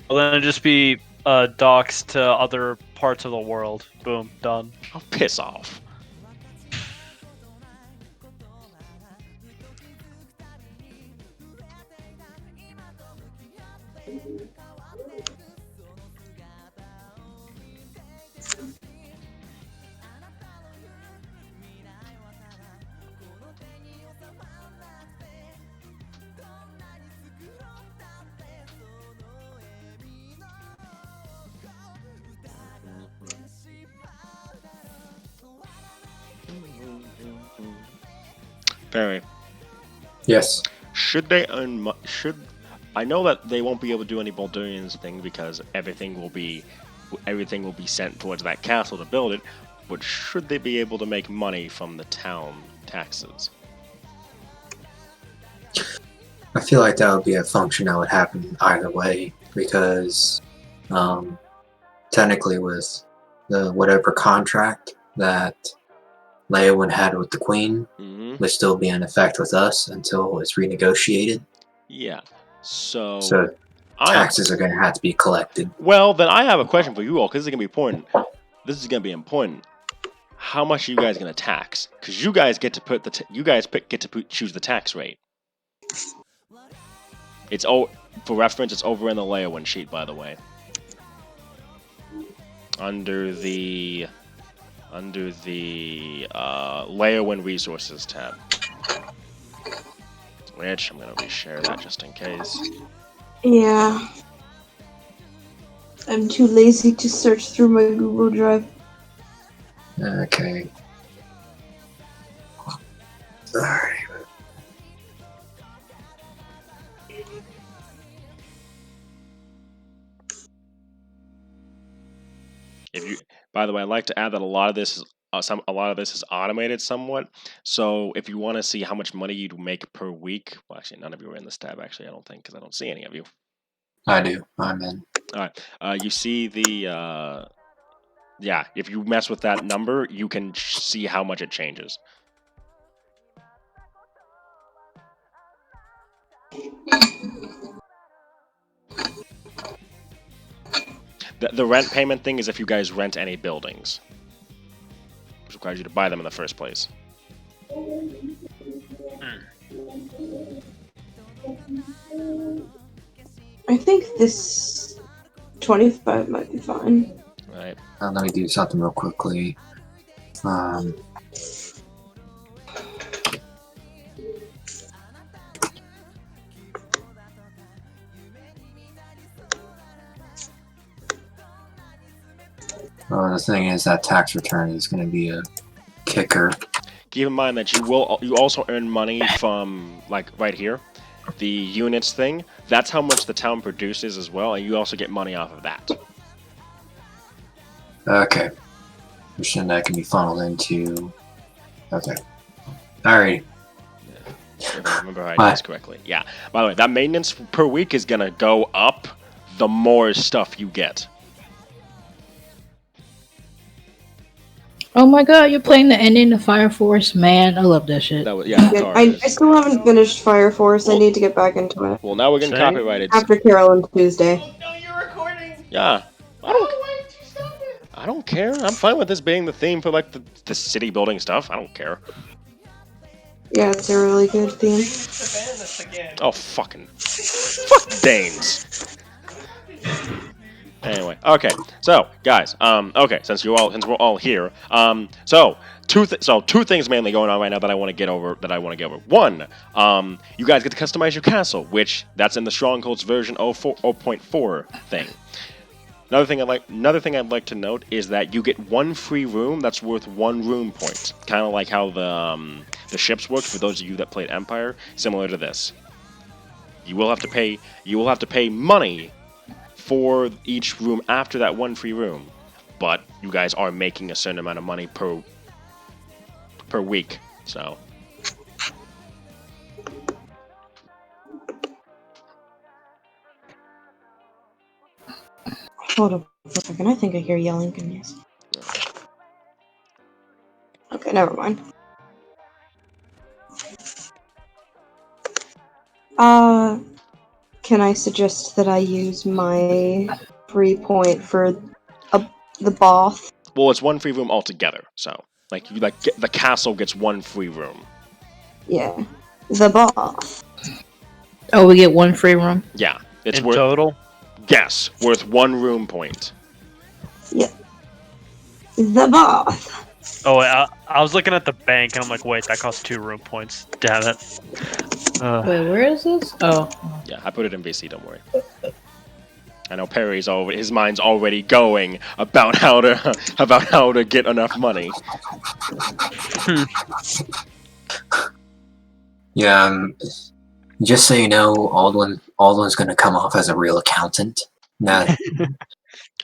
Well, then it'd just be docks to other parts of the world. Boom, done. Oh, piss off. Barry. Yes. Should they I know that they won't be able to do any Baldurians thing because everything will be sent towards that castle to build it, but should they be able to make money from the town taxes? I feel like that would be a function that would happen either way, because technically with the whatever contract that Leowyn had with the Queen would still be in effect with us until it's renegotiated. Yeah. So taxes are going to have to be collected. Well, then I have a question for you all, because this is going to be important. This is going to be important. How much are you guys going to tax? Because you guys get to choose the tax rate. It's for reference. It's over in the Leowyn sheet, by the way. Under the Leowyn Resources tab. Which I'm going to reshare that just in case. Yeah. I'm too lazy to search through my Google Drive. Okay. Alright. By the way, I'd like to add that a lot of this a lot of this is automated somewhat. So if you want to see how much money you'd make per week, well, actually, none of you are in this tab. Actually, I don't think, because I don't see any of you. I do. I'm in. All right. You see the yeah. If you mess with that number, you can see how much it changes. The rent payment thing is if you guys rent any buildings, which requires you to buy them in the first place. I think this 25 might be fine. Right. Let me do something real quickly. The thing is that tax return is going to be a kicker. Keep in mind that you also earn money from, like, right here, the units thing. That's how much the town produces as well, and you also get money off of that. Okay. Which then that can be funneled into... Okay. Alright. If I remember how I did this correctly. Yeah. By the way, that maintenance per week is going to go up the more stuff you get. Oh my god, you're playing the ending of Fire Force? Man, I love that shit. That was, yeah, I still haven't finished Fire Force. I need to get back into it. Well, now we're getting copyrighted. After Carolyn Tuesday. Oh, no, you're recording. Yeah. Why did you stop it? I don't care. I'm fine with this being the theme for, like, the city building stuff. I don't care. Yeah, it's a really good theme. Ban this again. Oh, fucking... Fuck Danes! Anyway, okay. So, guys, okay, since we're all here, so two things mainly going on right now that I want to get over. One, you guys get to customize your castle, which that's in the Strongholds version 0.4 thing. Another thing I'd like to note is that you get one free room that's worth 1 room point, kind of like how the ships worked for those of you that played Empire. Similar to this, you will have to pay money for each room after that one free room, but you guys are making a certain amount of money per week, so. Hold up for a second. I think I hear yelling. Goodness. Okay, never mind. Can I suggest that I use my free point for the bath? Well, it's 1 free room altogether, so the castle gets 1 free room. Yeah, the bath. Oh, we get 1 free room? Yeah, it's in worth total. Yes, worth 1 room point. Yeah, the bath. Oh, I was looking at the bank and I'm like, wait, that costs 2 room points. Damn it. Wait, where is this? Oh. Yeah, I put it in VC. Don't worry. I know Perry's his mind's already going about how to get enough money. Yeah, just so you know, Aldwin's going to come off as a real accountant. Now,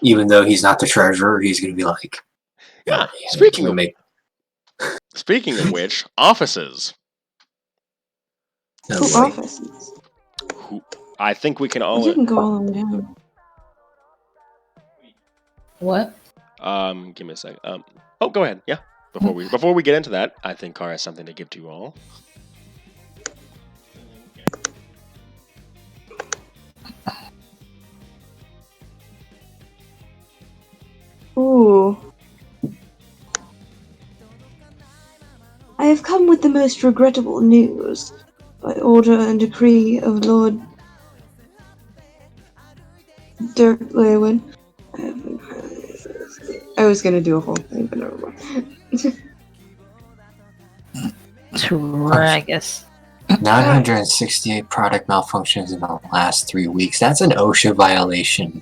even though he's not the treasurer, he's going to be like, yeah. Speaking of which, offices. Who offices? I think we can all. You can go all the way down. What? Give me a second. Oh, go ahead. Yeah. Before we get into that, I think Car has something to give to you all. Ooh. I have come with the most regrettable news. By order and decree of Lord Dirk Leowyn. I was gonna do a whole thing, but never mind. I guess. 968 product malfunctions in the last 3 weeks. That's an OSHA violation.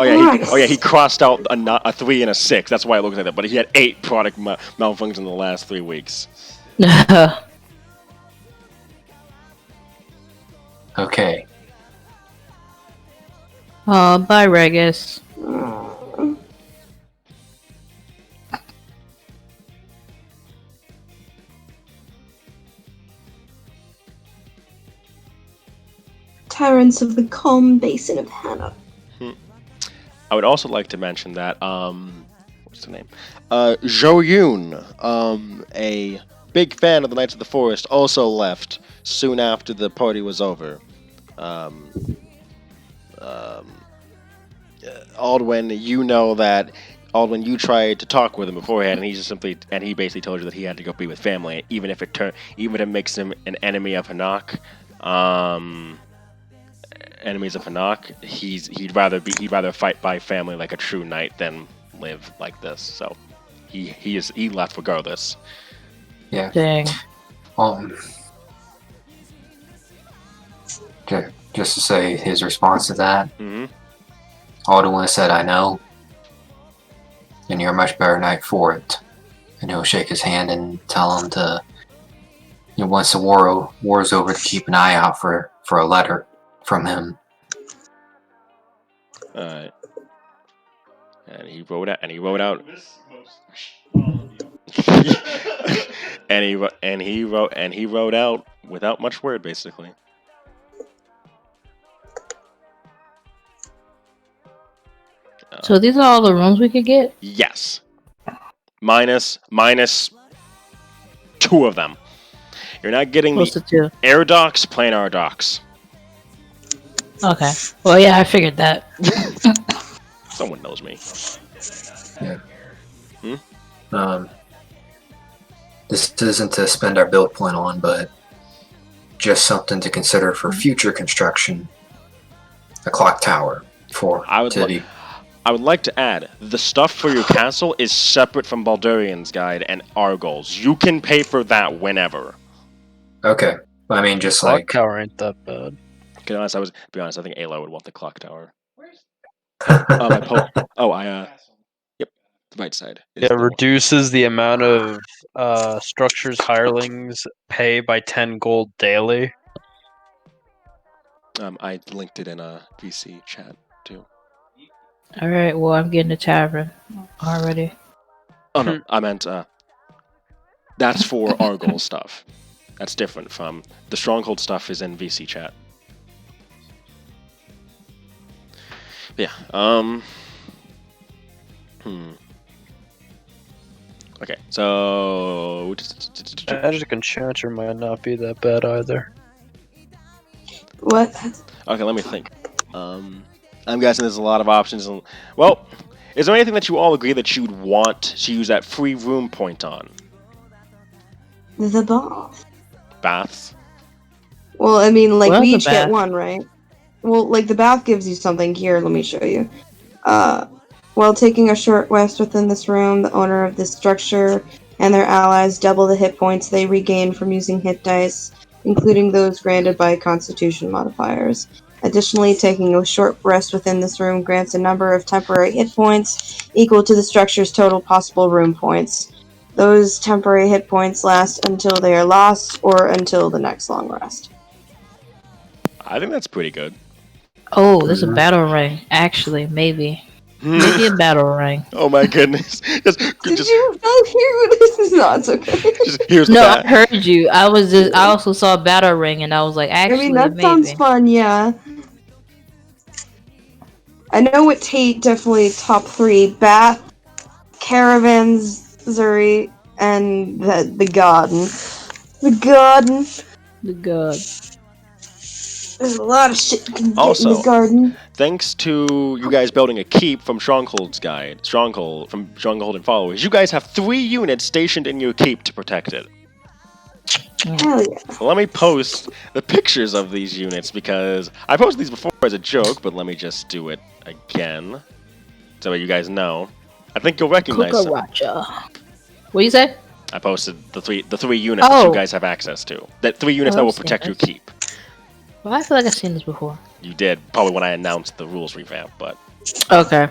Oh yeah, he crossed out a 3 and a 6. That's why it looks like that. But he had 8 product malfunctions in the last 3 weeks. Okay. Bye, Regis. Aw. Tyrants of the calm basin of Hannah. I would also like to mention that what's the name? Zhou Yun, a big fan of the Knights of the Forest, also left soon after the party was over. Um, Aldwin, you know that Aldwin, you tried to talk with him beforehand, and he basically told you that he had to go be with family, even if it makes him an enemy of Hanak. Enemies of Hanak, he'd rather fight by family like a true knight than live like this. So he left regardless. Yeah. Dang. Just to say his response to that, Mm-hmm. Alduin said, "I know, and you're a much better knight for it." And he'll shake his hand and tell him to, once the war's over, to keep an eye out for a letter from him. All right. And he wrote out. and he wrote out without much word, basically. So these are all the rooms we could get? Yes. Minus 2 of them. You're not getting What's the the 2? air docks, planar docks. Okay. Well, yeah, I figured that. Someone knows me. Yeah. Hmm? This isn't to spend our build point on, but just something to consider for future construction. A clock tower I would like to add, the stuff for your castle is separate from Baldurian's Guide and Argol's. You can pay for that whenever. Okay. I mean, just Clock like... tower ain't that bad. To be honest, I think Ayla would want the clock tower. Okay. Yep, the right side. It reduces the amount of structures hirelings pay by 10 gold daily. I linked it in a VC chat too. Alright, well, I'm getting a tavern already. Oh no, I meant that's for Argol stuff. That's different from the Stronghold stuff is in VC chat. Yeah. Okay, so Magic Enchanter might not be that bad either. What? okay, let me think. I'm guessing there's a lot of options. Well, is there anything that you all agree that you'd want to use that free room point on? The bath. Baths? Well, I mean, like, Well, we the each get bath. one, right? Well, like, the bath gives you something. Here, let me show you. While taking a short rest within this room, the owner of this structure and their allies double the hit points they regain from using hit dice, including those granted by Constitution modifiers. Additionally, taking a short rest within this room grants a number of temporary hit points equal to the structure's total possible room points. Those temporary hit points last until they are lost or until the next long rest. I think that's pretty good. Oh, there's a battle ring. Actually, maybe. Maybe a battle ring. Oh my goodness! Did you not hear what this is? No, it's okay. Here's No, that. I heard you. I also saw a battle ring, and I was like, actually, I mean, that maybe. sounds fun, yeah. I know what Tate definitely top 3: Bath, Caravans, Zuri, and the garden. The garden. The god. There's a lot of shit you can get in Also, the garden. thanks to you guys building a keep from Stronghold and followers, you guys have 3 units stationed in your keep to protect it. Hell yeah. So let me post the pictures of these units because I posted these before as a joke, but let me just do it again so you guys know. I think you'll recognize them. Kukaracha. What do you say? I posted the three units that you guys have access to. That 3 units that will protect your keep. Well, I feel like I've seen this before. You did, probably when I announced the rules revamp, but... Okay.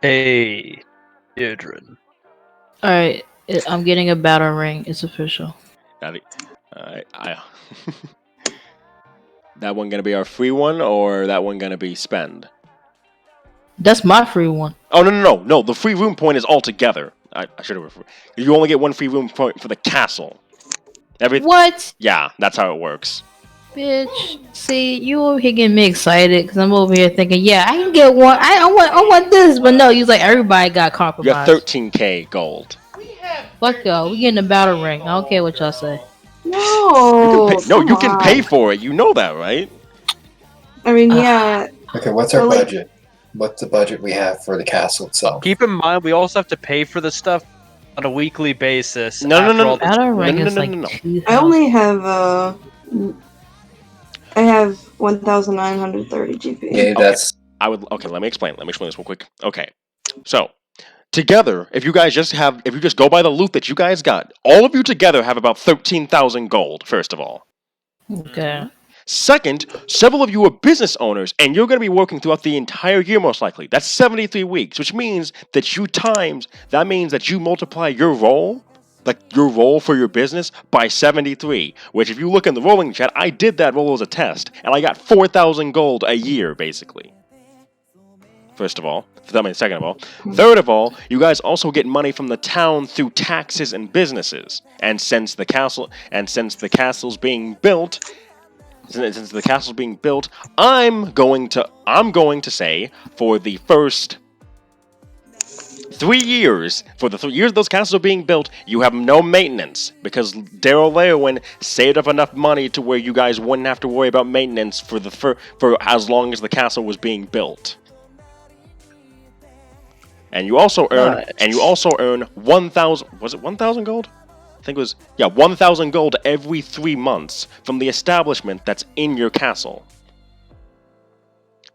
Hey, Idrin. Alright. I'm getting a battle ring. It's official. I that one gonna be our free one, or that one gonna be spend? That's my free one. Oh no! The free room point is all together. I should have. You only get one free room point for the castle. What? Yeah, that's how it works. Bitch, see, you over here getting me excited because I'm over here thinking, yeah, I can get one. I want this, but no, you like everybody got You compromised. have 13k gold. Fuck y'all, we getting a battle ring. I don't care what y'all say. No, You can pay for it. You know that, right? I mean, yeah. Okay, what's our budget? What's the budget we have for the castle itself? Keep in mind, we also have to pay for this stuff on a weekly basis. No. Battle ring is like no. $2,000. I only have I have 1,930 GP. Yeah, that's. Okay, let me explain. Let me explain this real quick. Okay, so together, if you just go by the loot that you guys got, all of you together have about 13,000 gold. First of all. Okay. Second, several of you are business owners, and you're going to be working throughout the entire year, most likely. That's 73 weeks, which means that you multiply your role, like your role for your business, by 73. Which, if you look in the rolling chat, I did that roll as a test, and I got 4,000 gold a year, basically. First of all. Second of all. Third of all, you guys also get money from the town through taxes and businesses. And since the castle's being built, I'm going to say for the first 3 years, for the 3 years those castles are being built, you have no maintenance because Daryl Leowyn saved up enough money to where you guys wouldn't have to worry about maintenance for as long as the castle was being built. And you also earn 1,000. Was it 1,000 gold? I think it was 1,000 gold every 3 months from the establishment that's in your castle.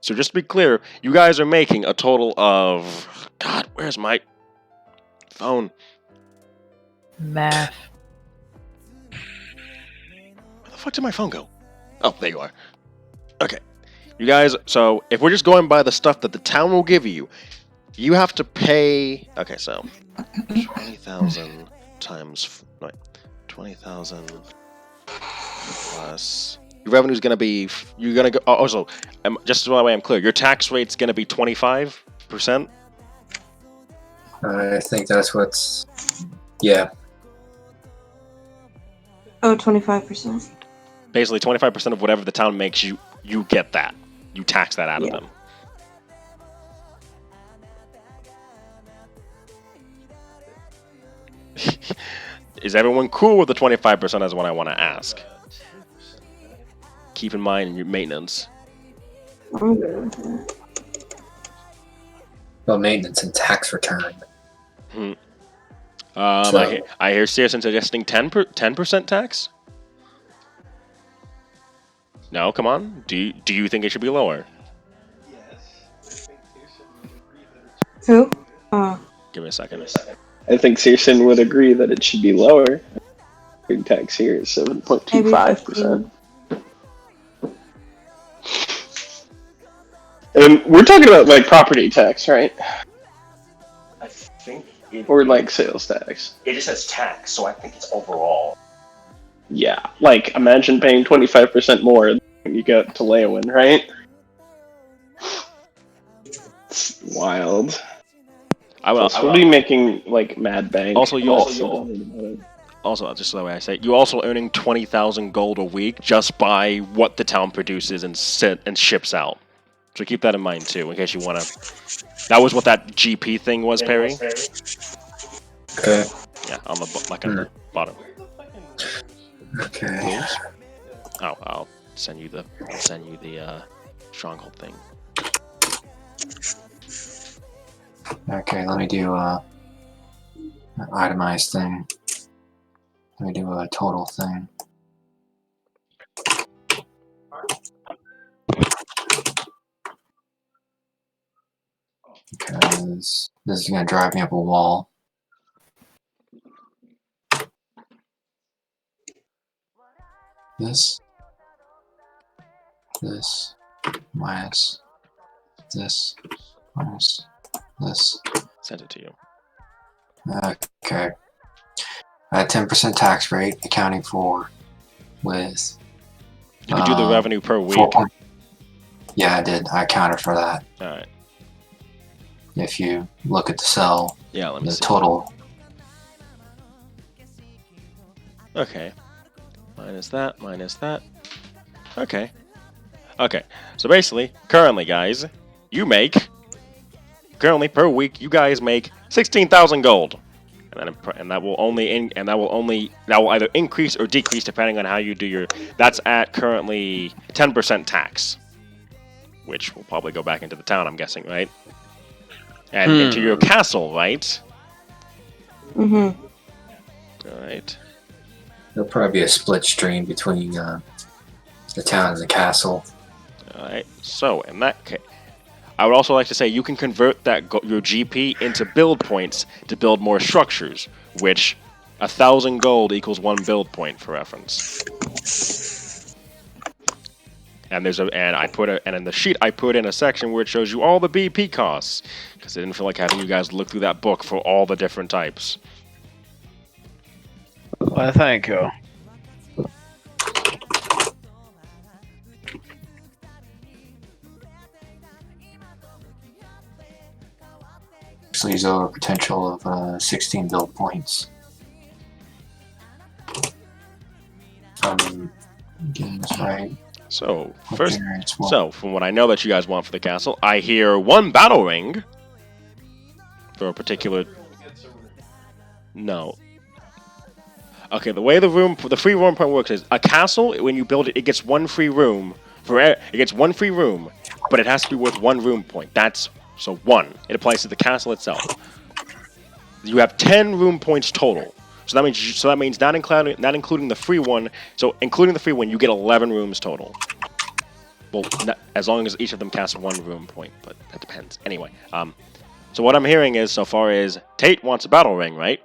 So just to be clear, you guys are making a total of where's my phone? Math. Where the fuck did my phone go? Oh, there you are. Okay. You guys, so if we're just going by the stuff that the town will give you, you have to pay. Okay, so 20,000 times 20,000 plus. Your revenue's gonna be. You're gonna go. Also, just so that way I'm clear, your tax rate's gonna be 25%. I think that's what's. Yeah. Oh, 25%. Basically, 25% of whatever the town makes, you get that. You tax that out of them. Is everyone cool with the 25% is what I want to ask. Keep in mind your maintenance. I'm good with that. Well, maintenance and tax return. I hear Searson suggesting 10% tax? No, come on. Do you think it should be lower? Who? Give me a second. I think Searson would agree that it should be lower. Big tax here is 7.25%. And we're talking about like property tax, right? I think or like sales tax. It just says tax, so I think it's overall. Yeah, like imagine paying 25% more than you got to Leowyn, right? It's wild. We'll be making like mad bank. Also, just the way I say it, you also earning 20,000 gold a week just by what the town produces and ships out. So keep that in mind too, in case you want to. That was what that GP thing was, Perry. Okay. Yeah, on the bottom. Okay. Oh, I'll send you the stronghold thing. Okay, let me do an itemized thing. Let me do a total thing. Because this is going to drive me up a wall. This minus this minus this. Send it to you. Okay. at 10% tax rate, accounting for with. Did you do the revenue per week? Yeah, I did. I accounted for that. All right. If you look at the cell, Yeah, let me the see. total. Okay. Minus that, minus that. Okay. Okay. So basically, currently, guys, currently per week, you guys make 16,000 gold. And that will either increase or decrease depending on how you do your. That's at currently 10% tax, which will probably go back into the town, I'm guessing, right? And into your castle, right? Mm-hmm. All right. There'll probably be a split stream between the town and the castle. All right. So in that case, I would also like to say you can convert your GP into build points to build more structures, which 1,000 gold equals 1 build point for reference. And and in the sheet I put in a section where it shows you all the BP costs, because I didn't feel like having you guys look through that book for all the different types. Why, thank you. So these are a potential of 16 build points. Getting this right. So Okay, from what I know that you guys want for the castle, I hear 1 battle ring for a particular. No. Okay, the way the free room point works is a castle. When you build it, it gets 1 free room it gets 1 free room, but it has to be worth 1 room point. That's so 1. It applies to the castle itself. You have 10 room points total. So that means not including the free one. So including the free one, you get 11 rooms total. Well, as long as each of them casts 1 room point, but that depends. Anyway, so what I'm hearing is so far is Tate wants a battle ring, right?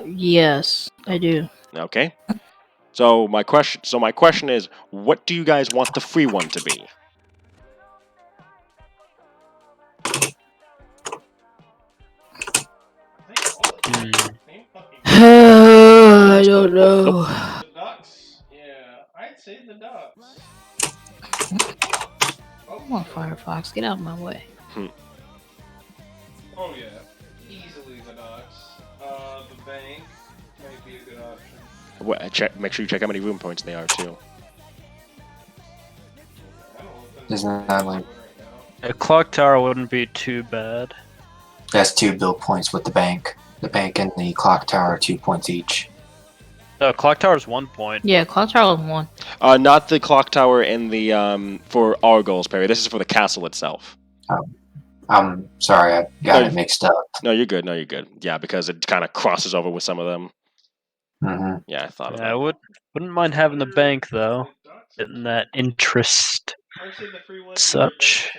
Yes, I do. Okay. So my question is, what do you guys want the free one to be? I don't know. The ducks. Yeah, I'd say the ducks. Come on, Firefox, get out of my way. Oh yeah, easily the ducks. The bank might be a good option. Make sure you check how many room points they are too. Isn't that like A clock tower wouldn't be too bad. that's 2 build points with the bank. The bank and the clock tower are 2 points each. No, clock tower's 1 point. Yeah, clock tower was 1. Not the clock tower in the for our goals, Perry. This is for the castle itself. I'm sorry, I got it mixed up. No, you're good. Yeah, because it kind of crosses over with some of them. Mm-hmm. Yeah, I thought of Yeah, I that. wouldn't mind having the bank though. Getting that interest. I'd say the free one. Such.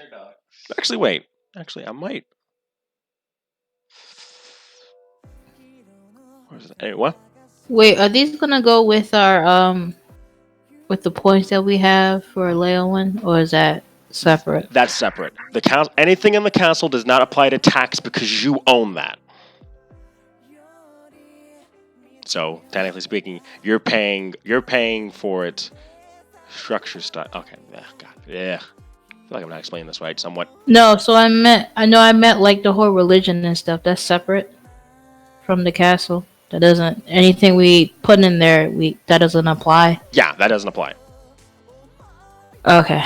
Actually, wait. Actually, I might. Where's it? Anyway, what? Wait, are these gonna go with our with the points that we have for Leowyn, or is that separate? That's separate. Anything in the castle does not apply to tax because you own that. So technically speaking, you're paying for it. Structure stuff. Okay. Yeah. God. Yeah. I feel like I'm not explaining this right. Somewhat. No, so I meant like the whole religion and stuff. That's separate from the castle. That doesn't anything we put in there. That doesn't apply. Yeah, that doesn't apply. Okay.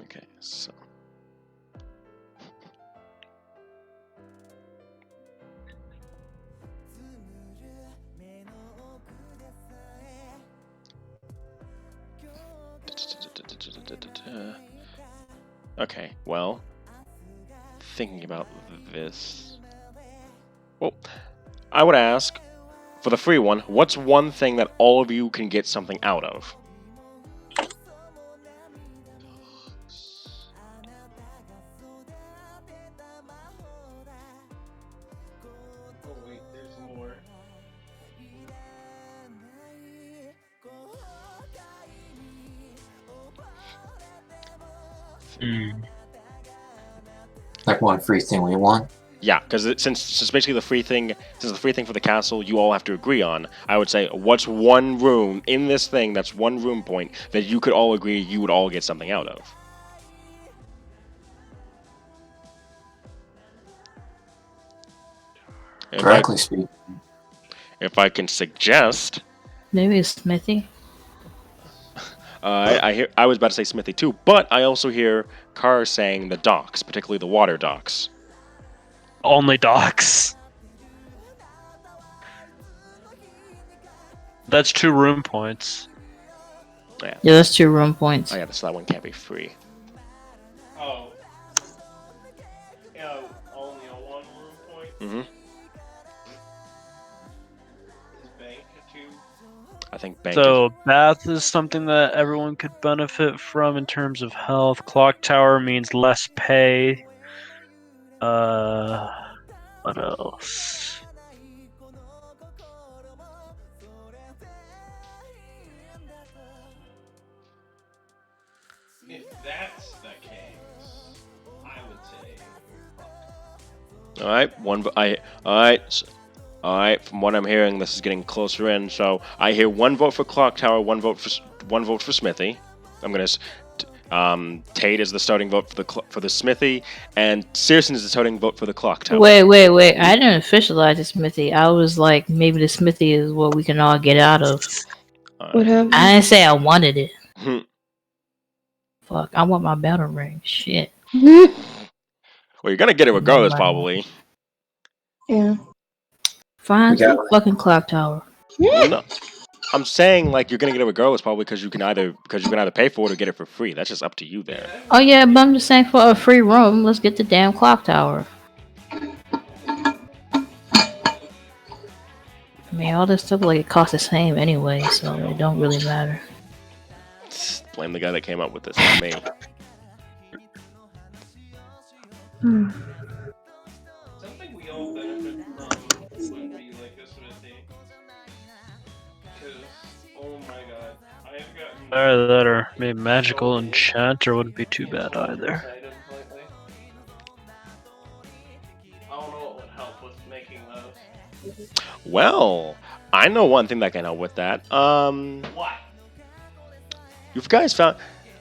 Okay. So. Okay, well, thinking about this. Well, I would ask, for the free one, what's one thing that all of you can get something out of? Like one free thing we want. Yeah, because since basically the free thing, since the free thing for the castle, you all have to agree on. I would say, what's one room in this thing that's one room point that you could all agree you would all get something out of? Correctly speaking. If I can suggest, Maybe a smithy. I was about to say smithy too, but I also hear cars saying the docks, particularly the water docks. Only docks. That's 2 room points. Yeah, that's 2 room points. Oh yeah, so that one can't be free. Oh. Yeah, only a 1 room point. Mm-hmm. Is bank a 2? I think bank. So bath is something that everyone could benefit from in terms of health. Clock tower means less pay. What else? If that's the case, I would say. All right, all right. From what I'm hearing, this is getting closer in. So I hear 1 vote for clock tower, 1 vote for smithy. I'm gonna. Tate is the starting vote for the smithy, and Searson is the starting vote for the clock tower. Wait. I didn't officialize the smithy. I was like, maybe the smithy is what we can all get out of. What happened? I didn't say I wanted it. Fuck, I want my battle ring. Shit. Well, you're gonna get it regardless, probably. Yeah. Fine, fucking clock tower. No, I'm saying like you're gonna get it regardless, probably because you can either pay for it or get it for free. That's just up to you there. Oh yeah, but I'm just saying for a free room, let's get the damn clock tower. I mean, all this stuff like it costs the same anyway, so it don't really matter. Blame the guy that came up with this, not me. Something we all benefit from would be like this sort of thing. Because, oh my god, I have gotten. Either that or maybe magical enchanter wouldn't be too bad either. Items lately. I don't know what would help with making those. Well, I know one thing that can help with that. What? You guys found,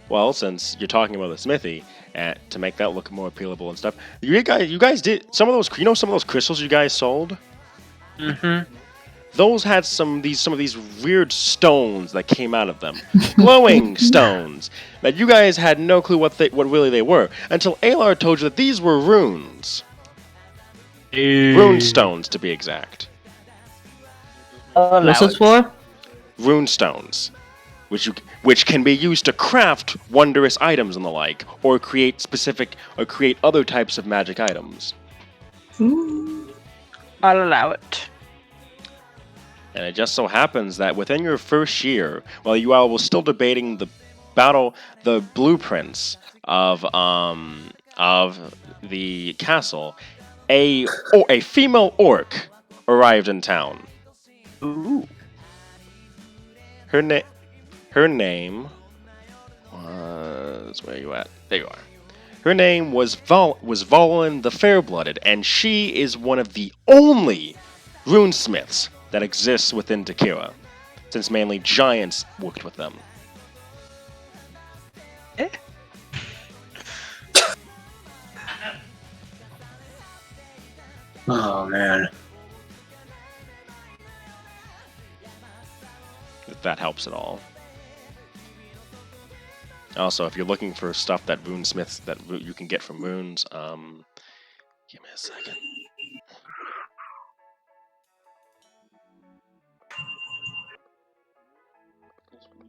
well, since you're talking about the smithy, to make that look more appealable and stuff, you guys did some of those. You know, some of those crystals you guys sold. Mm-hmm. Those had some of these weird stones that came out of them, glowing stones that you guys had no clue what really they were until Alar told you that these were runes. Rune stones, to be exact. What's this for? Rune stones, which can be used to craft wondrous items and the like, or create other types of magic items. I'll allow it. And it just so happens that within your first year, while you all were still debating the blueprints of the castle, a female orc arrived in town. Ooh. Her name was, where are you at? There you are. Her name was Volin the Fairblooded, and she is one of the only runesmiths that exists within Takira, since mainly giants worked with them. Oh man. If that helps at all. Also, if you're looking for stuff that runesmiths that you can get from runes, give me a second.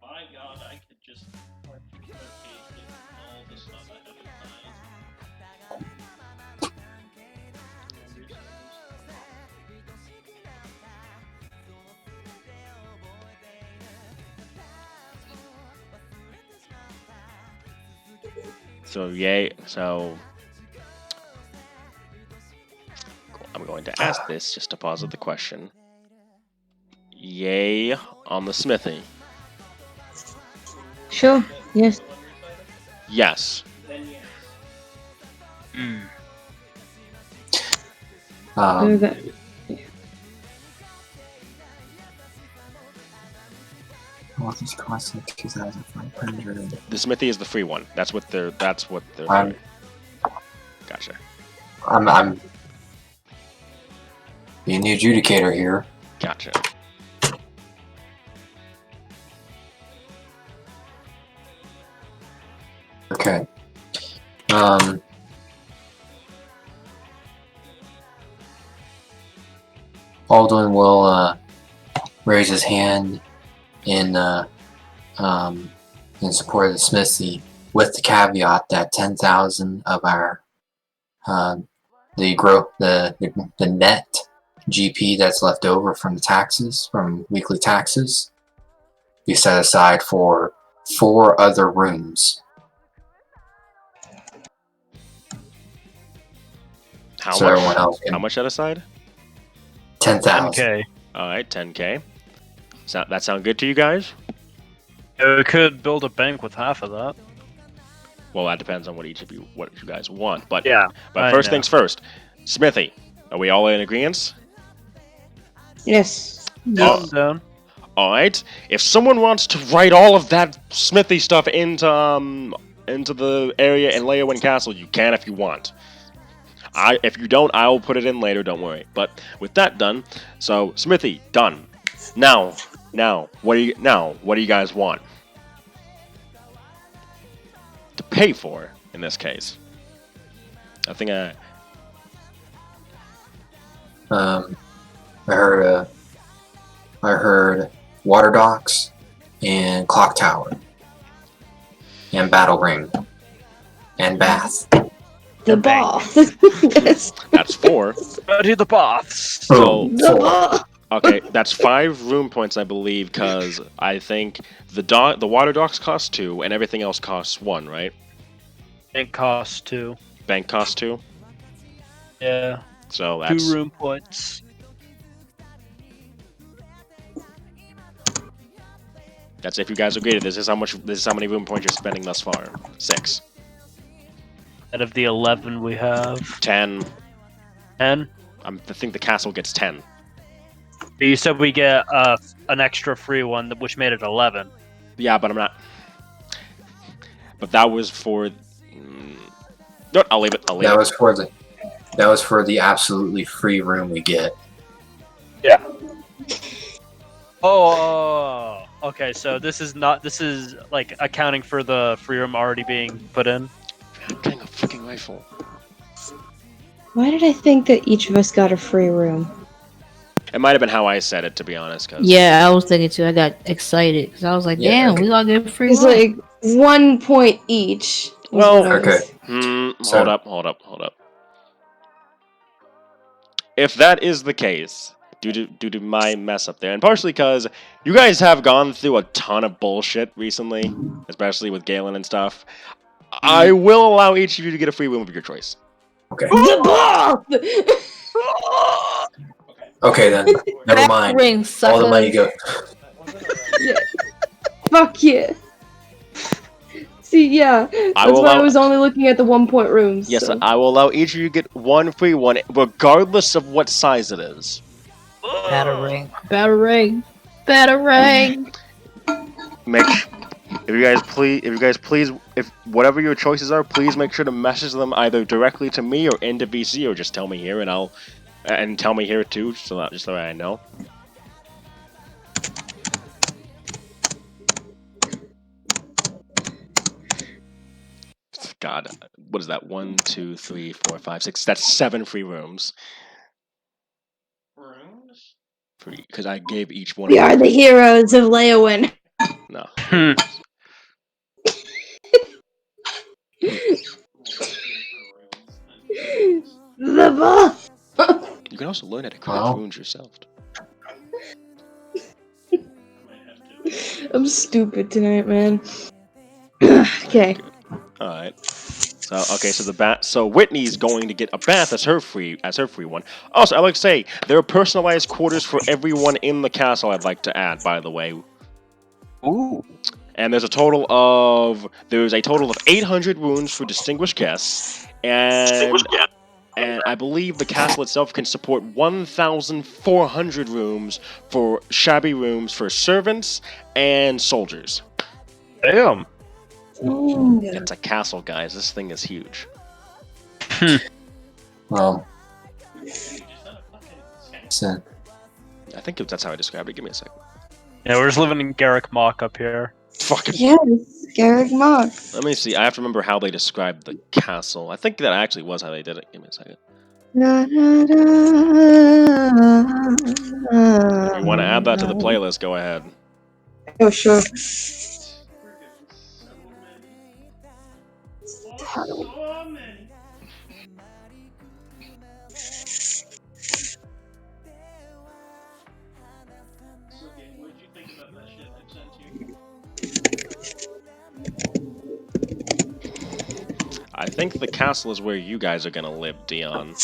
My god, I could just showcase all the stuff I have So I'm going to ask this just to posit the question. Yay on the smithy. Sure. Yes. Yes. Then you Well, this costs like 2,500. The smithy is the free one. That's what they're. I'm- Gotcha. I'm being the adjudicator here. Gotcha. Okay. Baldwin will raise his hand in support of the smithy, with the caveat that 10,000 of our the net GP that's left over from the taxes, from weekly taxes, be set aside for 4 other rooms. How So much? everyone else can- How much set aside? 10,000. 10K. All right, 10K. That sound good to you guys? We could build a bank with half of that. Well, that depends on what you guys want. But Yeah. But I first know. things first. Smithy, are we all in agreement? Yes. Yeah, I'm down. All right. If someone wants to write all of that smithy stuff into the area in Leowyn Castle, you can if you want. If you don't, I'll put it in later. Don't worry. But with that done, so smithy done. Now, what do you guys want to pay for in this case? I think I heard water docks and clock tower and battle ring and bath. The bank. bath. Yes. that's 4. Go to the baths. So The bath. okay, that's 5 room points, I believe, because I think the water docks cost 2 and everything else costs 1, right? Bank costs 2. Bank costs 2. Yeah. So that's 2 room points. That's if you guys agree to this. This is how many room points you're spending thus far. 6. Out of the 11 we have. 10. 10. I think the castle gets 10. You said we get an extra free one, which made it 11. Yeah, but I'm not. But that was for. No, I'll leave it. That was for the absolutely free room we get. Yeah. Oh, okay. So this is like accounting for the free room already being put in. I'm getting a freaking rifle. Why did I think that each of us got a free room? It might have been how I said it, to be honest. Cause Yeah, I was thinking too. I got excited because I was like, Yeah, "Damn, okay. we all get free." It's room. like 1 point each. was Well, what I was- okay. Hold up. If that is the case, due to my mess up there, and partially because you guys have gone through a ton of bullshit recently, especially with Galen and stuff, I will allow each of you to get a free room of your choice. Okay. The bath! Okay then. Never mind. Ring, All the money sucker. go. Fuck yeah. See, yeah. That's will why I allow- was only looking at the 1 point rooms. Yes, so. I will allow each of you to get 1 free one, regardless of what size it is. Battering. Battering. Battering. Make if you guys please, if whatever your choices are, please make sure to message them either directly to me or into VC, or just tell me here, and tell me here too, so that I know. God, what is that? 1, 2, 3, 4, 5, 6. That's 7 free rooms. Rooms? Free, because I gave each one. We are the heroes of Leowyn. No. The bath! You can also learn how to craft Wow. runes yourself. I'm stupid tonight, man. Okay. All right. So Whitney's going to get a bath as her free one. Also, I'd like to say there are personalized quarters for everyone in the castle. I'd like to add, by the way. Ooh. And there's a total of 800 runes for distinguished guests, And I believe the castle itself can support 1,400 rooms for shabby rooms for servants and soldiers. Damn. It's a castle, guys. This thing is huge. Well, so I think that's how I described it. Give me a second. Yeah, we're just living in Garrick Mock up here. Fucking. Yes, Garrick Mock. Let me see. I have to remember how they described the castle. I think that actually was how they did it. Give me a second. If you want to add that to the playlist, go ahead. Oh, sure. I think the castle is where you guys are gonna live, Dion. I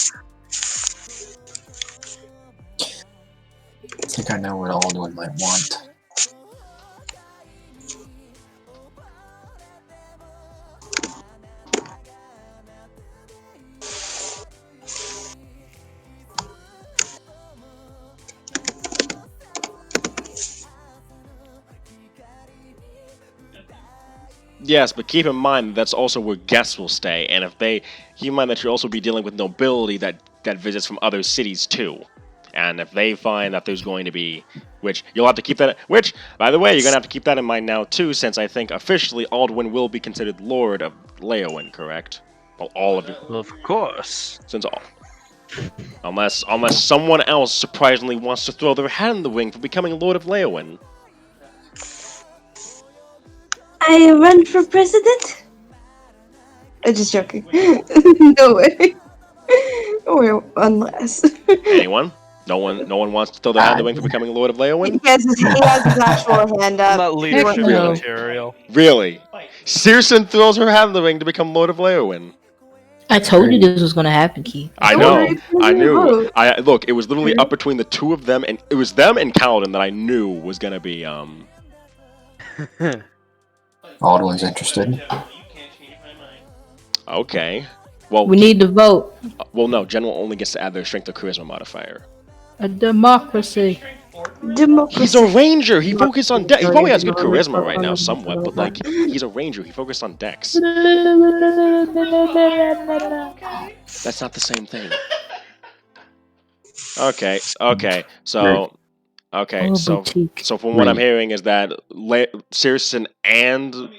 think I know what Alduin might want. Yes, but keep in mind that's also where guests will stay, and if they keep in mind that you'll also be dealing with nobility that visits from other cities too. And if they find that there's going to be, which you'll have to keep that, which, by the way, you're going to have to keep that in mind now too, since I think officially Alduin will be considered Lord of Leowyn, correct? Well, all of you. Of course. Since all. Unless someone else surprisingly wants to throw their hat in the ring for becoming Lord of Leowyn. I run for president? I'm just joking. No way. Or unless. Anyone? No one wants to throw their hat in the ring for becoming Lord of Leowyn? He has his actual hand up. Not leadership no. material. Really? Searson throws her hat in the ring to become Lord of Leowyn. I told you this was gonna happen, Keith. I know. I knew. Look, it was literally up between the two of them, and it was them and Kaladin that I knew was gonna be Alduin's interested. Okay. Well, We need to vote. well, no. General only gets to add their strength or charisma modifier. A democracy. He's a ranger. He focused on dex. He probably has good charisma right now, somewhat, but like he's a ranger. He focused on dex. That's not the same thing. Okay. So, okay. So from what I'm hearing is that Searson and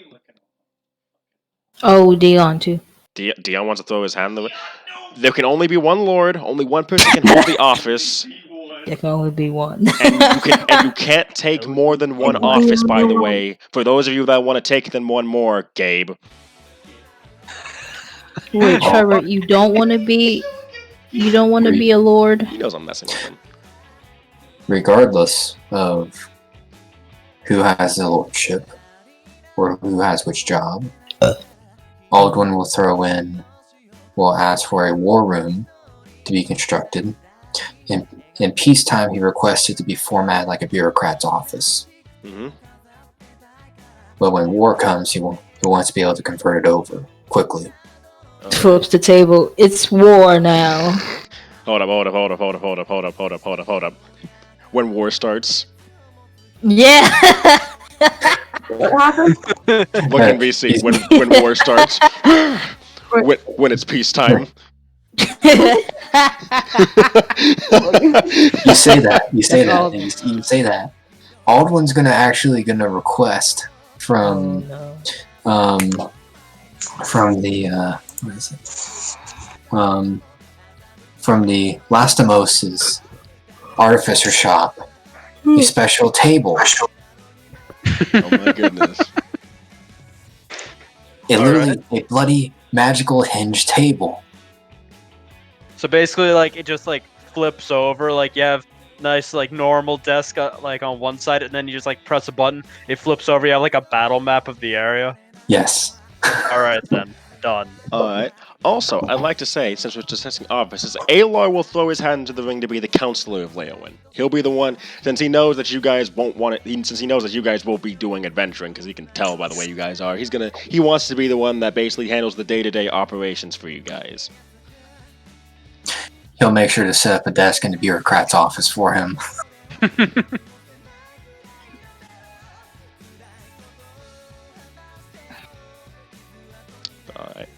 Dion too. Dion wants to throw his hand in the ring. There can only be one lord. Only one person can hold the office. There can only be one. And you can't take more than one office, by the way. For those of you that want to take then one more, Gabe. Wait, Trevor, you don't want to be a lord? He knows I'm messing with him. Regardless of who has the lordship or who has which job, Alduin will ask for a war room to be constructed. In peacetime, he requests it to be formatted like a bureaucrat's office. Mm-hmm. But when war comes, he wants to be able to convert it over quickly. Flips the table. It's war now. Hold up. When war starts. Yeah. What happened? Look in VC. When war starts. when it's peacetime. You say that. Alduin's gonna request from from the Lastimos's artificer shop a special table. Oh my goodness. A bloody magical hinged table. So basically, like, it just, like, flips over. Like, you have nice, like, normal desk, like, on one side, and then you just, like, press a button. It flips over. You have, like, a battle map of the area. Yes. All right, then. Done. Alright. Also, I'd like to say, since we're discussing offices, Alar will throw his hat into the ring to be the counselor of Leowyn. He'll be the one, since he knows that you guys won't want it, since he knows that you guys will be doing adventuring, because he can tell by the way you guys are, he wants to be the one that basically handles the day-to-day operations for you guys. He'll make sure to set up a desk in the bureaucrat's office for him. Alright.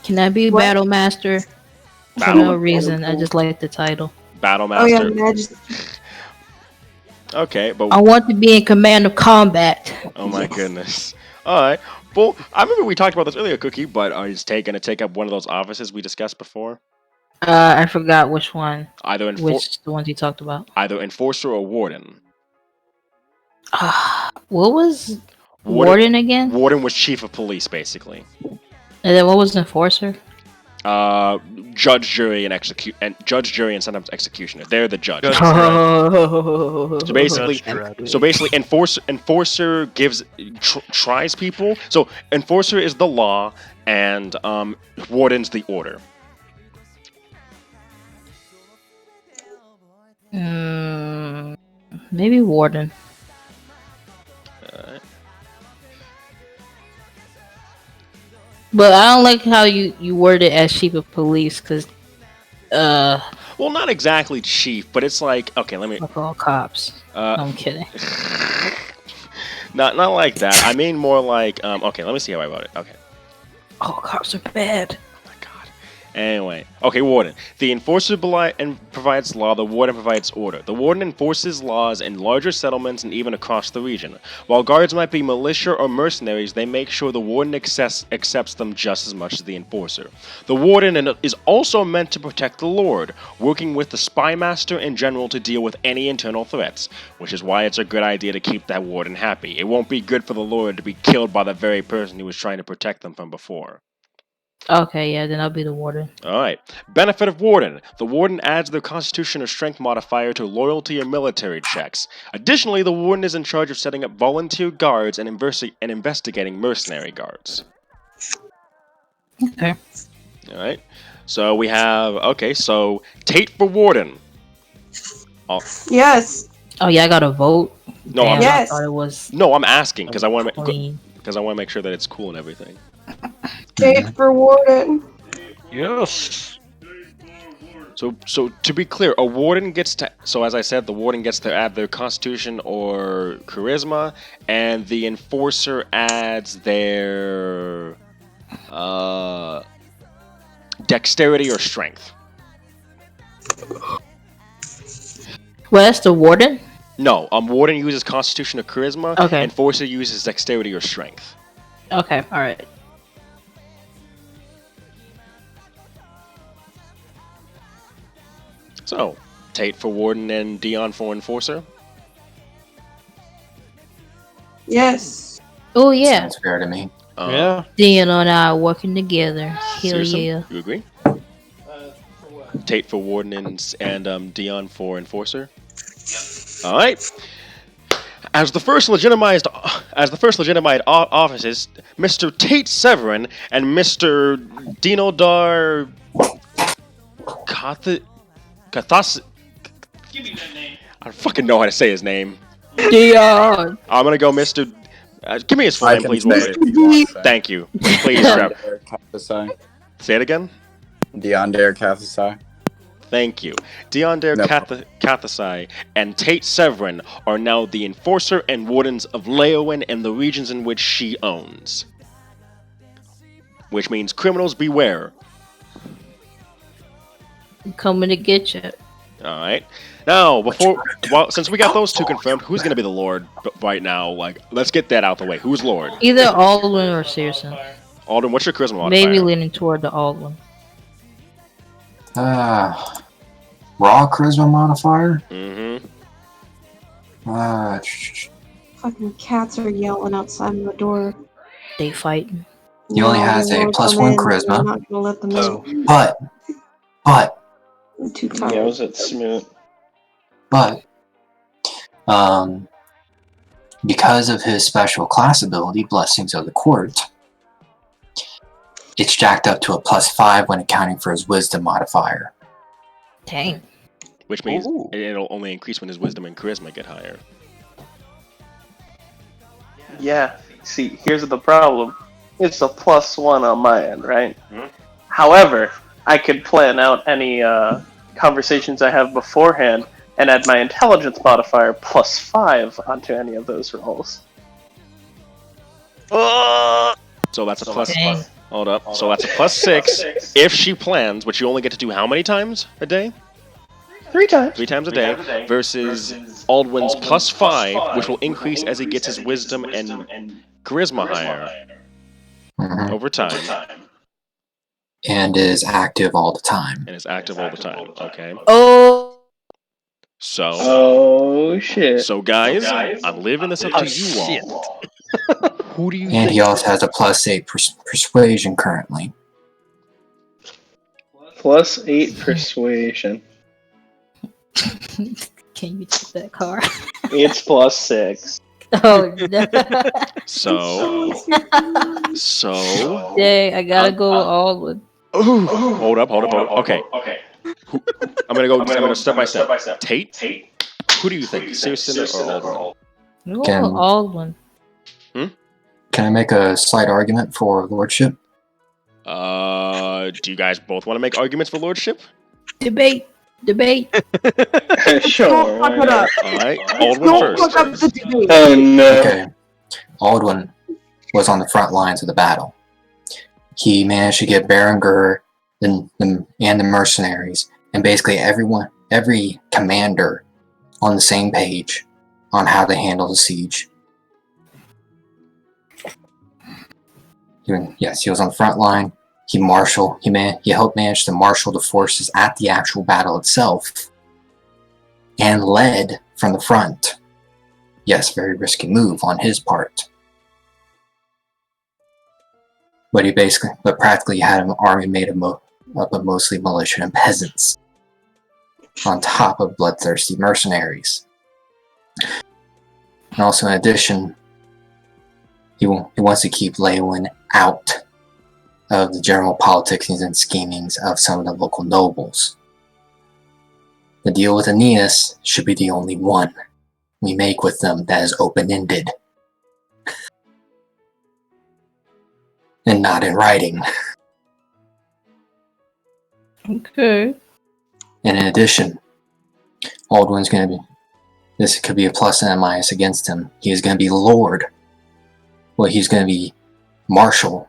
Can I be What? Battle Master? For Battle- no reason. I just like the title. Battle Oh yeah, Master. Okay, but I want to be in command of combat. oh my goodness. Alright. Well, I remember we talked about this earlier, Cookie, but are you going to take up one of those offices we discussed before? I forgot which one. Either Which the ones you talked about. either Enforcer or Warden. What was Warden again? Warden was Chief of Police, basically. And then what was Enforcer? Judge, jury, and sometimes executioner. They're the judge. Oh. So basically, enforcer gives tries people. So enforcer is the law, and warden's the order. Maybe Warden. But I don't like how you word it as chief of police, because well, not exactly chief, but it's like, okay, let me like all cops. I'm kidding. not like that. I mean more like okay, let me see how I wrote it. Okay. All cops are bad. Anyway, okay, Warden. The enforcer provides law, the Warden provides order. The Warden enforces laws in larger settlements and even across the region. While guards might be militia or mercenaries, they make sure the Warden accepts them just as much as the enforcer. The Warden is also meant to protect the Lord, working with the Spy Master in general to deal with any internal threats, which is why it's a good idea to keep that Warden happy. It won't be good for the Lord to be killed by the very person who was trying to protect them from before. Okay, yeah, then I'll be the Warden. Alright. Benefit of Warden. The Warden adds their Constitution or Strength modifier to loyalty or military checks. Additionally, the Warden is in charge of setting up volunteer guards and investigating mercenary guards. Okay. Alright. So we have, okay, so Tate for Warden. Yes. Oh yeah, I got to vote. No, Damn, Yes. I thought it was I'm asking because I want to clean. make sure that it's cool and everything. Take for Warden. Yes. So to be clear, a warden gets to. So as I said, the warden gets to add their constitution or charisma, and the enforcer adds their dexterity or strength. Well, that's the Warden? No, warden uses constitution or charisma. Okay. Enforcer uses dexterity or strength. Okay, alright. So, Tate for warden and Dion for enforcer. Yes. Oh yeah. Sounds fair to me. Yeah. Dion and I are working together. Hell Susan, yeah. you agree? For what? Tate for warden and Dion for enforcer. All right. As the first legitimized offices, Mr. Tate Severin and Mr. Dinodar Kathas. Give me that name. I don't fucking know how to say his name. Dion! I'm gonna go Mr. Give me his full I name, can please. say Wilson. it if you want to. Thank you. Please, Trevor. Kathasai. Say it again. Deondare Kathasai. Thank you. Deondare No Kathasai and Tate Severin are now the enforcer and wardens of Leowyn and the regions in which she owns. Which means criminals beware. I'm coming to get you. Alright. Now, since we got those two confirmed, who's going to be the Lord right now? Like, let's get that out the way. Who's Lord? Either Aldwin or Searson. Alden, what's your charisma modifier? Maybe leaning toward the Aldwin. Raw charisma modifier? Mm-hmm. Fucking cats are yelling outside the door. They fighting. He only has a +1 charisma. I'm not gonna let them in. But, I'm too Yeah, tired. was it smooth? because of his special class ability, Blessings of the Court, it's jacked up to a +5 when accounting for his wisdom modifier. Dang. Which means Ooh. it'll only increase when his wisdom and charisma get higher. Yeah. See, here's the problem. It's a +1 on my end, right? However, I could plan out any conversations I have beforehand and add my intelligence modifier +5 onto any of those rolls. So that's a plus. Dang. Hold up. So that's a +6 if she plans, which you only get to do how many times a day? 3 times. 3 times a day. Versus Aldwin's +5, which will increase as he gets his wisdom and charisma higher Mhm. over time, And is active all the time. and is active all the time. Okay. Oh. So, Oh shit. so guys, I'm leaving this up to you shit. all. Who do you And think? he also has a +8 persuasion currently. +8 persuasion. Can you take that car? It's +6. Oh no. So. Dang, I gotta go with Aldwin. Ooh, hold up. Okay. I'm gonna step by step. Tate, who do you think? Searson or Aldwin? No, Can- Aldwin. Can I make a slight argument for lordship? Do you guys both want to make arguments for lordship? Debate. Sure. Don't fuck it up. All right, Aldwin Don't fuck up first. the debate. Oh no. Okay. Aldwin was on the front lines of the battle. He managed to get Berengar and the mercenaries and basically every commander on the same page on how to handle the siege. Yes, he was on the front line. He helped manage to marshal the forces at the actual battle itself and led from the front. Yes, very risky move on his part. But practically had an army made up of mostly militia and peasants, on top of bloodthirsty mercenaries. And also, in addition, he wants to keep Leowyn out of the general politics and schemings of some of the local nobles. The deal with Aeneas should be the only one we make with them that is open-ended. And not in writing. Okay. And in addition, Aldwin's going to be... This could be a plus and a minus against him. He is going to be Lord. Well, he's going to be Marshal.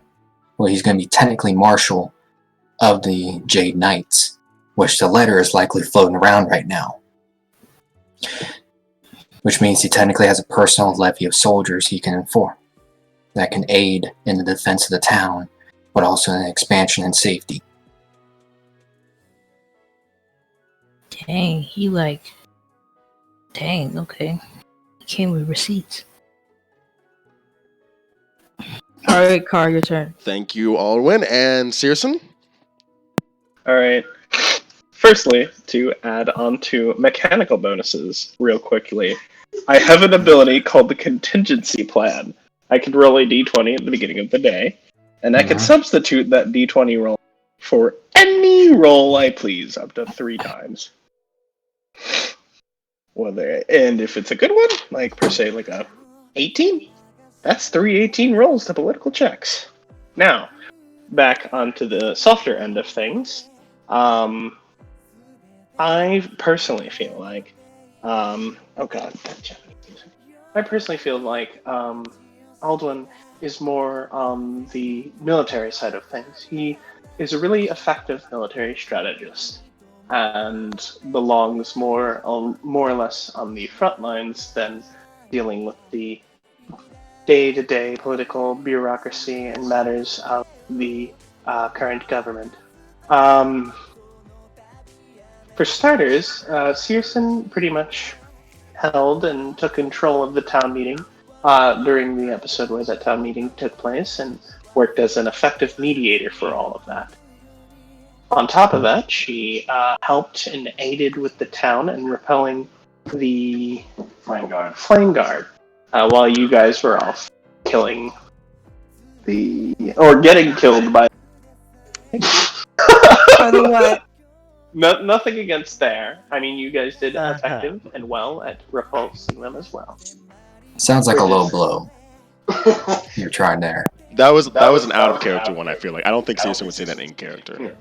Well, he's going to be technically Marshal of the Jade Knights, which the letter is likely floating around right now. Which means he technically has a personal levy of soldiers he can inform that can aid in the defense of the town, but also in expansion and safety. Dang, Dang, okay. He came with receipts. Alright, Car, your turn. Thank you, Aldwin and Searson. Alright. Firstly, to add on to mechanical bonuses real quickly, I have an ability called the contingency plan. I could roll a d20 at the beginning of the day, and I could substitute that d20 roll for any roll I please, up to 3 times. And if it's a good one, like per se, like a 18, that's 3 18 rolls to political checks. Now, back onto the softer end of things. I personally feel like, I personally feel like Aldwin is more on the military side of things. He is a really effective military strategist and belongs more or less on the front lines than dealing with the day-to-day political bureaucracy and matters of the current government. For starters, Searson pretty much held and took control of the town meeting during the episode where that town meeting took place and worked as an effective mediator for all of that. On top of that, she helped and aided with the town and repelling the Flame Guard while you guys were off killing getting killed by By the way, Nothing against there. I mean, you guys did effective and well at repulsing them as well. Sounds like a low blow. You're trying there. That was an out of character one. I feel like I don't think Searson would say that in character.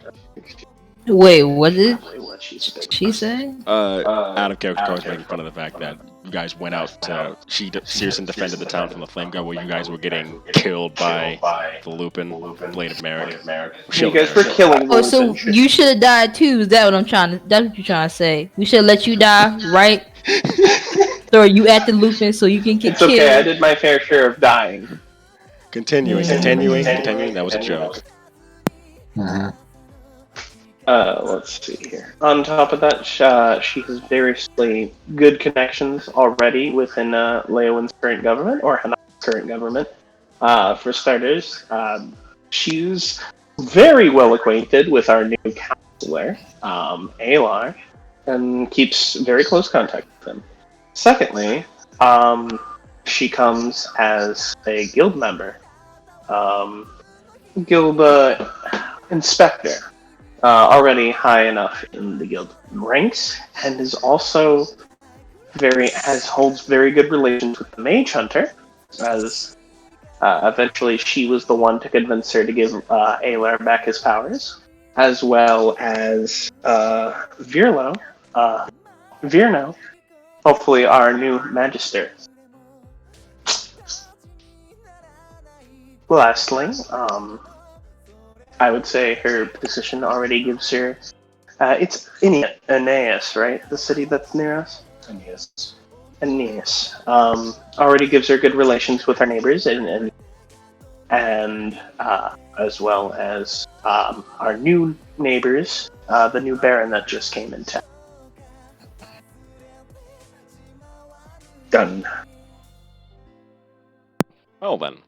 Wait, what did What she say? Out of character cards making fun of the fact that you guys went out to Searson defended the town from the flame guard, where you guys were getting killed by the Lupin Blade of Merrick. You guys were killing. Oh, so you should have died too. Is that what I'm trying to? That's what you're trying to say? We should let you die, right? So are you at the Lupin so you can get It's killed? okay. I did my fair share of dying. Continuing. That was a joke. Let's see here. On top of that, she has variously good connections already within Leowyn's current government, or Hanai's current government. For starters, she's very well acquainted with our new counselor, Alar, and keeps very close contact with him. Secondly, she comes as a guild member, guild inspector. Already high enough in the guild ranks, and is also holds very good relations with the Mage Hunter, as eventually she was the one to convince her to give Alar back his powers, as well as Virno, hopefully our new Magister. Lastly, I would say her position already gives her. It's Aeneas, right? The city that's near us? Aeneas. Already gives her good relations with our neighbors, and as well as our new neighbors, the new Baron that just came in town. Done. Well then.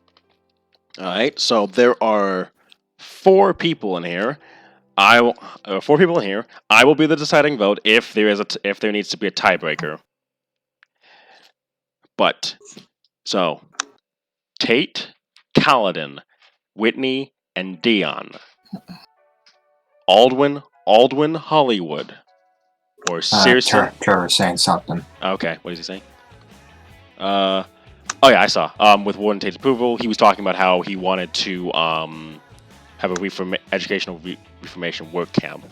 Alright, so there are 4 people in here. I will be the deciding vote if there needs to be a tiebreaker. But so Tate, Kaladin, Whitney, and Dion. Aldwin, Hollywood, or Searson. Trevor's saying something. Okay, what is he saying? Oh yeah, I saw. With Warden Tate's approval, he was talking about how he wanted to have a educational reformation work camp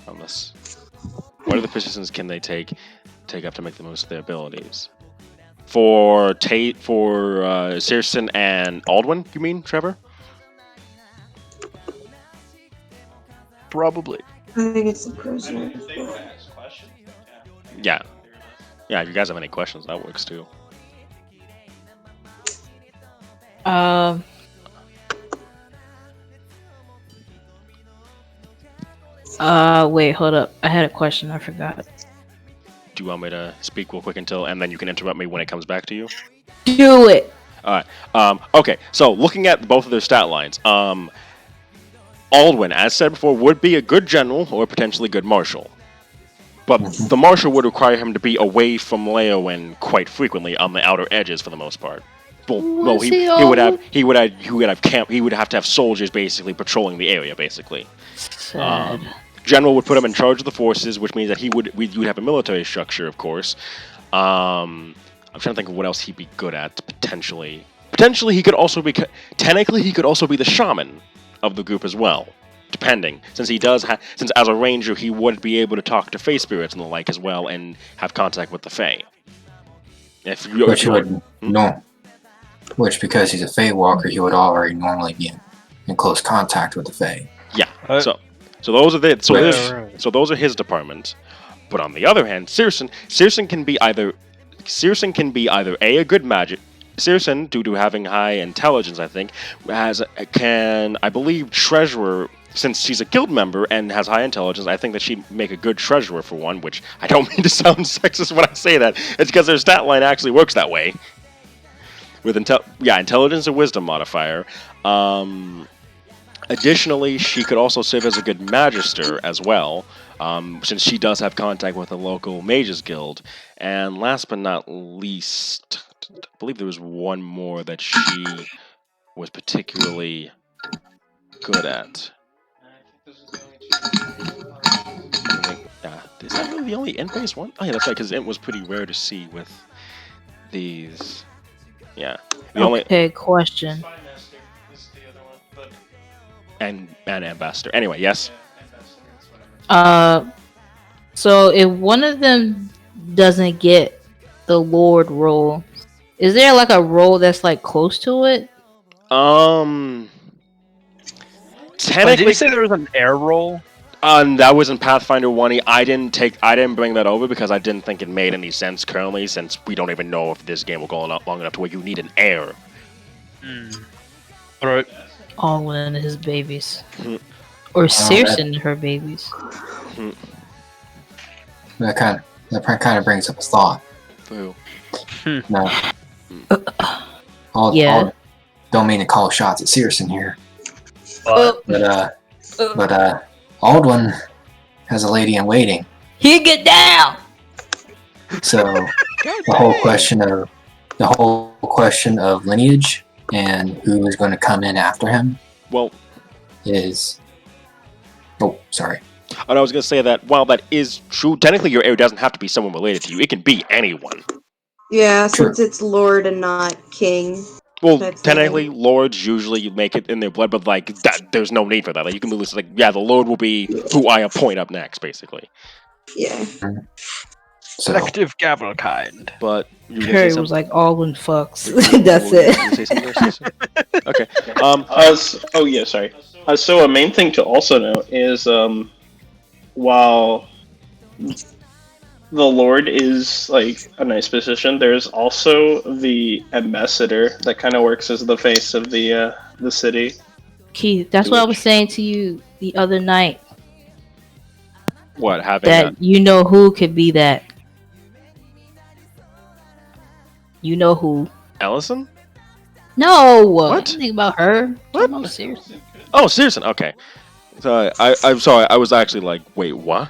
on this. What other positions can they take up to make the most of their abilities? For Searson and Aldwin, you mean, Trevor? Probably. I think it's the prisoner. Yeah. Yeah, if you guys have any questions, that works too. Wait, hold up. I had a question. I forgot. Do you want me to speak real quick and then you can interrupt me when it comes back to you? Do it. All right. Okay. So looking at both of their stat lines, Aldwin, as said before, would be a good general or potentially good marshal, but the marshal would require him to be away from Leowyn quite frequently on the outer edges for the most part. Well, he would have to have soldiers basically patrolling the area basically. General would put him in charge of the forces, which means that you would have a military structure, of course. I'm trying to think of what else he'd be good at potentially. Potentially, he could also be the shaman of the group as well, depending. Since since as a ranger, he would be able to talk to Fey spirits and the like as well, and have contact with the Fey. Which, because he's a Fey walker, he would already normally be in close contact with the Fey. Yeah. So those are his departments. But on the other hand, Searson can be either a good magic. Searson, due to having high intelligence, I think, I believe treasurer. Since she's a guild member and has high intelligence, I think that she'd make a good treasurer for one. Which I don't mean to sound sexist when I say that. It's because their stat line actually works that way. With intelligence and wisdom modifier. Additionally, she could also serve as a good magister as well, since she does have contact with the local mages guild. And last but not least, I believe there was one more that she was particularly good at. Is that really the only int-based one? Oh yeah, that's right, because int was pretty rare to see with these. Yeah. The only Okay, question. Spymaster is the other one, but and ambassador. Anyway, yes. Ambassador is whatever. So if one of them doesn't get the Lord role, is there like a role that's like close to it? Did Technically, you say there was an air roll? that was in Pathfinder 1. I didn't bring that over because I didn't think it made any sense currently, since we don't even know if this game will go on long enough to where you need an heir. Alright. Alwyn and his babies, or Circe and her babies. That kind of brings up a thought. For No. Yeah. Don't mean to call shots at Searson here, But but Aldwin has a lady in waiting. He get down. So the whole question of lineage and who is going to come in after him Well, is. Oh, sorry. and I was going to say that while that is true, technically your heir doesn't have to be someone related to you. It can be anyone. Yeah, True. since it's Lord and not King. Well, Type technically, lords usually make it in their blood, but like that, there's no need for that. Like you can be like, yeah, the lord will be who I appoint up next, basically. Yeah. So Selective Cavalcade. But you were gonna say Harry was something? like Alwyn fucks. That's Were you it. gonna say something there, Cecil? Okay. Oh yeah, sorry. So a main thing to also know is while the Lord is like a nice position, there's also the ambassador that kind of works as the face of the city. Keith, that's what I was saying to you the other night. What having That you know who could be that. You know who? Ellison? No. What? Think about her. What? No, seriously. Oh, Searson. Okay. So I'm sorry. I was actually like, wait, what?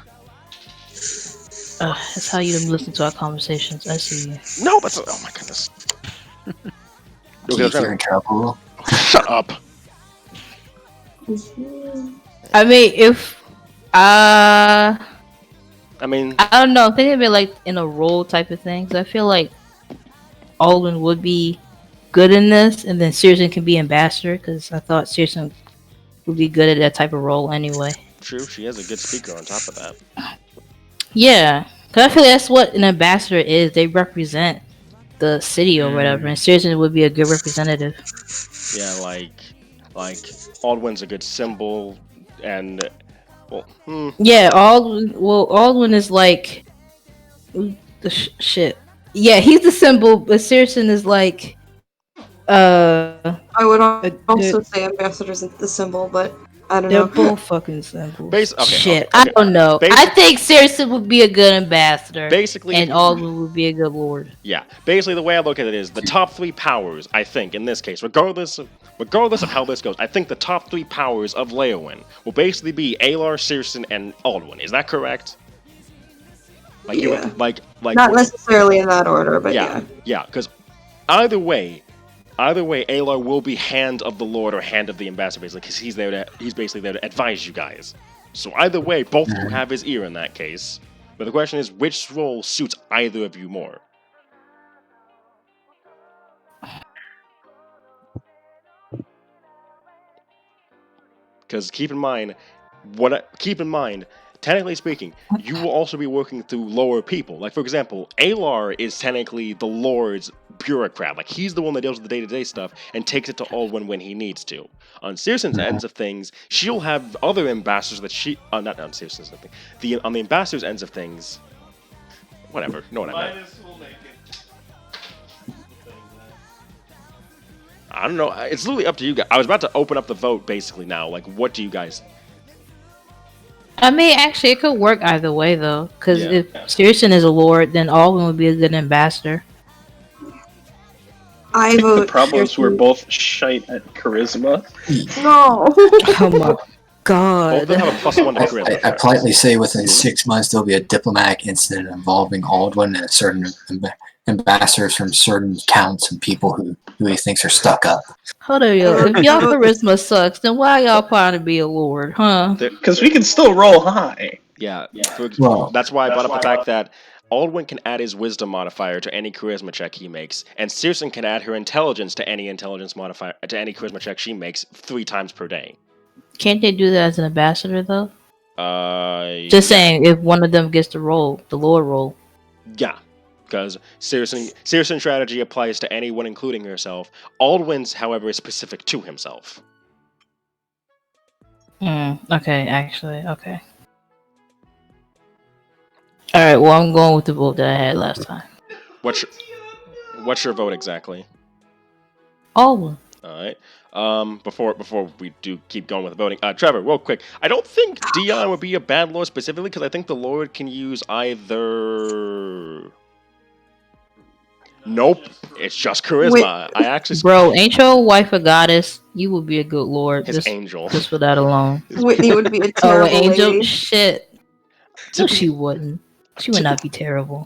That's how you listen to our conversations. I see you. No, that's oh my goodness. Keith, you're in trouble. Shut up. I mean, if I mean, I don't know, I'm thinking of it like in a role type of thing. So I feel like Alden would be good in this, and then Searson can be ambassador because I thought Searson would be good at that type of role anyway. true. She has a good speaker on top of that. Yeah, because I feel that's what an ambassador is. They represent the city or whatever, and Searson would be a good representative. Yeah, like Aldwin's a good symbol, and well, Yeah, Aldwin is like the shit. Yeah, he's the symbol, but Searson is like I would also they're- say ambassadors is the symbol, but I don't they're know. both fucking symbols. Okay, Shit, okay. I don't know. I Basic- think Searson would be a good ambassador, basically, and Aldwin would be a good lord. yeah. Basically, the way I look at it is the top three powers. I think in this case, regardless of how this goes, I think the top three powers of Leowyn will basically be Alar, Searson, and Aldwin. Is that correct? Like Yeah. like Not necessarily in that order, but yeah. yeah. Because either way, Alar will be hand of the Lord or hand of the ambassador, basically, because he's basically there to advise you guys. So either way, both of you have his ear in that case. But the question is, which role suits either of you more? Because keep in mind, technically speaking, you will also be working through lower people. Like, for example, Alar is technically the Lord's bureaucrat. Like, he's the one that deals with the day-to-day stuff and takes it to Aldwin when he needs to. On Searson's ends of things, she'll have other ambassadors that she... not on Searson's thing. On the ambassador's ends of things... Whatever, know what I meant. Minus will make it. I don't know. It's literally up to you guys. I was about to open up the vote, basically, now. Like, what do you guys... I mean, actually, it could work either way, though. Because Yeah. if Searson is a lord, then Aldwin would be a good ambassador. I vote. The problem is we're Pearson. both shite at charisma. No. Oh my Both god. of them have a +1 to charisma. I politely say within 6 months there'll be a diplomatic incident involving Aldwin and a certain ambassadors from certain counts and people who he thinks are stuck up. Hold on, yo. If y'all charisma sucks, then why y'all trying to be a lord, huh? Because we can still roll high. Yeah, Well, that's why I brought up the fact that Aldwin can add his wisdom modifier to any charisma check he makes, and Searson can add her intelligence to any intelligence modifier to any charisma check she makes 3 times per day. Can't they do that as an ambassador though? Yeah. Just saying, if one of them gets the role, the lord role. Yeah, because Searson strategy applies to anyone, including herself. Aldwin's, however, is specific to himself. Okay, actually, okay. Alright, well, I'm going with the vote that I had last time. What's your vote exactly? All. Alright. Before we do keep going with the voting, Trevor, real quick. I don't think Dion would be a bad lord specifically, because I think the lord can use either... Nope, it's just charisma. I actually... Bro, ain't your wife a goddess? You would be a good lord. His angel. Just for that alone. Whitney would be a terrible an angel? lady. Shit. No, she wouldn't. She would not be terrible.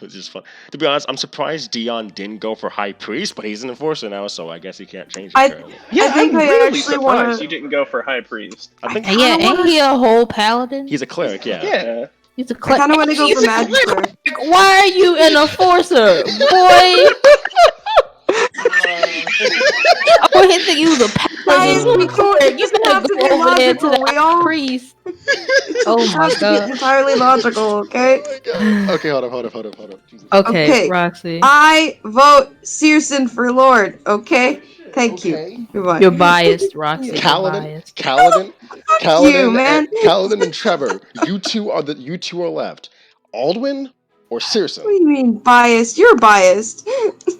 Which is fun. To be honest, I'm surprised Dion didn't go for High Priest, but he's an enforcer now, so I guess he can't change it. I currently. Yeah, I think I'm I really actually surprised wanna- you didn't go for High Priest. I think Yeah, ain't he a whole paladin? he's a cleric, yeah. Yeah. He's a I cleric. kind of want to go for magic. Why are you an enforcer, boy? I didn't think he was a Guys, paladin. we can't- it You doesn't better have to go be over there to logical. the We all- priest. It Oh my has to god. be entirely logical, okay? Okay, hold up. Jesus. Okay, Okay. Roxy. I vote Searson for Lord, okay? Thank you. Goodbye. You're biased, Roxy. You're biased. Kaladin, you, man. Kaladin and Trevor. You two are left. Aldwin or Searson? What do you mean biased? You're biased.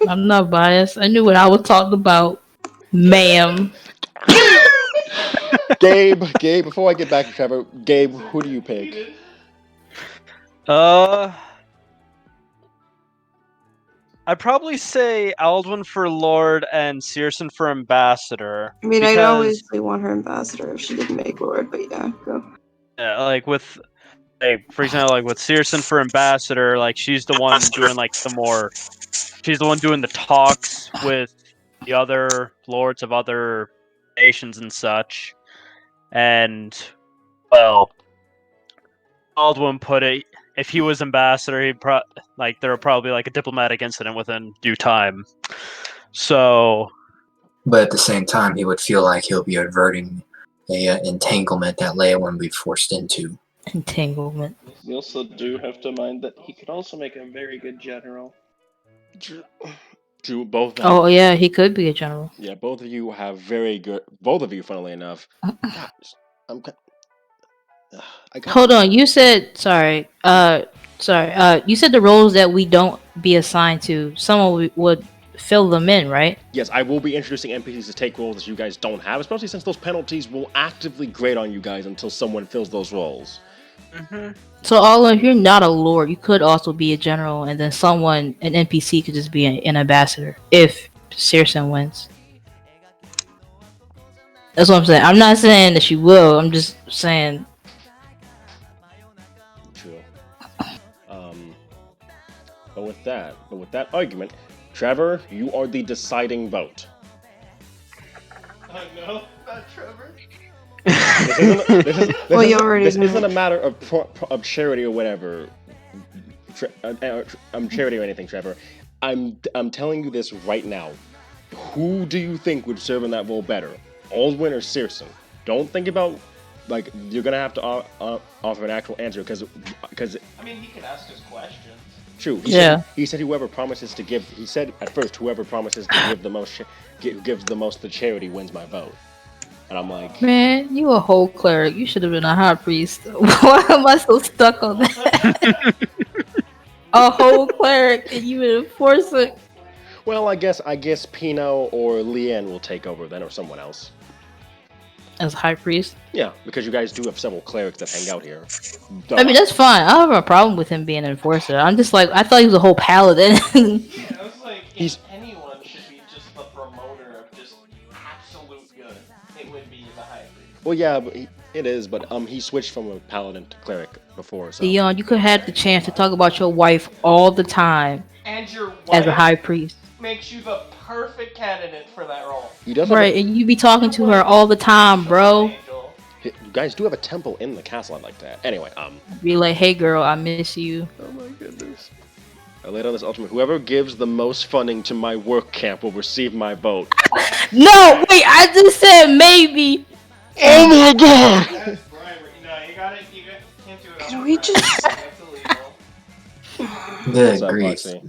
I'm not biased. I knew what I was talking about, ma'am. Gabe, before I get back to Trevor, Gabe, who do you pick? I'd probably say Aldwin for Lord and Searson for Ambassador. I mean, I'd because- always want her ambassador if she didn't make Lord, but yeah, go. Yeah, like with, for example, like with Searson for Ambassador, like she's the one doing she's the one doing the talks with the other lords of other nations and such. And, well, Aldwin put it, if he was ambassador, there would probably be like a diplomatic incident within due time. So, but at the same time, he would feel like he'll be averting a entanglement that Leia would be forced into. Entanglement. We also do have to mind that he could also make a very good general. Drew, both. Oh yeah, he could be a general. Yeah, both of you have very good. Both of you, funnily enough. Gosh, Hold on, you said sorry. You said the roles that we don't be assigned to, someone would fill them in, right? Yes, I will be introducing NPCs to take roles that you guys don't have, especially since those penalties will actively grate on you guys until someone fills those roles. Mm-hmm. So, although if you're not a lord, you could also be a general, and then an NPC could just be an ambassador if Searson wins. That's what I'm saying. I'm not saying that she will. I'm just saying. True. But with that argument, Trevor, you are the deciding vote. No, not Trevor. This isn't a matter of charity or whatever. Charity or anything, Trevor. I'm telling you this right now. Who do you think would serve in that role better, Aldwin or Searson? Don't think about you're gonna have to offer an actual answer because I mean, he can ask us questions. True. He said whoever promises to give. He said at first whoever promises to give the most gives the most to charity wins my vote. And I'm like, man, you a whole cleric. You should have been a high priest. Why am I so stuck on that? A whole cleric and you an enforcer. Well, I guess Pino or Leanne will take over then, or someone else. As high priest? Yeah, because you guys do have several clerics that hang out here. Duh. I mean, that's fine. I don't have a problem with him being an enforcer. I'm just like, I thought he was a whole paladin. Yeah, I was like, anyone should be just the promoter of just absolute good. it would be the high priest. Well, yeah, but it is, but he switched from a paladin to cleric before, so. Dion, you could have the chance to talk about your wife all the time And your as a wife high priest. makes you the perfect candidate for that role. He does Right, and you be talking to her all the time, bro. You guys do have a temple in the castle, I'd like that. Anyway, Be like, hey girl, I miss you. Oh my goodness. I laid on this ultimate. Whoever gives the most funding to my work camp will receive my vote. No, wait, I just said maybe. Oh my god! That's bribery. No, you can't do it. Can we just? That's illegal. Good What's up, grief. Foxy?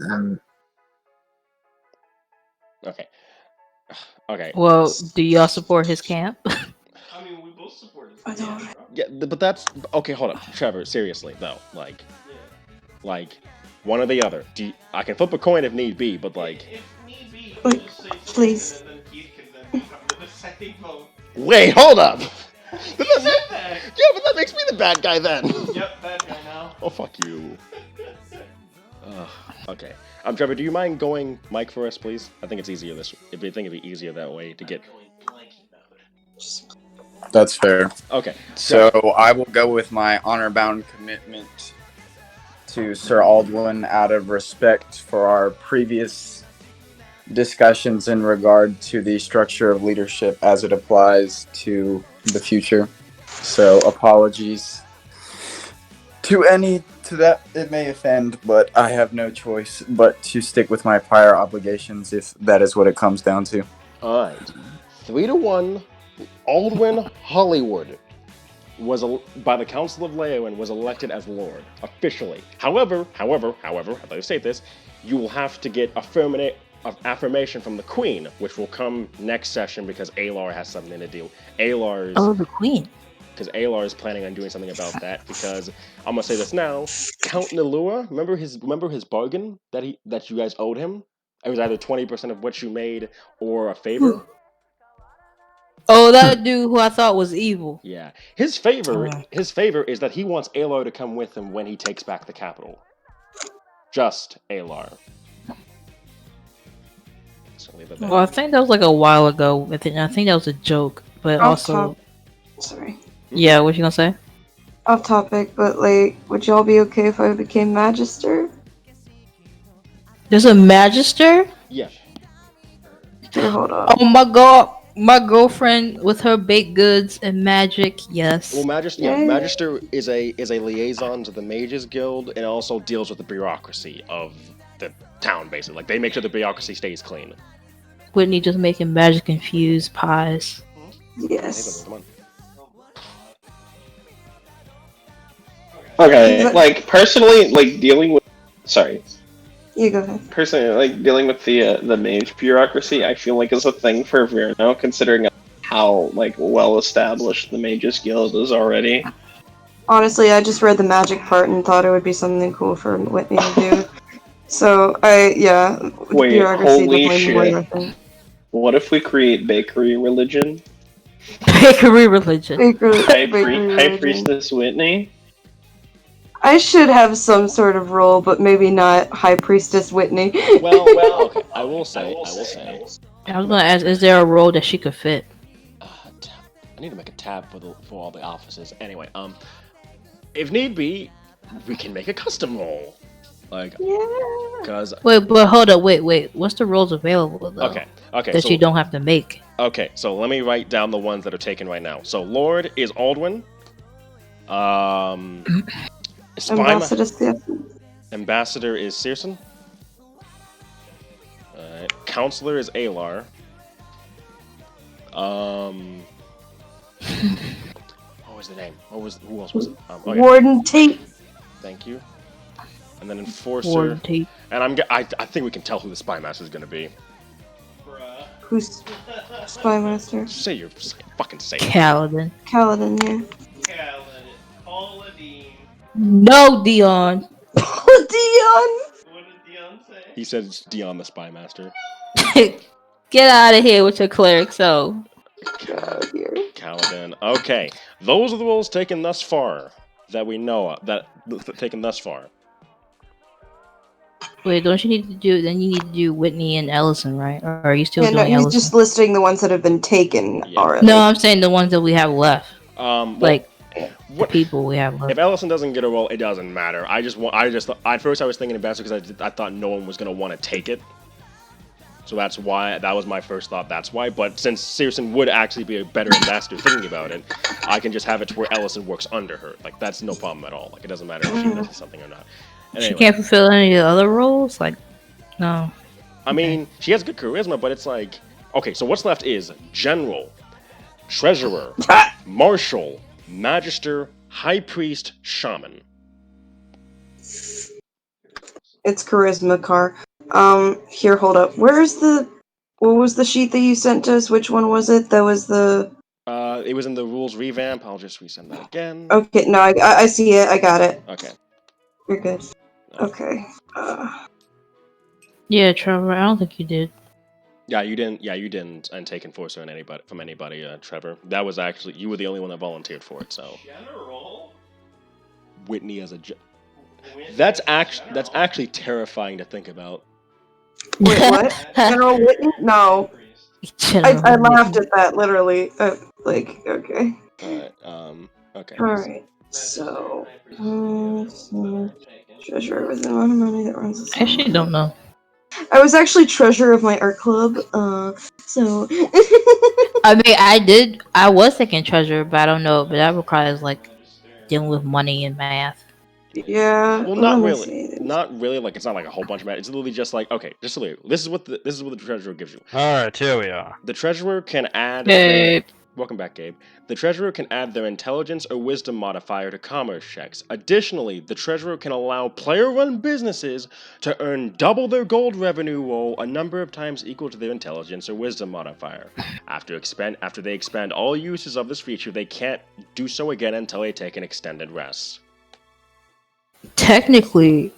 Okay. Okay. Well, do y'all support his camp? I mean, we both support it. Yeah, but that's okay. Hold up, Trevor. Seriously, though, like one or the other. I can flip a coin if need be, but like. If need be, Like, just say please. something, and then Keith can then come to the second vote. Wait, hold up. You said that. Yeah, but that makes me the bad guy then. Yep, bad guy now. Oh fuck you. Okay. Trevor, do you mind going Mike for us, please? I think it's easier this. If you think it'd be easier that way to get. That's fair. Okay. So I will go with my honor-bound commitment to Sir Aldwin out of respect for our previous discussions in regard to the structure of leadership as it applies to the future. So apologies to any to that it may offend, but I have no choice but to stick with my prior obligations if that is what it comes down to. All right. 3-1. Aldwin Hollywood was by the Council of Leowyn was elected as Lord officially. However, how do I say this? You will have to get affirmation from the Queen, which will come next session because Alar has something to do. The Queen. Because Alar is planning on doing something about that. Because I'm gonna say this now, Count Nilua, remember his bargain that you guys owed him? It was either 20% of what you made or a favor. Oh, that dude who I thought was evil. Yeah, his favor is that he wants Alar to come with him when he takes back the capital. Just Alar. Well, I think that was like a while ago. I think that was a joke, but also. Sorry. Yeah, what you gonna say? Off topic, but like, would y'all be okay if I became Magister? There's a Magister? Yeah. Here, hold on. Oh my god. My girlfriend with her baked goods and magic, yes. Well, Magister is a liaison to the Mages Guild and also deals with the bureaucracy of the town, basically. Like, they make sure the bureaucracy stays clean. Whitney just making magic infused pies. Yes. Come on. Okay, like, personally, like, dealing with... Sorry. You go ahead. Personally, like, dealing with the mage bureaucracy, I feel like is a thing for Virno, considering how, like, well-established the Mages Guild is already. Honestly, I just read the magic part and thought it would be something cool for Whitney to do. So, Wait, bureaucracy holy definitely more shit. nothing. What if we create bakery religion? Bakery religion. High Religion. Priestess Whitney? I should have some sort of role, but maybe not High Priestess Whitney. Well, okay. I will say. I was gonna ask, is there a role that she could fit? I need to make a tab for all the offices. Anyway, if need be, we can make a custom role. Like, because Wait, but hold up, wait. What's the roles available though? Okay. That So, you don't have to make. Okay, so let me write down the ones that are taken right now. So Lord is Aldwin. Ambassador is Searson. Counselor is Alar. What was the name? Who else was it? Okay. Warden Tate. Thank you. And then Enforcer. Warden Tate. And I think we can tell who the Spy Master is going to be. Who's Spymaster? Fucking say it. Kaladin. Kaladin, yeah. No, Dion. Dion! What did Dion say? He said it's Dion the Spy Master. Get out of here with your cleric so. Kaladin. Okay, those are the roles taken thus far that we know of. Taken thus far. Wait, don't you need to do? Then you need to do Whitney and Ellison, right? Or are you still Yeah, no, doing he's Ellison? just listing the ones that have been taken Yeah. already. No, I'm saying the ones that we have left. Well, Like the what? people we have left. If Ellison doesn't get a roll, it doesn't matter. I just at first I was thinking about it because I thought no one was gonna want to take it. So that's why that was my first thought. That's why. But since Searson would actually be a better ambassador, thinking about it, I can just have it to where Ellison works under her. Like that's no problem at all. Like it doesn't matter if she misses something or not. And She anyway, can't fulfill any of the other roles. Like, no. I mean, she has good charisma, but it's like, okay. So what's left is general, treasurer, marshal, magister, high priest, shaman. It's charisma car. Here, hold up. Where's the... What was the sheet that you sent us? Which one was it? That was the... It was in the rules revamp. I'll just resend that again. Okay, no, I see it. I got it. Okay. You're good. Okay. Yeah, Trevor. I don't think you did. Yeah, you didn't. Yeah, you didn't. And take enforcer from anybody, Trevor. That was actually you were the only one that volunteered for it. So General? Whitney as a. That's actually terrifying to think about. Wait, what? General Whitney? No. I laughed at that, literally. Okay. Alright, okay. Alright, so... treasurer with the amount of money that runs the... I actually don't know. I was actually treasurer of my art club, so... I mean, I was thinking treasure, but I don't know. But that requires like dealing with money and math. Yeah. Well, not really. Not really. Like it's not like a whole bunch of math. It's literally just like okay, just literally. This is what the treasurer gives you. All right, here we are. The treasurer can add. Gabe. Welcome back, Gabe. The treasurer can add their intelligence or wisdom modifier to commerce checks. Additionally, the treasurer can allow player-run businesses to earn double their gold revenue roll a number of times equal to their intelligence or wisdom modifier. After they expand all uses of this feature, they can't do so again until they take an extended rest. Technically,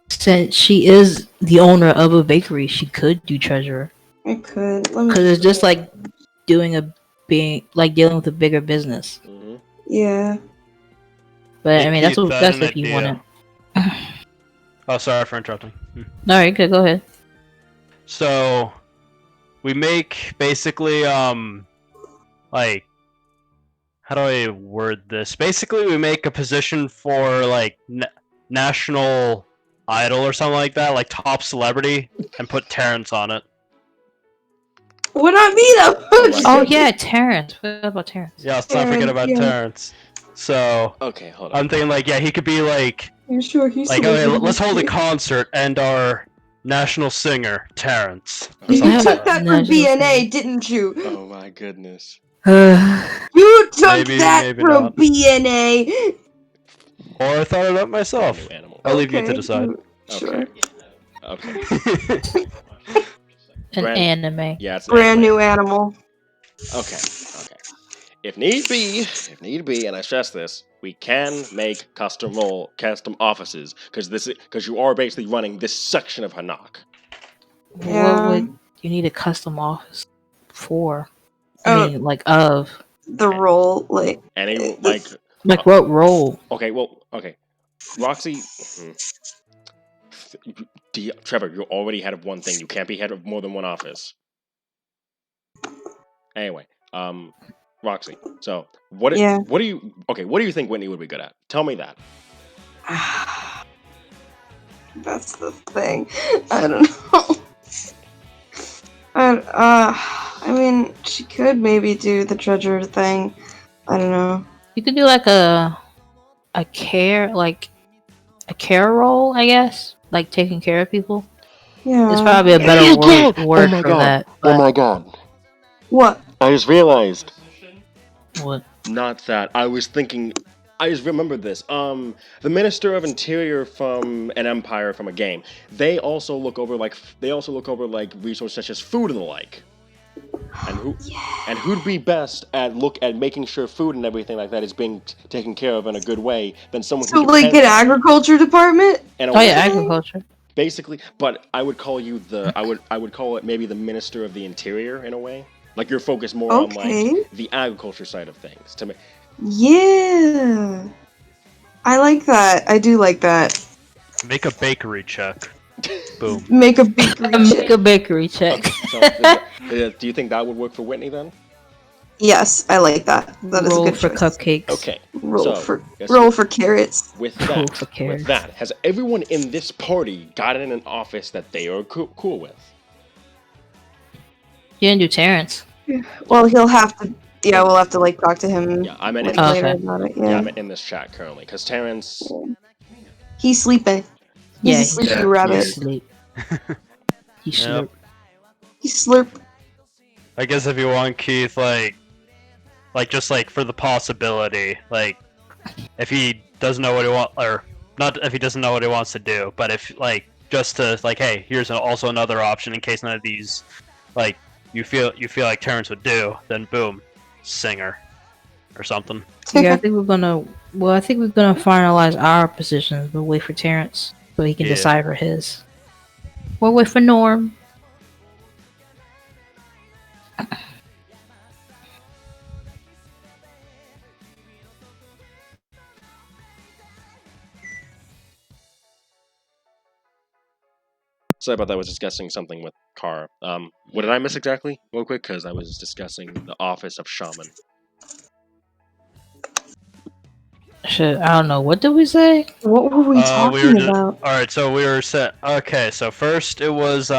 since she is the owner of a bakery, she could do treasurer. I could. Because it's just like dealing with a bigger business. Mm-hmm. Yeah. But Hey, I mean, Keith, that's an if you want idea. it. Oh, sorry for interrupting. No, you could go ahead. So, we make basically, like, how do I word this? Basically, we make a position for, like, national idol or something like that, like top celebrity, and put Terrence on it. Would not be that. Oh yeah, Terrence. What about Terrence? Yeah, let's not forget about Terrence. So, Okay, hold on. I'm thinking, like, yeah, he could be, like, You sure he's like, okay, let's hold a concert, and our national singer, Terrence. Or You something took like that No, from BNA, didn't you? Oh my goodness. You took Maybe, that maybe from not. BNA. Or I thought it up myself. New animal. I'll leave you to Okay, decide. Sure. Okay. An anime. Yeah, it's an Brand anime. new animal. Okay. If need be, and I stress this, we can make custom offices because you are basically running this section of Hanak. What would you need a custom office for? I mean, the role, like Any what role? Okay. Roxy, Trevor, you're already head of one thing. You can't be head of more than one office. Anyway, Roxy. So what do you think Whitney would be good at? Tell me that. That's the thing. I don't know. I mean, she could maybe do the treasurer thing. I don't know. You could do like a care role, I guess, like taking care of people. Yeah. It's probably a better word for that. Oh my god. What? I just realized. What? Not that. I just remembered this. The Minister of Interior from an empire from a game. They also look over resources such as food and the like. And who'd be best at making sure food and everything like that is being taken care of in a good way than someone who like an agriculture department? Agriculture. Basically, but I would call you I would call it maybe the Minister of the Interior in a way. Like you're focused more on like the agriculture side of things. Yeah. I like that. I do like that. Make a bakery check. Boom. Make a bakery Make check. a bakery check. Do you think that would work for Whitney then? Yes, I like that. That is a Roll good for choice. cupcakes. Okay. Roll so, for yes, roll for carrots. With Roll that, for carrots. has everyone in this party gotten an office that they are cool with? You didn't do Terrence. Well, he'll have to. Yeah, we'll have to like talk to him. Yeah, I meant like, in this later Okay. about it. Yeah, Yeah. I'm in this chat currently because Terrence. He's sleeping. He's Yeah, a sleepy Yeah, rabbit. He sleep. He Yep. slurp. He slurp. I guess if you want Keith, just like for the possibility, like if he doesn't know what he wants, or not if he doesn't know what he wants to do, but if like just to like, hey, here's also another option in case none of these, like you feel like Terrence would do, then boom, singer, or something. Yeah, I think we're gonna. Well, I think we're gonna finalize our positions, but wait for Terrence so he can Yeah. decipher his. We'll wait for Norm. Sorry about that. I was discussing something with Car. What did I miss exactly? Real quick, because I was discussing the office of shaman. Shit, I don't know. What did we say? What were we We talking were just, about? all right. So we were set. Okay, so first it was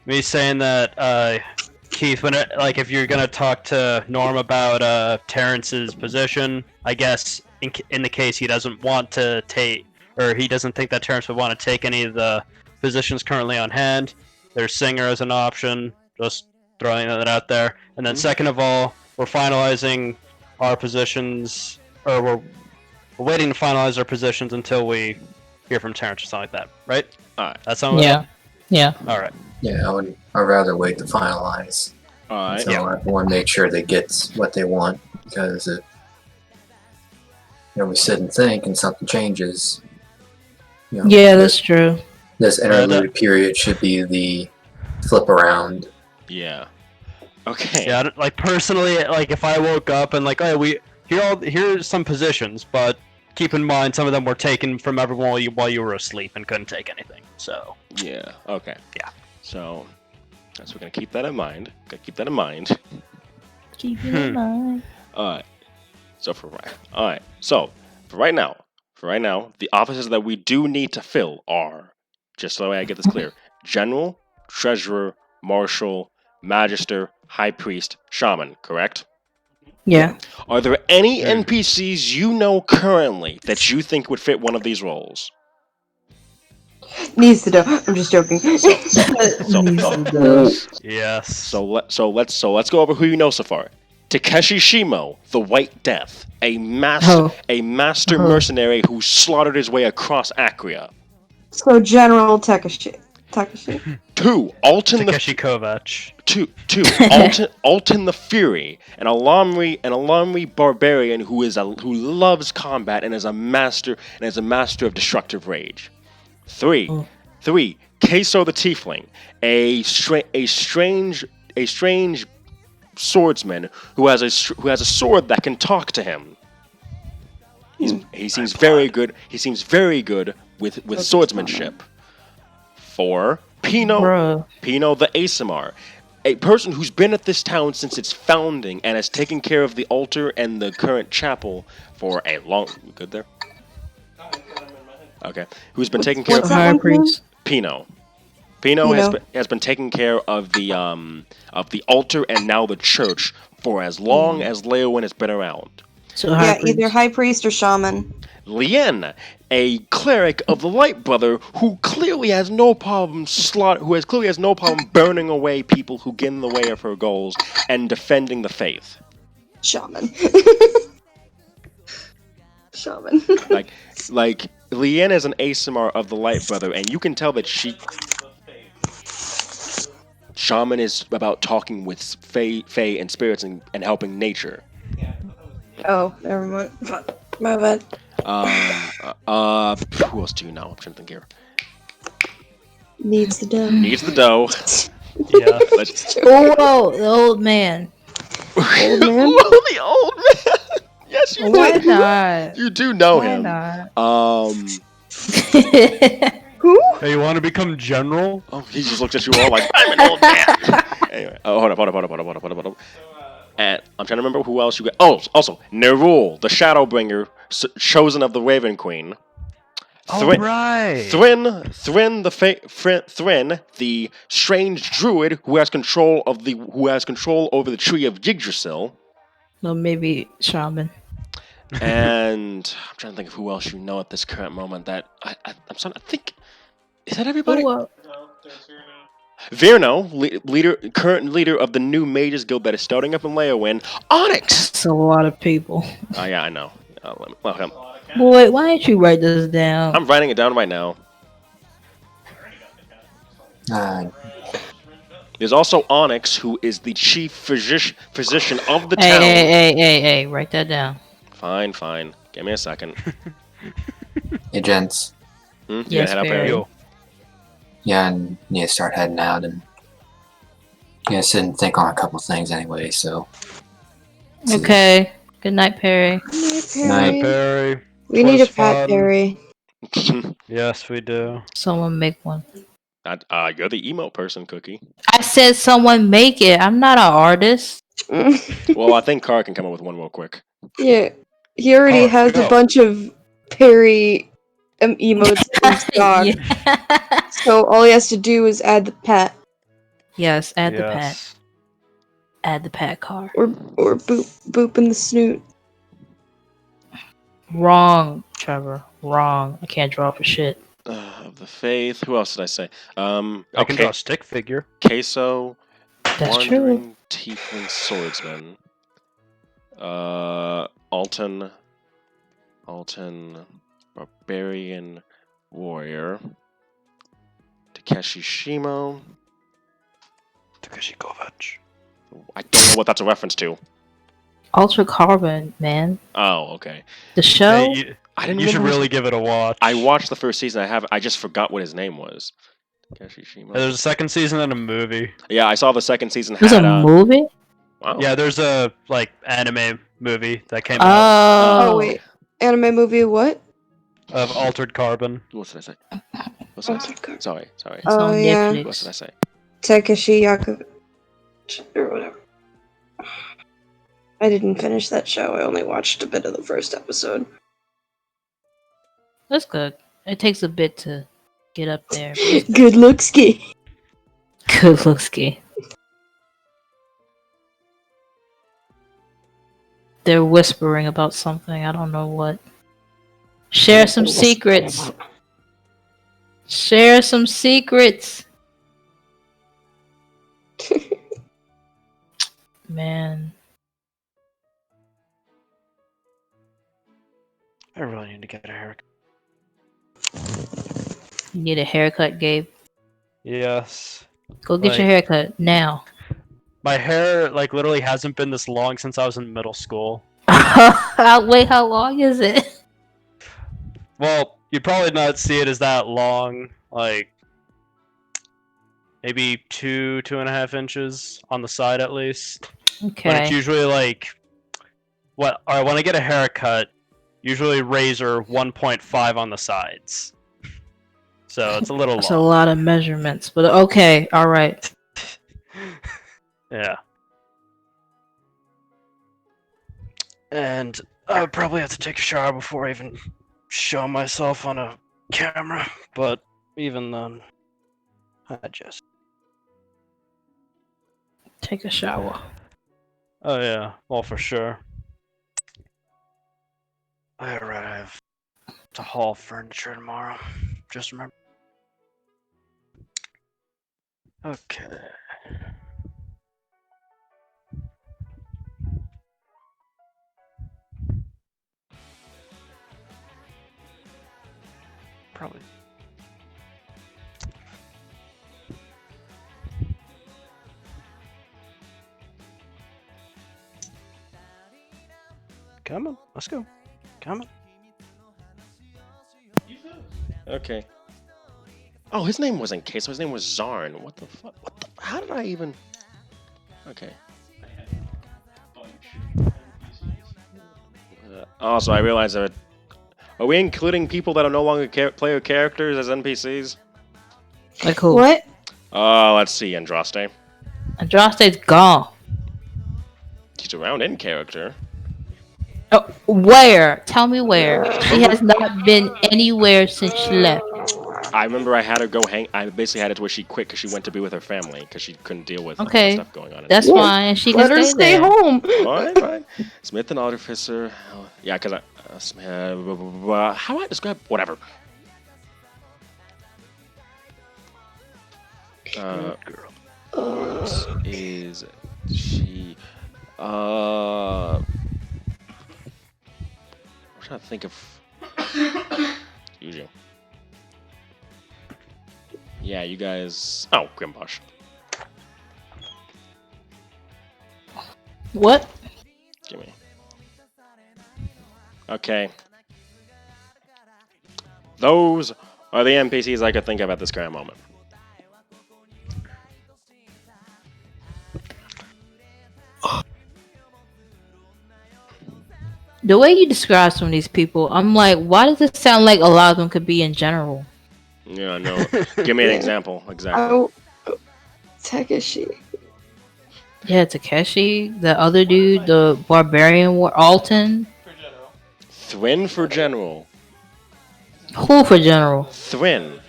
me saying that Keith, like if you're gonna talk to Norm about Terrence's position, I guess in the case he doesn't want to take, or he doesn't think that Terrence would want to take any of the positions currently on hand, there's Singer as an option. Just throwing that out there. And then second of all, we're finalizing our positions, or we're waiting to finalize our positions until we hear from Terrence or something like that, right? Alright. That sound Yeah. Yeah. All right. Yeah, I'd rather wait to finalize. Alright. So I want to make sure they get what they want, because if we sit and think and something changes, Yeah, that's true. this interlude period should be the flip around. Yeah. Okay. Yeah, like personally, like if I woke up and like, oh, here's some positions, but keep in mind some of them were taken from everyone while you were asleep and couldn't take anything. So Yeah. Okay. Yeah. So we're gonna keep that in mind. Keep that in mind. Keep it in mind. Alright. So for right now, the offices that we do need to fill are, just so that way I get this clear, General, Treasurer, Marshal, Magister, High Priest, Shaman, correct? Yeah. Are there any NPCs you know currently that you think would fit one of these roles? Needs to know. I'm just joking. yes. So let's go over who you know so far. Takeshi Shimo, the White Death, a master mercenary who slaughtered his way across Acria. So General Takeshi. 2. Alton Takeshi Kovacs. 2. Alton the Fury, an Alamri barbarian who loves combat and is a master of destructive rage. 3. Queso the Tiefling, a strange swordsman who has a sword that can talk to him. He seems very good. He seems very good with swordsmanship. 4. Pino the Asimar, a person who's been at this town since its founding and has taken care of the altar and the current chapel for a long. You good there? Okay. Who's been taking care of High Priest. Pino has been taking care of the altar and now the church for as long as Leowyn has been around. So either High Priest or Shaman. Lien, a cleric of the Light Brother who clearly has no problem burning away people who get in the way of her goals and defending the faith. Shaman. Shaman. like Lien is an Asimar of the Light Brother, and you can tell that Shaman is about talking with Fae and spirits and helping nature. Oh, never mind. My bad. Who else do you know? I'm trying to think here. Needs the dough. Yeah. Oh, the old man. Old man? The old man. Yes, you Why do. not? You do know Why him. not? Who? Hey, you want to become general? Oh, he just looked at you all like, I'm an old man. Anyway, hold up. And I'm trying to remember who else you got. Oh, also, Nerul, the Shadowbringer, chosen of the Raven Queen. Right. Thrin, the strange druid who has control over the tree of Yggdrasil. No, maybe shaman. And I'm trying to think of who else you know at this current moment. That I'm trying to think. Is that everybody? Who, Virno, current leader of the new Mages Guild that is starting up in Leowyn. Onyx. That's a lot of people. Oh yeah, I know. Okay. Boy, why didn't you write this down? I'm writing it down right now. There's also Onyx, who is the chief physician of the town. Hey, write that down. Fine. Give me a second. Hey, gents. You Yes, head out Barry. there? Yeah, and need to start heading out and sit and think on a couple things anyway, so. Okay. Good night, Perry. Night. Perry. We need a Twas Pat fun. Perry. Yes, we do. Someone make one. You're the emo person, Cookie. I said someone make it. I'm not an artist. Well, I think Car can come up with one real quick. Yeah, he already Oh, has no. a bunch of Perry emotes in stock, Yeah. so all he has to do is add the Pat Yes, add the pat. Yes. Add the pat car. or boop in the snoot. Wrong, Trevor. Wrong. I can't draw for shit. Of the Faith. Who else did I say? I can draw a stick figure. Queso. That's true. Wandering Tiefling Swordsman. Alton, Barbarian Warrior. Takeshi Shimo. Takeshi Kovacs. I don't know what that's a reference to. Ultra Carbon, man. Oh, okay. The show? Hey, I didn't. you should remember his- really give it a watch. I watched the first season. I just forgot what his name was. Takeshi Shimo. There's a second season and a movie. Yeah, I saw the second season. There's had, a movie? Wow. Yeah, there's a anime movie that came out Oh wait, anime movie what? of Altered Carbon. What did I say? What did I say? Sorry. It's Oh, on yeah. What did I Netflix. say? Takeshi Yakovich or whatever. I didn't finish that show. I only watched a bit of the first episode. That's good. It takes a bit to get up there. Good looks, ski. Good looks, Ski. They're whispering about something. I don't know what. Share some secrets. Share some secrets. Man. I really need to get a haircut. You need a haircut, Gabe. Yes. Go get your haircut now. My hair literally hasn't been this long since I was in middle school. Wait, how long is it? Well, you'd probably not see it as that long, maybe 2.5 inches on the side at least. But it's Okay. usually when I get a haircut, usually razor 1.5 on the sides. So it's a little That's a long. lot of measurements, but okay, alright. Yeah. And I would probably have to take a shower before I even show myself on a camera. But even then, I just. Take a shower. Oh yeah, well for sure. I have to haul furniture tomorrow. Just remember. Okay. Probably. Come on, let's go. Come on. Okay. Oh, his name wasn't Queso. His name was Zarn. What the fuck? How did I even? Okay. Also, I realized that. Are we including people that are no longer player characters as NPCs? Like who? What? Let's see, Andraste. Andraste's gone. She's around in character. Oh, where? Tell me where. She has not been anywhere since she left. I remember I had her go hang. I basically had it to where she quit because she went to be with her family because she couldn't deal with all the Okay, stuff going on. that's fine. She can Let her stay there. home. Fine. Smith and Artificer. Yeah, because how do I describe whatever? What is she? I'm trying to think of. Usually. Yeah, you guys. Oh, Grimbosh. What? Gimme. Okay. Those are the NPCs I could think of at this current moment. The way you describe some of these people, I'm like, why does it sound like a lot of them could be in general? Yeah, no. Give me an example. Exactly. Oh, Takeshi. Yeah, Takeshi, the other dude, the barbarian war, Alton. Thwin for general. Who for general? Thwin.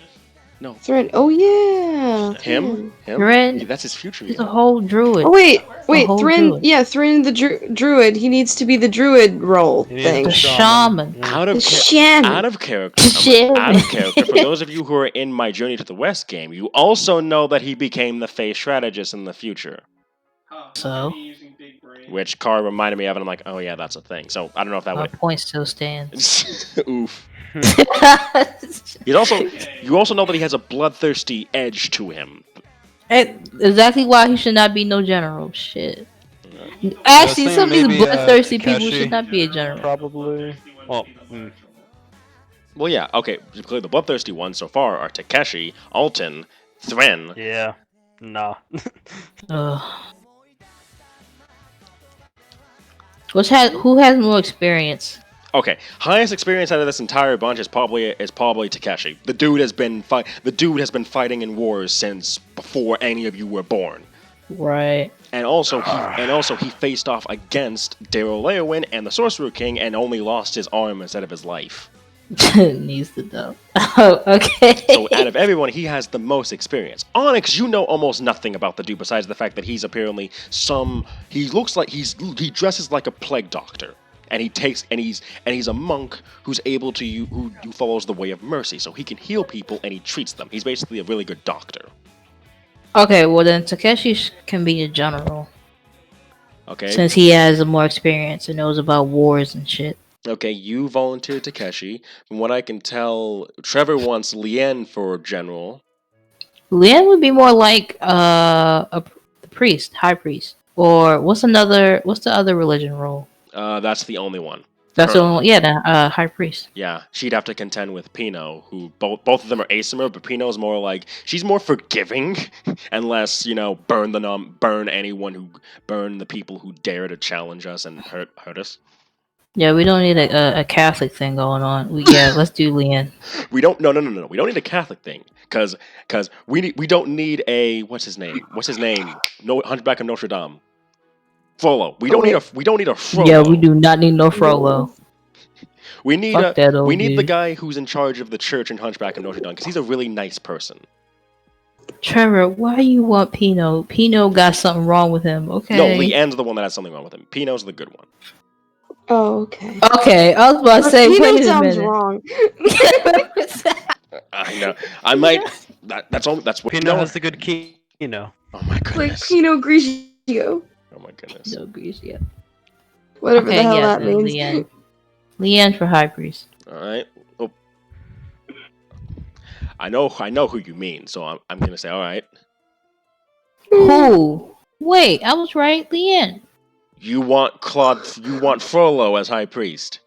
No. Thrin. Oh yeah. Him? Thrin. Yeah, that's his future. He's a whole druid. Oh wait. whole Thrin. druid. Yeah, Thrin the druid. He needs to be the druid role He needs thing. The shaman. Out of The shaman. out of character. Shaman. Out of character. For those of you who are in my Journey to the West game, you also know that he became the face strategist in the future. So? Which Car reminded me of, and I'm like, oh yeah, that's a thing. So I don't know if that My would. point still stands. Oof. You also know that he has a bloodthirsty edge to him. Exactly why he should not be no general. Shit. Actually, some of these bloodthirsty people should not be a general. Probably. Well, Well, yeah, okay. Clearly, the bloodthirsty ones so far are Takeshi, Alton, Thwin. yeah. Nah. Who has more experience? Okay, highest experience out of this entire bunch is probably Takeshi. The dude has been fighting in wars since before any of you were born. Right. And also he faced off against Daryl Leowyn and the Sorcerer King and only lost his arm instead of his life. Needs to know. Oh, okay. So out of everyone, he has the most experience. Onyx, you know almost nothing about the dude besides the fact that he's apparently he dresses like a plague doctor. And he's a monk who's able to who follows the way of mercy, so he can heal people and he treats them. He's basically a really good doctor. Okay, well then Takeshi can be a general. Okay. Since he has more experience and knows about wars and shit. Okay, you volunteered Takeshi. From what I can tell, Trevor wants Lien for general. Lien would be more like a priest, high priest, or what's the other religion role? That's the only one. That's the only, yeah, the high priest. Yeah, she'd have to contend with Pino, who both of them are Asimir, but Pino's more like she's more forgiving, and less burn the people who dare to challenge us and hurt us. Yeah, we don't need a Catholic thing going on. Let's do Lien. We don't. No. We don't need a Catholic thing, because we don't need a what's his name? No, Hunchback of Notre Dame. Frollo. We don't need a Frollo. Yeah, we do not need no Frollo. We need the guy who's in charge of the church in Hunchback of Notre Dame because he's a really nice person. Trevor, why you want Pino? Pino got something wrong with him. Okay. No, Leanne's the one that has something wrong with him. Pino's the good one. Oh, okay. Okay, I was about to say. Pino sounds wrong. I know. I might. That's what Pino has the good Kino. Oh my goodness. Like Pinot Grigio. Oh my goodness. No grease, yeah. Whatever the hell that means. Leanne for high priest. All right. Oh. I know who you mean, so I'm gonna say all right. Who? Wait, I was right, Leanne. You want Frollo as high priest.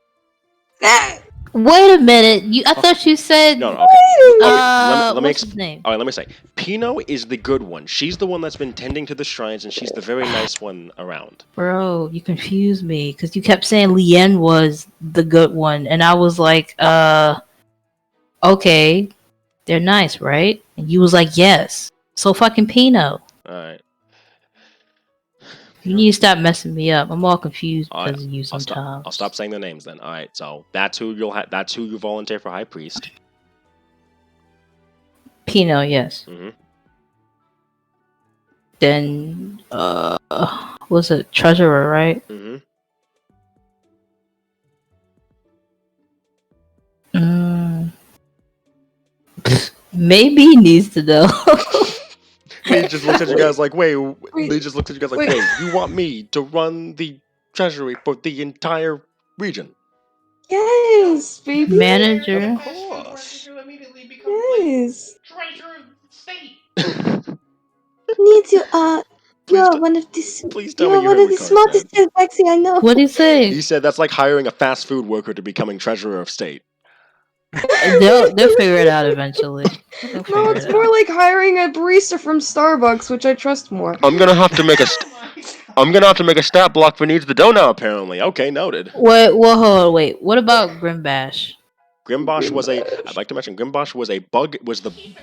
Wait a minute. I thought you said. No, okay. Let me What's his name? All right, let me say. Pino is the good one. She's the one that's been tending to the shrines, and she's the very nice one around. Bro, you confused me because you kept saying Lien was the good one, and I was like, okay, they're nice, right? And you was like, yes. So fucking Pino. All right. You need to stop messing me up. I'm all confused All right, because of you sometimes. I'll stop saying their names then. All right, so that's who that's who you volunteer for High Priest. Pino, yes. Mm-hmm. Then, was it Treasurer, right? Mm-hmm. Maybe he needs to know. He just looks at you guys like, wait. They just looks at you guys like, Wait. wait. You want me to run the treasury for the entire region? Yes, baby. Manager. Fast food workers who immediately become Yes. like treasure of the state. Need to, Please you're t- one of the, Please tell me you're you one heard of the what Cars said. smartest Lexi I know. What'd he say? He said that's like hiring a fast food worker to becoming treasurer of state. They'll figure it out eventually. They'll No, figure it's it more out. like hiring a barista from Starbucks, which I trust more. I'm gonna have to make a stat block for needs the dough now. Apparently, okay, noted. Wait, wait. What about Grimbash? Grimbosh was a. I'd like to mention Grimbosh was a bug. Was the Keep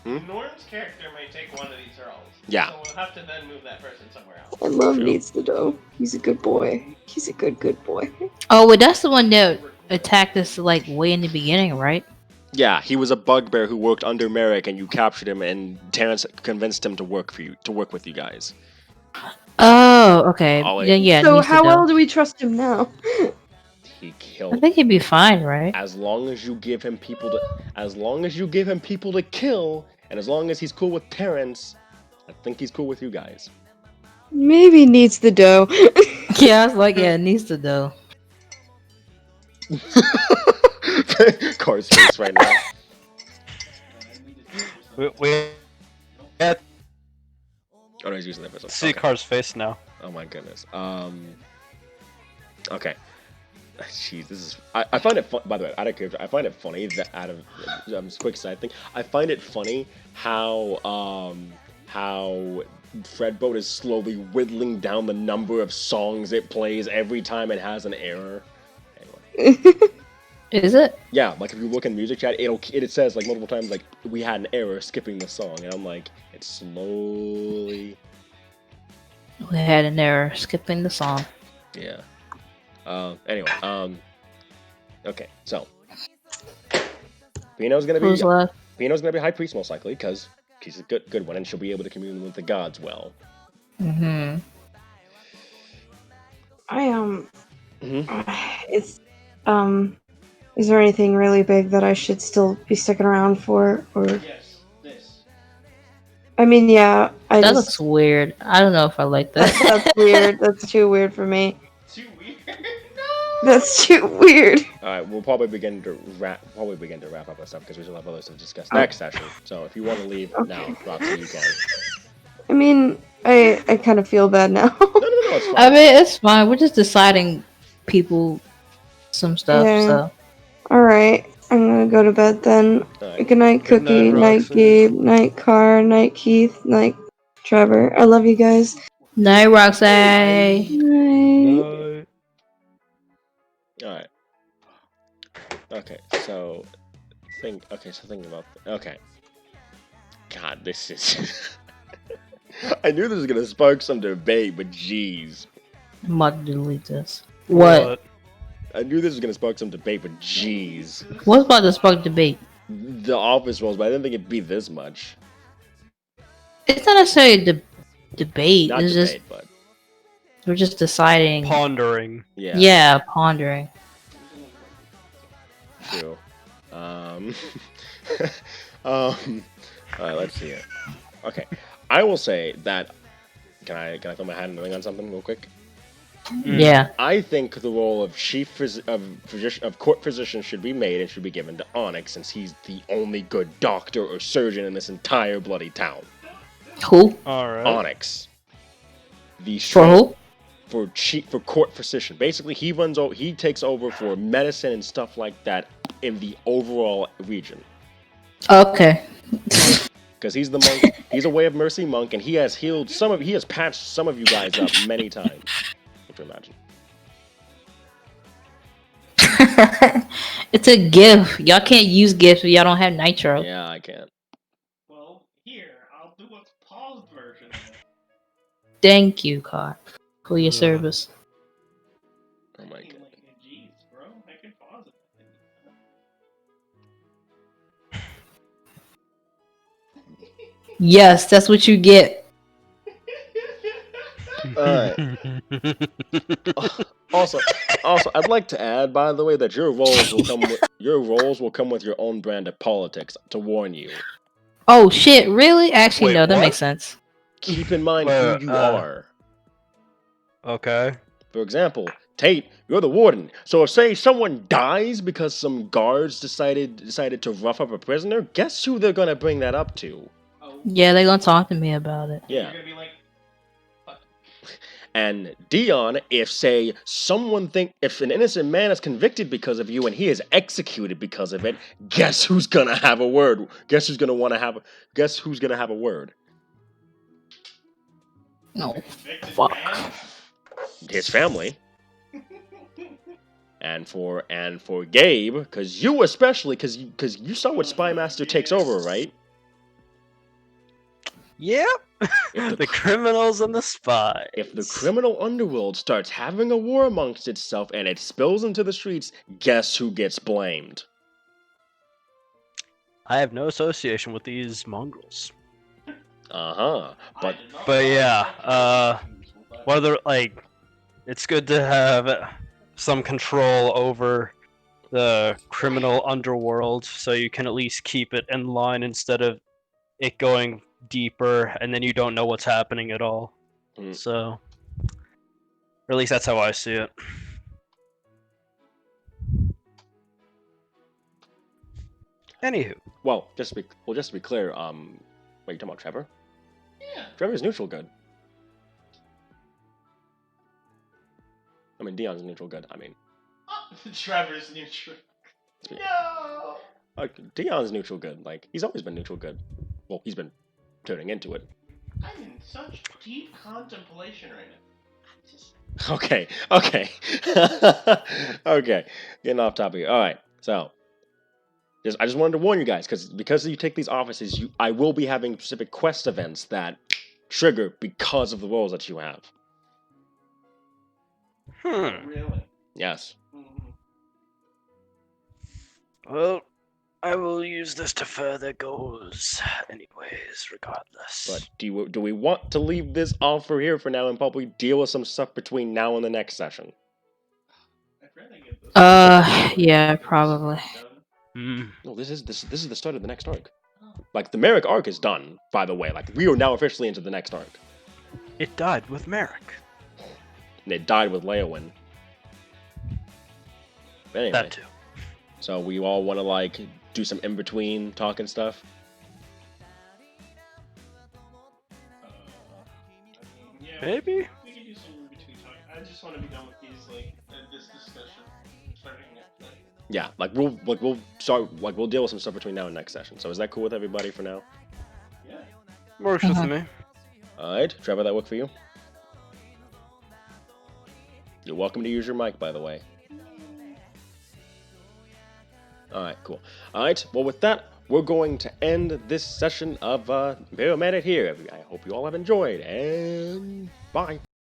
in mind, Norm's character may take one of these roles. Yeah. So we'll have to then move that person somewhere else. I love True. Needs the Dough. He's a good boy. He's a good boy. Oh, wait, that's the one that attacked us like way in the beginning, right? Yeah, he was a bugbear who worked under Marek, and you captured him, and Terrence convinced him to work with you guys. Oh, okay. Ollie. Yeah. So needs to how know. well do we trust him now? He I killed. think he'd be fine, right? As long as you give him people to kill, and as long as he's cool with Terrence, I think he's cool with you guys. Maybe Needs the Dough. Yeah, I was like, yeah, it needs to know. Car's face right now. We had Oh no, he's using that for to something. see Car's face now. Oh my goodness. Okay. Jeez, this is. I find it fun. By the way, out of character, I find it funny that quick side thing. I find it funny how Fredboat is slowly whittling down the number of songs it plays every time it has an error. Anyway. Is it? Yeah, like if you look in music chat, it says like multiple times like we had an error skipping the song, and I'm like, it's slowly. We had an error skipping the song. Yeah. Anyway. Okay. So. Pino's gonna Who's left? be high priest most likely because she's a good one and she'll be able to commune with the gods well. Mm-hmm. It's is there anything really big that I should still be sticking around for, or? Yes, this. I mean, yeah, That looks weird. I don't know if I like that. That's weird. That's too weird for me. Too weird. That's too weird. All right, we'll probably begin to wrap up this stuff because we still have others to discuss next session. So if you want to leave now, Roxy, you can. I mean, I kind of feel bad now. No, it's fine. I mean, it's fine. We're just deciding some stuff. Yeah. So Alright, I'm gonna go to bed then. All right. Good night, Good Cookie. night, Night, Roxy. Gabe. Night, Car. Night, Keith. Night, Trevor. I love you guys. night, Roxy. Night. All right. Okay, so thinking about. Okay. God, this is. I knew this was gonna spark some debate, but jeez. I'm about to delete this. What? I knew this was gonna spark some debate, but jeez. What's about to spark debate? The office roles, but I didn't think it'd be this much. It's not necessarily debate. Not It's debate, just but we're just deciding. Pondering. yeah. Yeah, pondering. True. All right, let's see it. Okay, I will say that. Can I throw my hat in the ring on something real quick? Yeah. I think the role of court physician should be made and should be given to Onyx, since he's the only good doctor or surgeon in this entire bloody town. Who? Alright. Onyx. For who? For court physician. Basically, he takes over for medicine and stuff like that in the overall region. Okay. Because he's the monk. He's a Way of Mercy monk, and he has healed he has patched some of you guys up many times. If you imagine. It's a gift. Y'all can't use gifts if y'all don't have nitro. Yeah, I can't. Well, here, I'll do a paused version of it. Thank you, Car, for your service. Oh my I mean, god. like, jeez, bro, I can pause it. Yes, that's what you get. Alright. Also, I'd like to add, by the way, that your roles will come with your own brand of politics. To warn you. Oh shit! Really? Actually, Wait, no. That what? makes sense. Keep in mind who you are. Okay. For example, Tate, you're the warden. So if say someone dies because some guards decided to rough up a prisoner, guess who they're gonna bring that up to? Yeah, they're gonna talk to me about it. Yeah. You're gonna be like, And Dion, if an innocent man is convicted because of you and he is executed because of it, guess who's gonna have a word? Guess who's gonna have a word? No. convicted Fuck. man? His family. And for Gabe, because you especially, because you saw what Spy Master takes over, right? Yep. If The criminals and the spies. If the criminal underworld starts having a war amongst itself and it spills into the streets, guess who gets blamed? I have no association with these mongrels. Uh-huh. But yeah, whether like it's good to have some control over the criminal underworld so you can at least keep it in line instead of it going deeper and then you don't know what's happening at all. So, or at least that's how I see it. Anywho. Well, just to be clear, wait, you talking about Trevor? Yeah. Trevor's neutral good. I mean, Dion's neutral good. I mean, Trevor's neutral. No. Dion's neutral good. Like, he's always been neutral good. Well, he's been turning into it. I'm in such deep contemplation right now. Okay. Okay. Getting off topic here. All right. So, I just wanted to warn you guys because you take these offices, I will be having specific quest events that trigger because of the roles that you have. Really? Yes. Well, I will use this to further goals, anyways, regardless. But do we want to leave this off for here for now and probably deal with some stuff between now and the next session? Yeah, probably. No, this is the start of the next arc. Like, the Marek arc is done, by the way. Like, we are now officially into the next arc. It died with Marek. And it died with Leowyn. Anyway, That too. so we all want to, like, do some in-between talk and stuff? Yeah, Maybe? we can do some in between talk. I just want to be done with these, like, this discussion starting next night. Yeah, we'll deal with some stuff between now and next session. So is that cool with everybody for now? Yeah. Works with me. Alright, Trevor, that work for you? You're welcome to use your mic, by the way. Alright, cool. Alright, well with that, we're going to end this session of Imperial Mandate here. I hope you all have enjoyed, and bye!